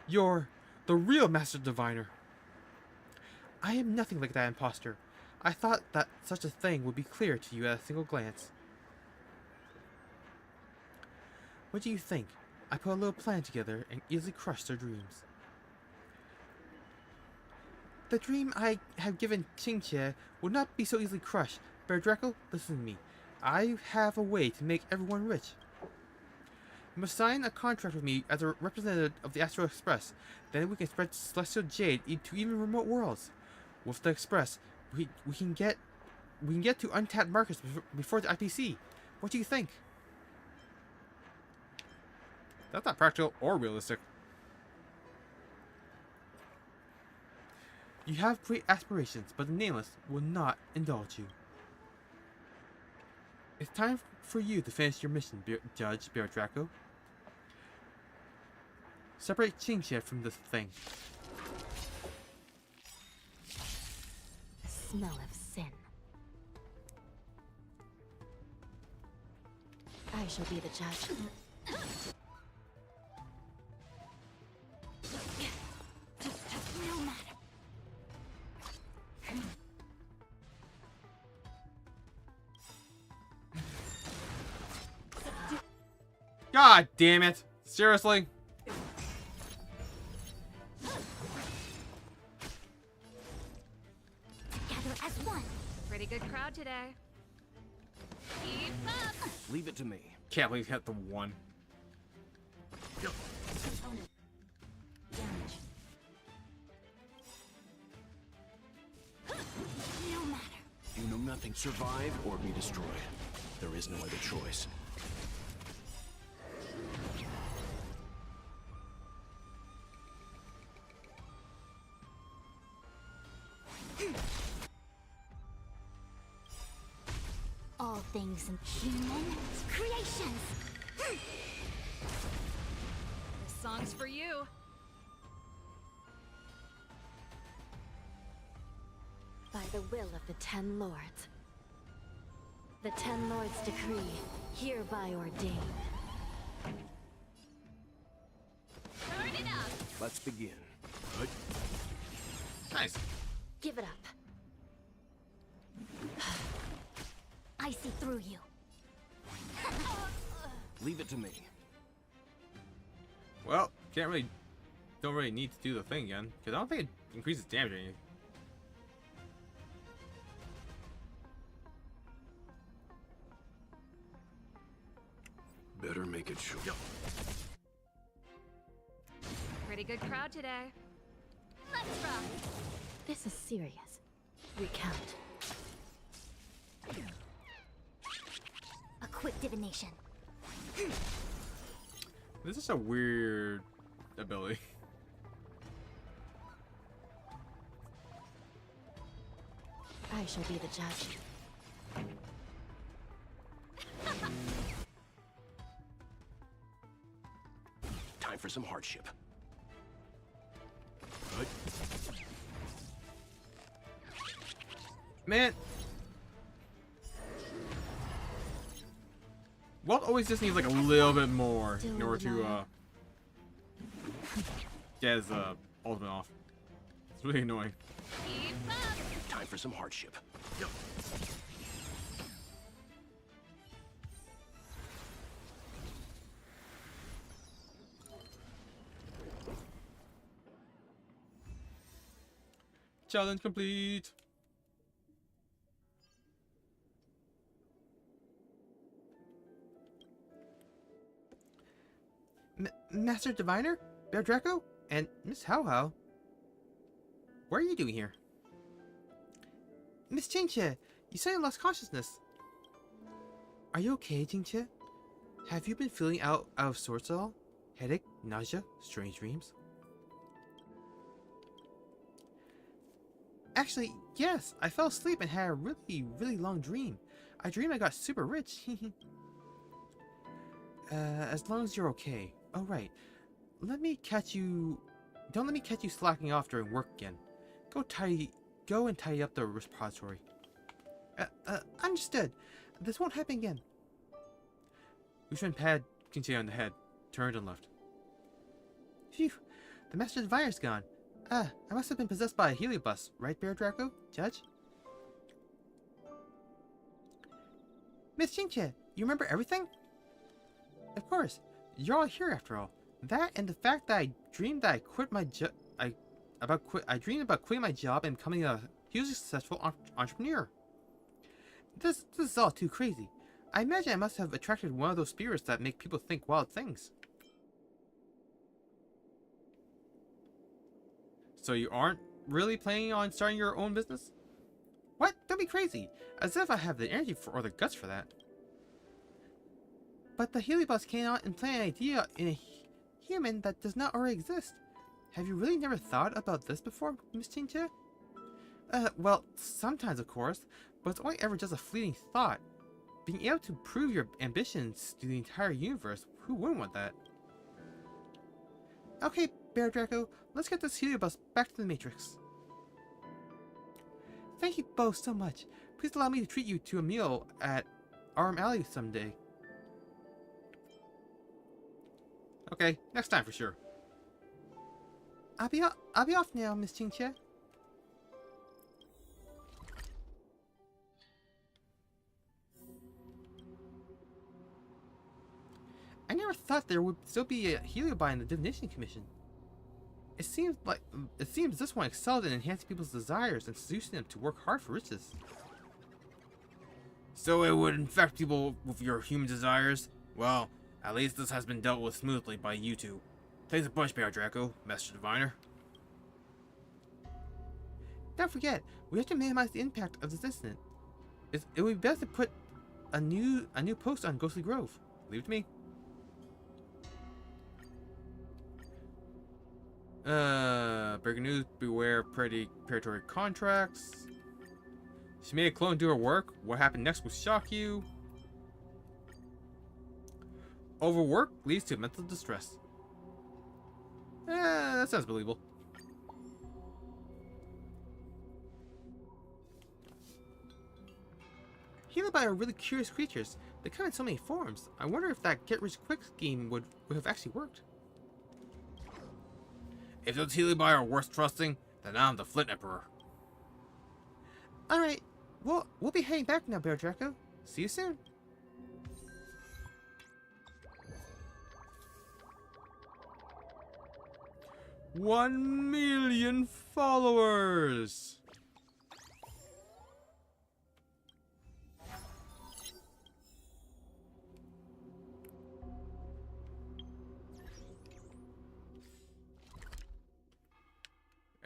You're the real Master Diviner! I am nothing like that imposter. I thought that such a thing would be clear to you at a single glance. What do you think? I put a little plan together and easily crushed their dreams. The dream I have given Qingqie will not be so easily crushed. Bear Draco, listen to me. I have a way to make everyone rich. You must sign a contract with me as a representative of the Astral Express. Then we can spread Celestial Jade into even remote worlds. With the Express, we can get to untapped markets before the IPC. What do you think? That's not practical or realistic. You have great aspirations, but the Nameless will not indulge you. It's time for you to finish your mission, Judge Bear Draco. Separate Qingqie from this thing. The smell of sin. I shall be the judge. God damn it! Seriously? Together as one. Pretty good crowd today. Keep up. Leave it to me. Can't believe he hit the one. Damage. No matter. Do know nothing. Survive or be destroyed. There is no other choice. All things in human creations. This song's for you. By the will of the 10 lords. The 10 lords decree, hereby ordain. Turn it up. Let's begin. Nice. Give it up. I see through you. Leave it to me. Well, don't really need to do the thing again, because I don't think it increases damage or anything. Better make it short. Pretty good crowd today. Let's rock. This is serious. Recount. A quick divination. This is a weird ability. I shall be the judge. Time for some hardship. Man. Walt always just needs like a little bit more in order to get his ultimate off. It's really annoying. Keep up. Time for some hardship. Challenge complete. Master Diviner, Bear Draco, and Miss How How. What are you doing here? Miss Jingche, you suddenly lost consciousness. Are you okay, Jingche? Have you been feeling out of sorts at all? Headache, nausea, strange dreams? Actually, yes, I fell asleep and had a really long dream. I dreamed I got super rich. As long as you're okay. Oh, right. Don't let me catch you slacking off during work again. Go and tidy up the repository. Understood. This won't happen again. Ushan pat Kinche on the head, turned and left. Phew, the Master Diviner's gone. I must have been possessed by a heliobus, right, Bear Draco? Judge? Miss Jingche, you remember everything? Of course. You're all here after all. That and the fact that I dreamed that I quit my job. I dreamed about quitting my job and becoming a hugely successful entrepreneur. This is all too crazy. I imagine I must have attracted one of those spirits that make people think wild things. So you aren't really planning on starting your own business? What? Don't be crazy. As if I have the energy or the guts for that. But the heliobus came out and planted an idea in a human that does not already exist. Have you really never thought about this before, Miss Jingche? Well, sometimes of course, but it's only ever just a fleeting thought. Being able to prove your ambitions to the entire universe, who wouldn't want that? Okay, Bear Draco, let's get this heliobus back to the Matrix. Thank you both so much. Please allow me to treat you to a meal at Arm Alley someday. Okay, next time for sure. I'll be off now, Miss Jingche. I never thought there would still be a Heliobi in the Divination Commission. It seems this one excelled in enhancing people's desires and seducing them to work hard for riches. So it would infect people with your human desires? Well, at least this has been dealt with smoothly by you two. Thanks a bunch, Bear Draco, Master Diviner. Don't forget, we have to minimize the impact of this incident. It would be best to put a new post on Ghostly Grove. Leave it to me. Breaking news, beware predatory contracts. She made a clone do her work. What happened next will shock you. Overwork leads to mental distress. That sounds believable. Heliobi are really curious creatures. They come in so many forms. I wonder if that get-rich-quick scheme would have actually worked. If those Heliobi are worth trusting, then I'm the Flint Emperor. Alright, well, we'll be heading back now, Bear Draco. See you soon. $1 million followers!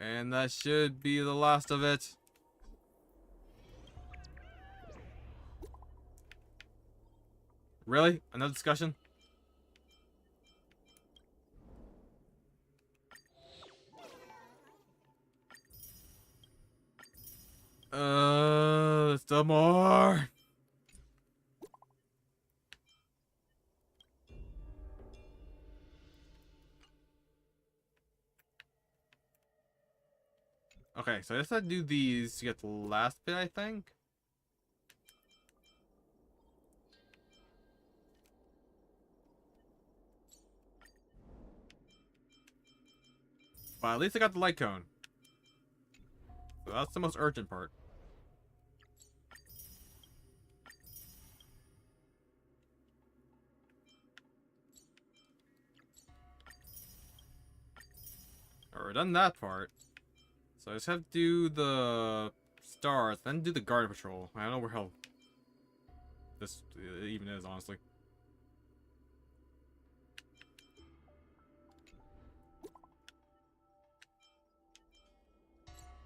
And that should be the last of it. Really? Another discussion? Still more. Okay, so I just had to do these to get the last bit, I think. But at least I got the light cone. So that's the most urgent part. Alright, done that part. So I just have to do the stars, then do the guard patrol. I don't know where hell this even is, honestly.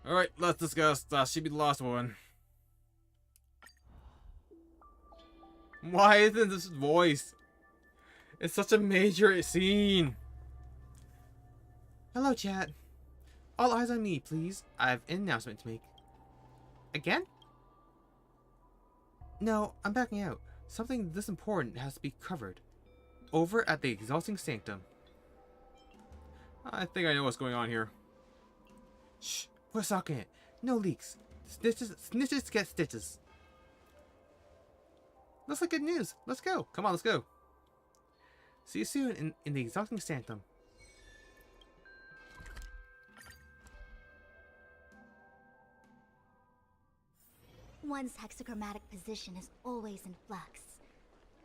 Alright, let's discuss. That should be the last one. Why isn't this voice? It's such a major scene. Hello, chat. All eyes on me, please. I have an announcement to make. Again? No, I'm backing out. Something this important has to be covered. Over at the Exalting Sanctum. I think I know what's going on here. Shh, put a sock in it. No leaks. Snitches get stitches. Looks like good news. Let's go. Come on, let's go. See you soon in the Exalting Sanctum. One's hexachromatic position is always in flux.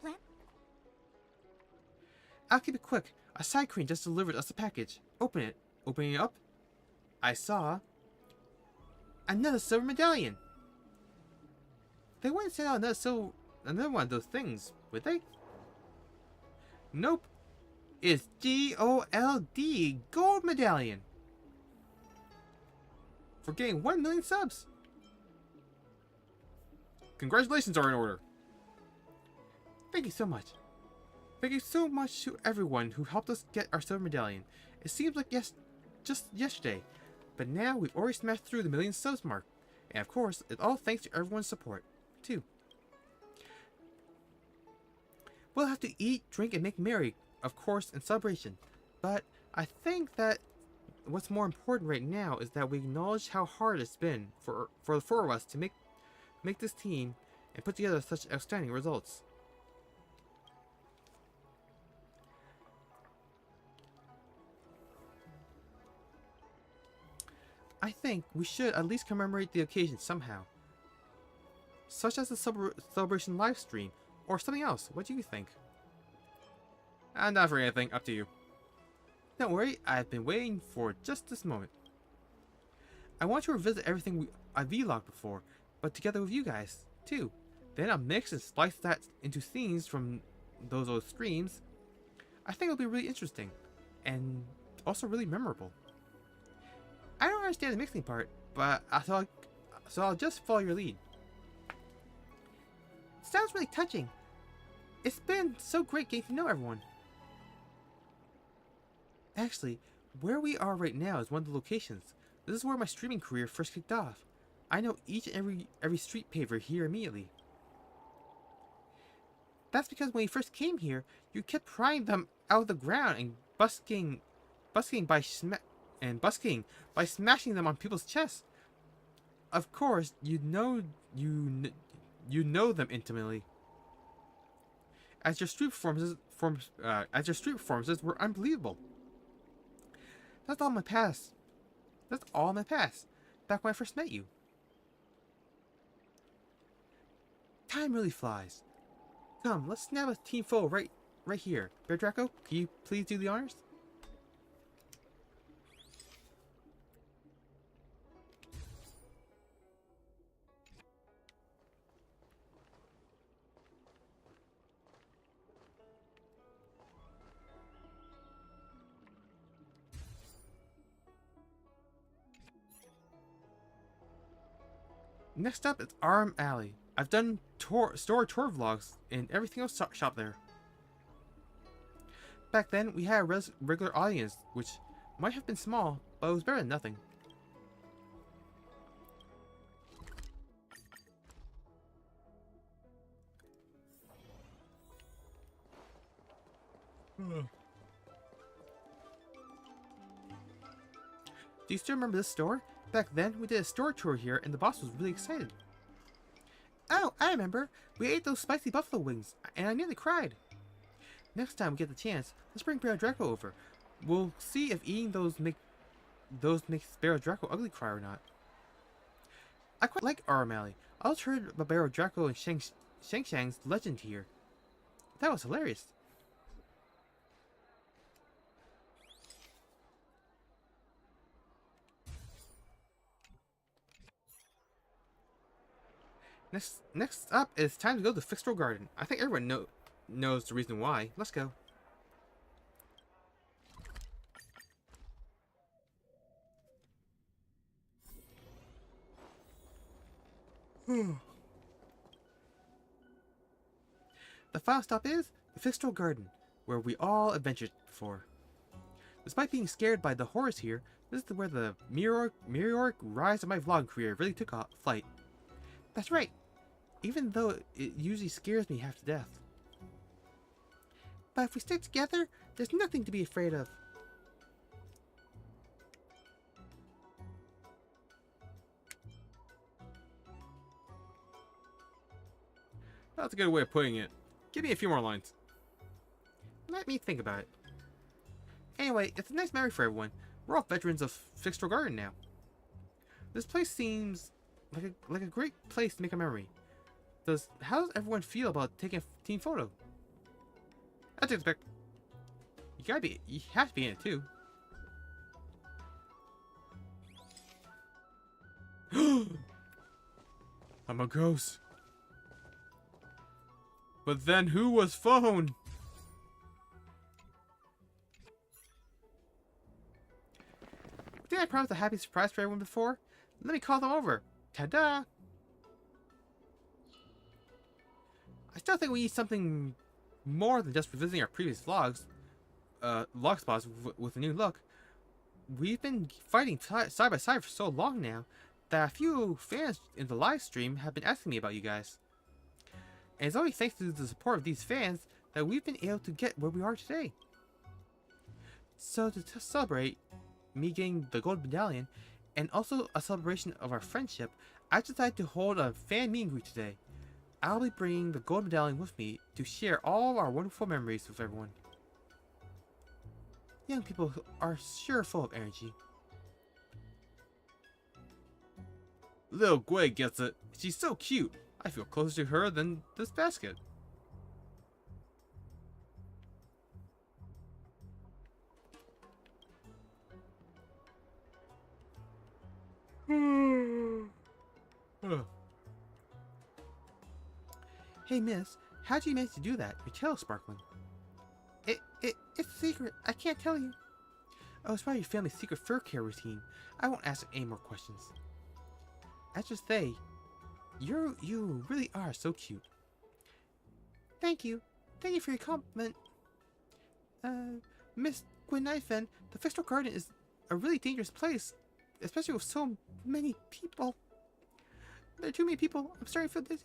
Plan? I'll keep it quick. A side crane just delivered us a package. Open it. Opening it up, I saw another silver medallion. They wouldn't send out another one of those things, would they? Nope. It's GOLD, gold medallion. For getting 1 million subs. Congratulations are in order. Thank you so much. Thank you so much to everyone who helped us get our silver medallion. It seems like just yesterday, but now we've already smashed through the 1,000,000 subs mark. And of course, it's all thanks to everyone's support, too. We'll have to eat, drink, and make merry, of course, in celebration. But I think that what's more important right now is that we acknowledge how hard it's been for the four of us to make this team and put together such outstanding results. I think we should at least commemorate the occasion somehow. Such as a celebration live stream or something else. What do you think? I'm not for anything. Up to you. Don't worry, I've been waiting for just this moment. I want to revisit everything I vlogged before, but together with you guys, too. Then I'll mix and splice that into scenes from those old streams. I think it'll be really interesting, and also really memorable. I don't understand the mixing part, but so I'll just follow your lead. Sounds really touching. It's been so great getting to know everyone. Actually, where we are right now is one of the locations. This is where my streaming career first kicked off. I know each and every street paver here immediately. That's because when you first came here, you kept prying them out of the ground and busking by smashing them on people's chests. Of course, you know them intimately. As your street performances were unbelievable. That's all my past. Back when I first met you. Time really flies. Come, let's snap a team photo right here. Bear Draco, can you please do the honors? Next up, it's Arm Alley. I've done store tour vlogs and everything else shop there. Back then, we had a regular audience, which might have been small, but it was better than nothing. Do you still remember this store? Back then, we did a store tour here, and the boss was really excited. Oh, I remember. We ate those spicy buffalo wings, and I nearly cried. Next time we get the chance, let's bring Barrow Draco over. We'll see if eating those makes Barrow Draco ugly cry or not. I quite like Arm Alley. I also heard about Barrow Draco and Shang Shang's legend here. That was hilarious. Next up, it's time to go to Fixed Row Garden. I think everyone knows the reason why. Let's go. The final stop is the Fixed Row Garden, where we all adventured before. Despite being scared by the horrors here, this is where the meteoric rise of my vlog career really took flight. That's right, even though it usually scares me half to death. But if we stick together, there's nothing to be afraid of. That's a good way of putting it. Give me a few more lines. Let me think about it. Anyway, it's a nice memory for everyone. We're all veterans of Fixed Row Garden now. This place seems like a great place to make a memory. How does everyone feel about taking a team photo? As expect. You have to be in it too. I'm a ghost. But then who was phone? Did I promise a happy surprise for everyone before? Let me call them over. Ta-da! I still think we need something more than just revisiting our previous vlogs. Log spots with a new look. We've been fighting side by side for so long now that a few fans in the live stream have been asking me about you guys. And it's only thanks to the support of these fans that we've been able to get where we are today. So to celebrate me getting the gold medallion, and also a celebration of our friendship, I decided to hold a fan meet and greet today. I'll be bringing the gold medallion with me to share all our wonderful memories with everyone. Young people are sure full of energy. Little Gui gets it. She's so cute. I feel closer to her than this basket. Hey, miss, how'd you manage to do that? Your tail's sparkling. It's a secret. I can't tell you. Oh, it's probably your family's secret fur care routine. I won't ask any more questions. I just say, you really are so cute. Thank you. Thank you for your compliment. Miss Gwynaifen, the Fixed Garden is a really dangerous place, especially with so many people. There are too many people. I'm starting to feel dizzy.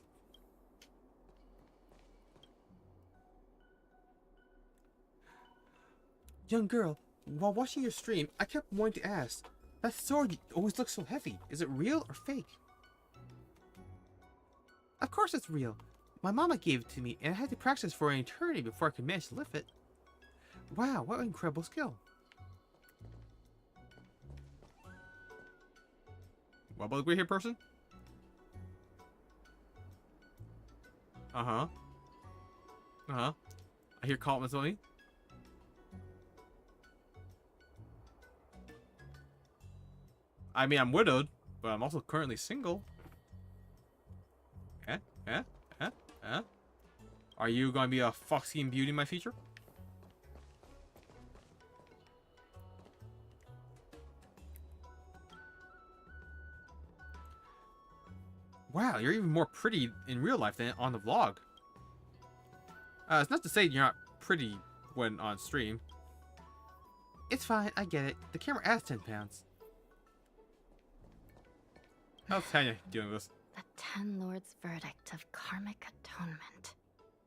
Young girl, while watching your stream, I kept wanting to ask, that sword always looks so heavy. Is it real or fake? Of course it's real. My mama gave it to me, and I had to practice for an eternity before I could manage to lift it. Wow, what an incredible skill. What about the gray-haired person? Uh-huh. Uh-huh. I hear compliments on me. I mean, I'm widowed, but I'm also currently single. Are you going to be a foxy and beauty in my future? Wow, you're even more pretty in real life than on the vlog. It's not to say you're not pretty when on stream. It's fine, I get it. The camera adds 10 pounds. How's Tanya doing this? The Ten Lords' verdict of karmic atonement.